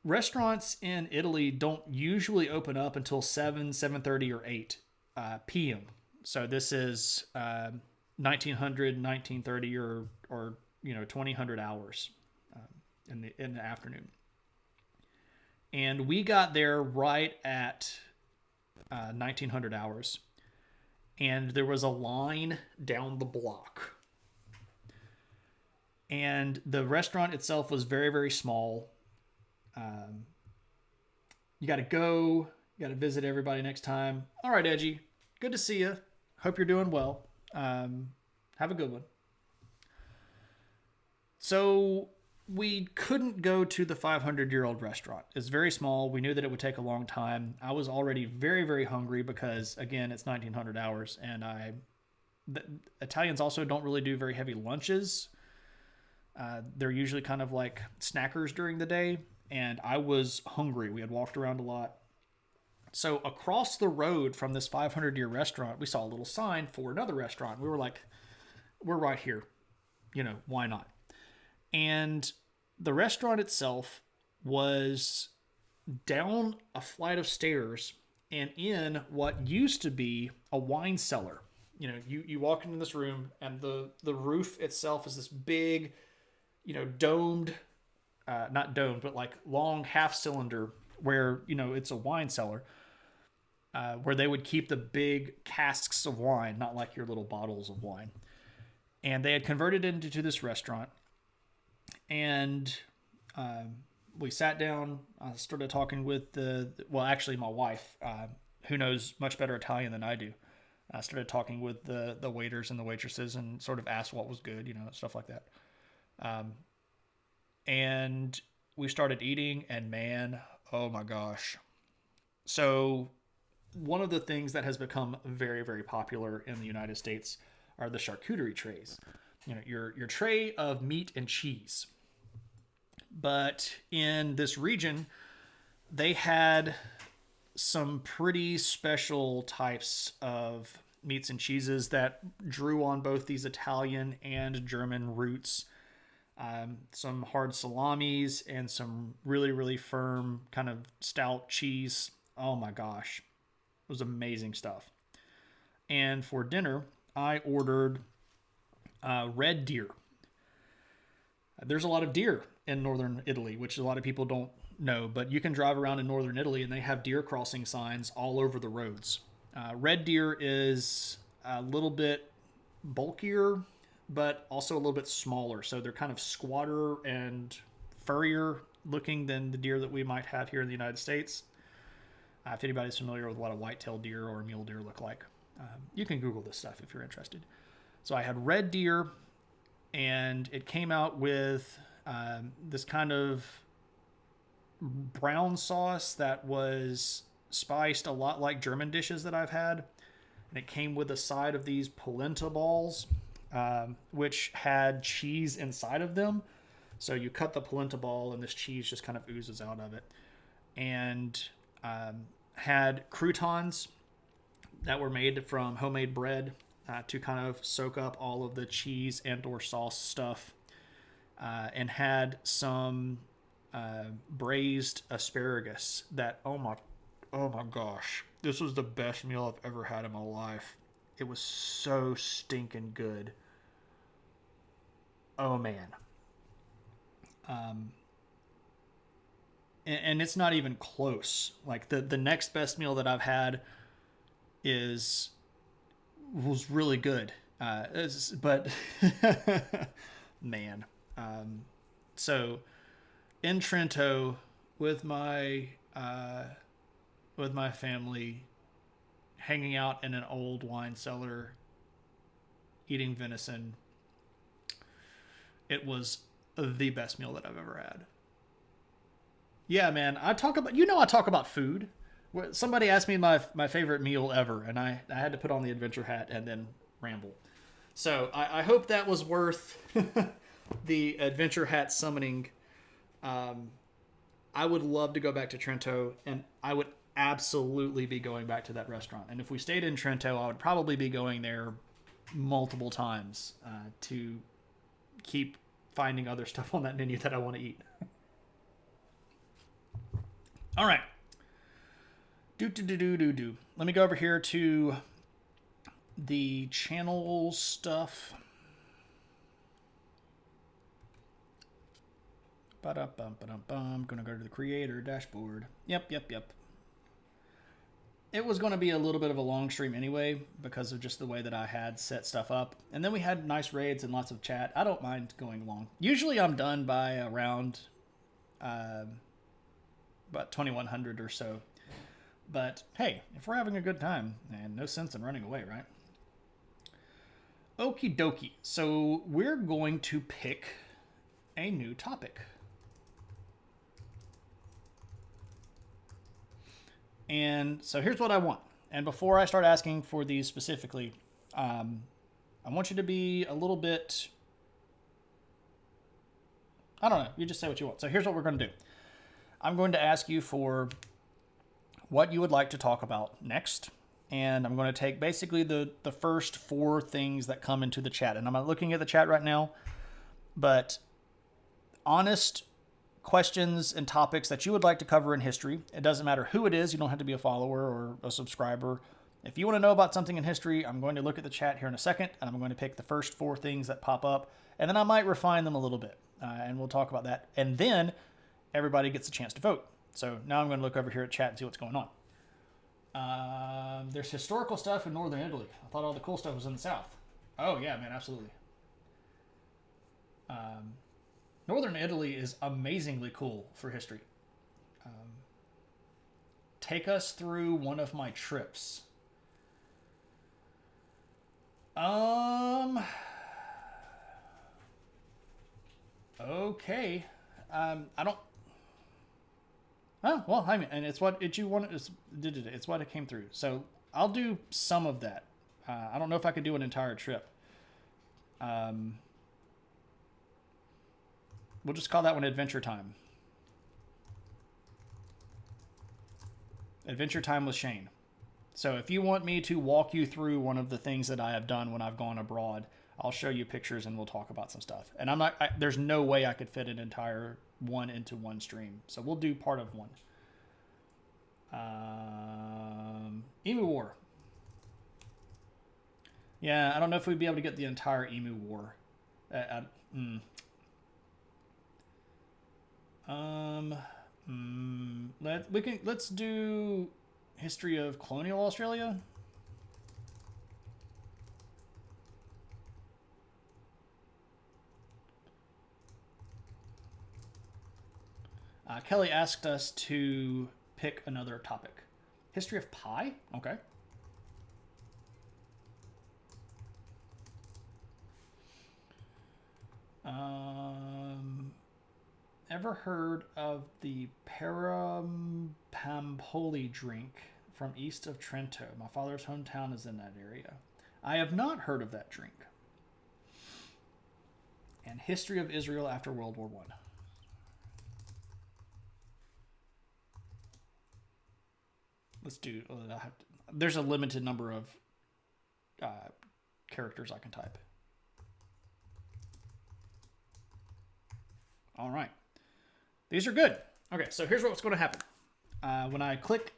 restaurants in Italy don't usually open up until 7:30, or 8 p.m. So this is 1900, 1930, or 2000 hours in the afternoon. And we got there right at 1900 hours, and there was a line down the block. And the restaurant itself was very, very small. You got to go. You got to visit everybody next time. All right, Edgy. Good to see you. Hope you're doing well. Have a good one. So we couldn't go to the 500-year-old restaurant. It's very small. We knew that it would take a long time. I was already very, very hungry because, again, it's 1900 hours. And the Italians also don't really do very heavy lunches. They're usually kind of like snackers during the day. And I was hungry. We had walked around a lot. So across the road from this 500-year restaurant, we saw a little sign for another restaurant. We were like, we're right here. Why not? And the restaurant itself was down a flight of stairs and in what used to be a wine cellar. You walk into this room, and the roof itself is this big, domed, not domed, but like long half cylinder where, it's a wine cellar, where they would keep the big casks of wine, not like your little bottles of wine. And they had converted it into this restaurant. And we sat down. I started talking with my wife, who knows much better Italian than I do. I started talking with the waiters and the waitresses and sort of asked what was good, stuff like that. And we started eating, and man, oh my gosh. So one of the things that has become very, very popular in the United States are the charcuterie trays. Your tray of meat and cheese. But in this region, they had some pretty special types of meats and cheeses that drew on both these Italian and German roots. Some hard salamis and some really, really firm kind of stout cheese. Oh my gosh. It was amazing stuff. And for dinner, I ordered red deer. There's a lot of deer in northern Italy, which a lot of people don't know, but you can drive around in northern Italy and they have deer crossing signs all over the roads. Red deer is a little bit bulkier, but also a little bit smaller. So they're kind of squatter and furrier looking than the deer that we might have here in the United States. If anybody's familiar with what a white-tailed deer or a mule deer look like, you can Google this stuff if you're interested. So I had red deer, and it came out with this kind of brown sauce that was spiced a lot like German dishes that I've had. And it came with a side of these polenta balls, which had cheese inside of them. So you cut the polenta ball, and this cheese just kind of oozes out of it. And had croutons that were made from homemade bread to kind of soak up all of the cheese and or sauce stuff, and had some braised asparagus that, oh my gosh, this was the best meal I've ever had in my life. It was so stinking good. Oh man. And it's not even close. Like the next best meal that I've had was really good. But man. So in Trento with my family, hanging out in an old wine cellar, eating venison, it was the best meal that I've ever had. Yeah, man. I talk about food. Somebody asked me my favorite meal ever, and I had to put on the adventure hat and then ramble. So I hope that was worth the adventure hat summoning. I would love to go back to Trento, and I would absolutely be going back to that restaurant. And if we stayed in Trento, I would probably be going there multiple times to keep finding other stuff on that menu that I want to eat. All right. Let me go over here to the channel stuff. I'm going to go to the creator dashboard. Yep. It was going to be a little bit of a long stream anyway because of just the way that I had set stuff up. And then we had nice raids and lots of chat. I don't mind going long. Usually I'm done by around about 2100 or so. But hey, if we're having a good time, and no sense in running away, right? Okie dokie. So we're going to pick a new topic. And so here's what I want. And before I start asking for these specifically, I want you to be a little bit, I don't know, you just say what you want. So here's what we're going to do. I'm going to ask you for what you would like to talk about next. And I'm going to take basically the first 4 things that come into the chat. And I'm not looking at the chat right now, but honest questions and topics that you would like to cover in history. It doesn't matter who it is. You don't have to be a follower or a subscriber. If you want to know about something in history, I'm going to look at the chat here in a second, and I'm going to pick the first 4 things that pop up, and then I might refine them a little bit, and we'll talk about that. And then everybody gets a chance to vote. So now I'm going to look over here at chat and see what's going on. There's historical stuff in northern Italy. I thought all the cool stuff was in the south. Oh, yeah, man, absolutely. Northern Italy is amazingly cool for history. Take us through one of my trips. Okay. I don't. Oh well, I mean, and it's what you wanted. It's what it came through. So I'll do some of that. I don't know if I could do an entire trip. We'll just call that one Adventure Time. Adventure Time with Shane. So if you want me to walk you through one of the things that I have done when I've gone abroad, I'll show you pictures and we'll talk about some stuff. And there's no way I could fit an entire one into one stream. So we'll do part of one. Emu War. Yeah, I don't know if we'd be able to get the entire Emu War. Let's do history of colonial Australia. Kelly asked us to pick another topic. History of pie? Okay. Ever heard of the Parampoli drink from east of Trento? My father's hometown is in that area. I have not heard of that drink. And history of Israel after World War I. Let's do. There's a limited number of characters I can type. All right. These are good. Okay, so here's what's going to happen. When I click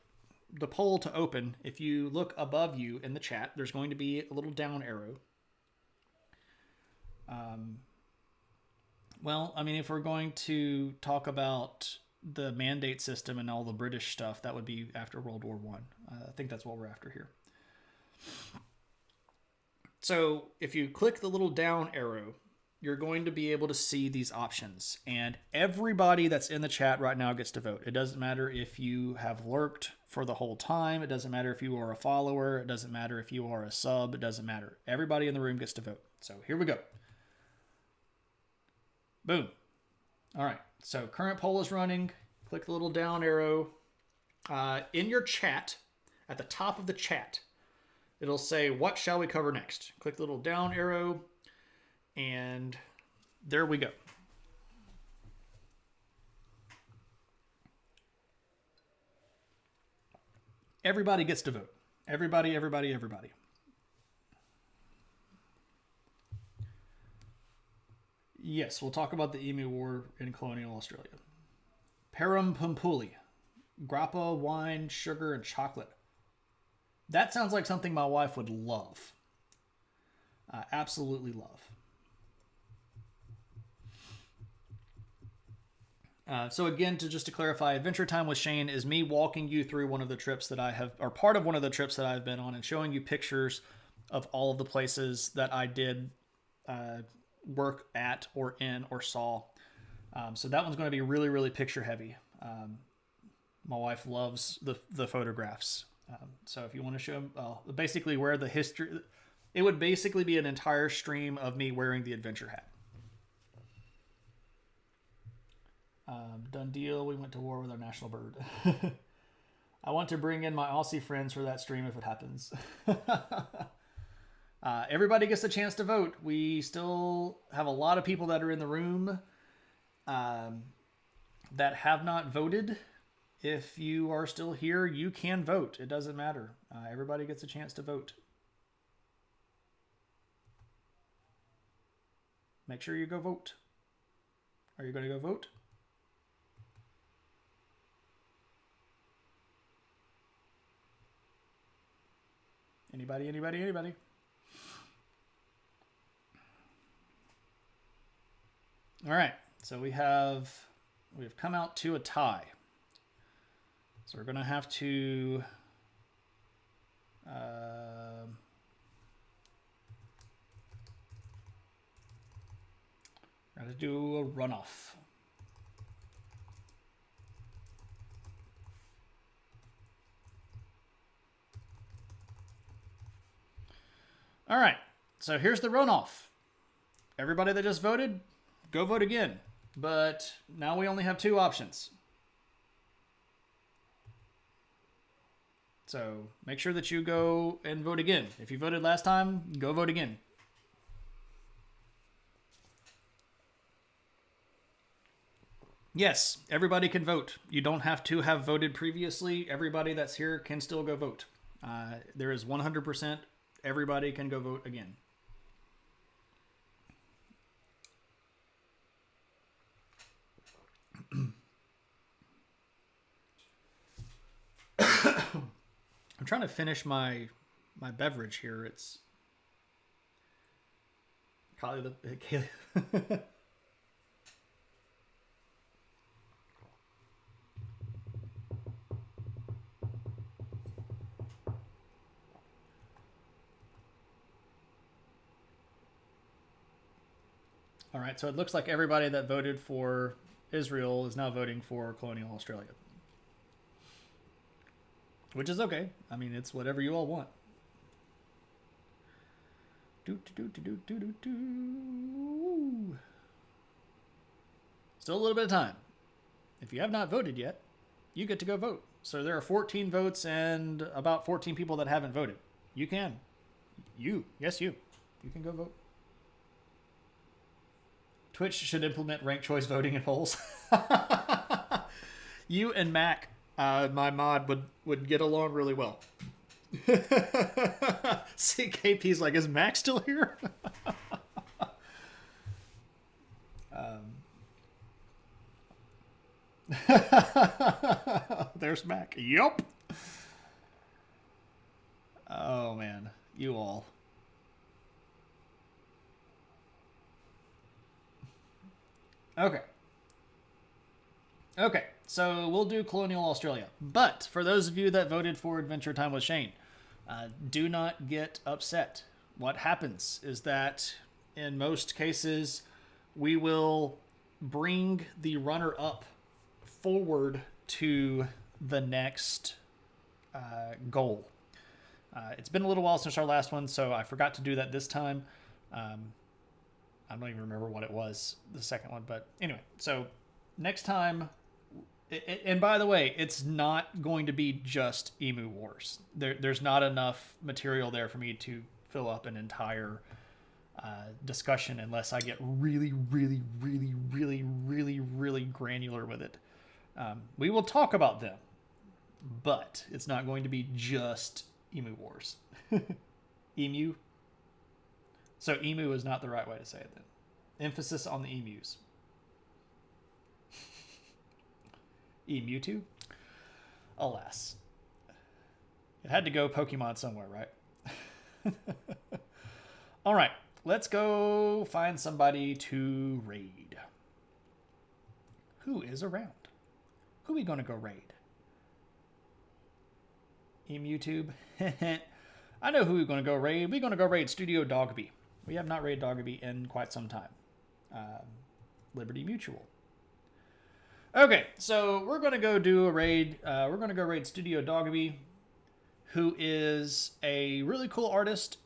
the poll to open, if you look above you in the chat, there's going to be a little down arrow. Well, I mean, if we're going to talk about the mandate system and all the British stuff, that would be after World War I. I think that's what we're after here. So if you click the little down arrow, you're going to be able to see these options. And everybody that's in the chat right now gets to vote. It doesn't matter if you have lurked for the whole time. It doesn't matter if you are a follower. It doesn't matter if you are a sub. It doesn't matter. Everybody in the room gets to vote. So here we go. Boom. All right. So current poll is running. Click the little down arrow. In your chat, at the top of the chat, it'll say, what shall we cover next? Click the little down arrow. And there we go. Everybody gets to vote. Everybody, everybody, everybody. Yes, we'll talk about the Emu War in colonial Australia. Parum Pumpuli. Grappa, wine, sugar, and chocolate. That sounds like something my wife would love. Absolutely love. So again, just to clarify, Adventure Time with Shane is me walking you through one of the trips that I have, or part of one of the trips that I've been on, and showing you pictures of all of the places that I did work at or in or saw. So that one's going to be really, really picture heavy. My wife loves the photographs. So if you want to show basically where the history, it would basically be an entire stream of me wearing the adventure hat. Done deal. We went to war with our national bird. I want to bring in my Aussie friends for that stream if it happens. Everybody gets a chance to vote. We still have a lot of people that are in the room that have not voted. If you are still here, you can vote. It doesn't matter. Everybody gets a chance to vote. Make sure you go vote. Are you going to go vote? Anybody, anybody, anybody? All right, so we've come out to a tie. So we're going to have to do a runoff. All right, so here's the runoff. Everybody that just voted, go vote again. But now we only have two options. So make sure that you go and vote again. If you voted last time, go vote again. Yes, everybody can vote. You don't have to have voted previously. Everybody that's here can still go vote. There is 100%. Everybody can go vote again. I'm trying to finish my beverage here. It's Kaylee. All right, so it looks like everybody that voted for Israel is now voting for colonial Australia. Which is okay. I mean, it's whatever you all want. Still a little bit of time. If you have not voted yet, you get to go vote. So there are 14 votes and about 14 people that haven't voted. You can. Yes, you. You can go vote. Twitch should implement ranked choice voting in polls. You and Mac, my mod, would get along really well. CKP's like, is Mac still here? There's Mac. Yup. Oh, man. You all. Okay. Okay, so we'll do Colonial Australia. But for those of you that voted for Adventure Time with Shane, do not get upset. What happens is that in most cases, we will bring the runner-up forward to the next goal. It's been a little while since our last one, so I forgot to do that this time. I don't even remember what it was, the second one. But anyway, so next time, and by the way, it's not going to be just Emu Wars. There's not enough material there for me to fill up an entire discussion unless I get really, really, really, really, really, really granular with it. We will talk about them, but it's not going to be just Emu Wars. Emu. So emu is not the right way to say it then. Emphasis on the emus. Mewtwo? Alas. It had to go Pokemon somewhere, right? All right, let's go find somebody to raid. Who is around? Who are we going to go raid? EmuTube? I know who we're going to go raid. We're going to go raid Studio Dogby. We have not raided Dogby in quite some time. Liberty Mutual. Okay, so we're going to go do a raid. We're going to go raid Studio Dogby, who is a really cool artist,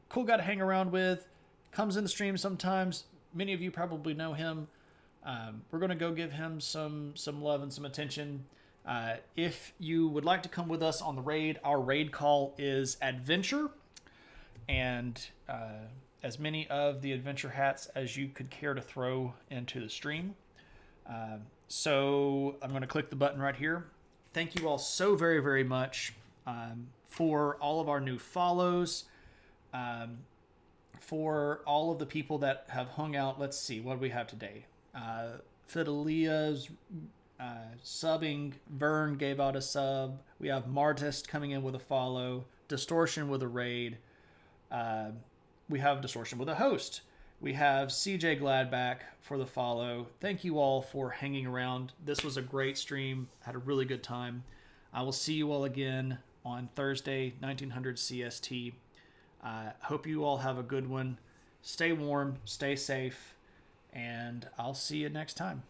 cool guy to hang around with, comes in the stream sometimes. Many of you probably know him. We're going to go give him some love and some attention. If you would like to come with us on the raid, our raid call is Adventure, and as many of the adventure hats as you could care to throw into the stream. So I'm going to click the button right here. Thank you all so very, very much for all of our new follows, for all of the people that have hung out. Let's see, what do we have today? Fidelia's subbing. Vern gave out a sub. We have Martist coming in with a follow. Distortion with a raid. We have Distortion with a host. We have CJ Gladback for the follow. Thank you all for hanging around. This was a great stream. Had a really good time. I will see you all again on Thursday, 1900 CST. Hope you all have a good one. Stay warm, stay safe, and I'll see you next time.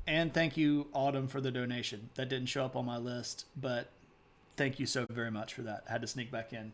And thank you, Autumn, for the donation. That didn't show up on my list, but thank you so very much for that. I had to sneak back in.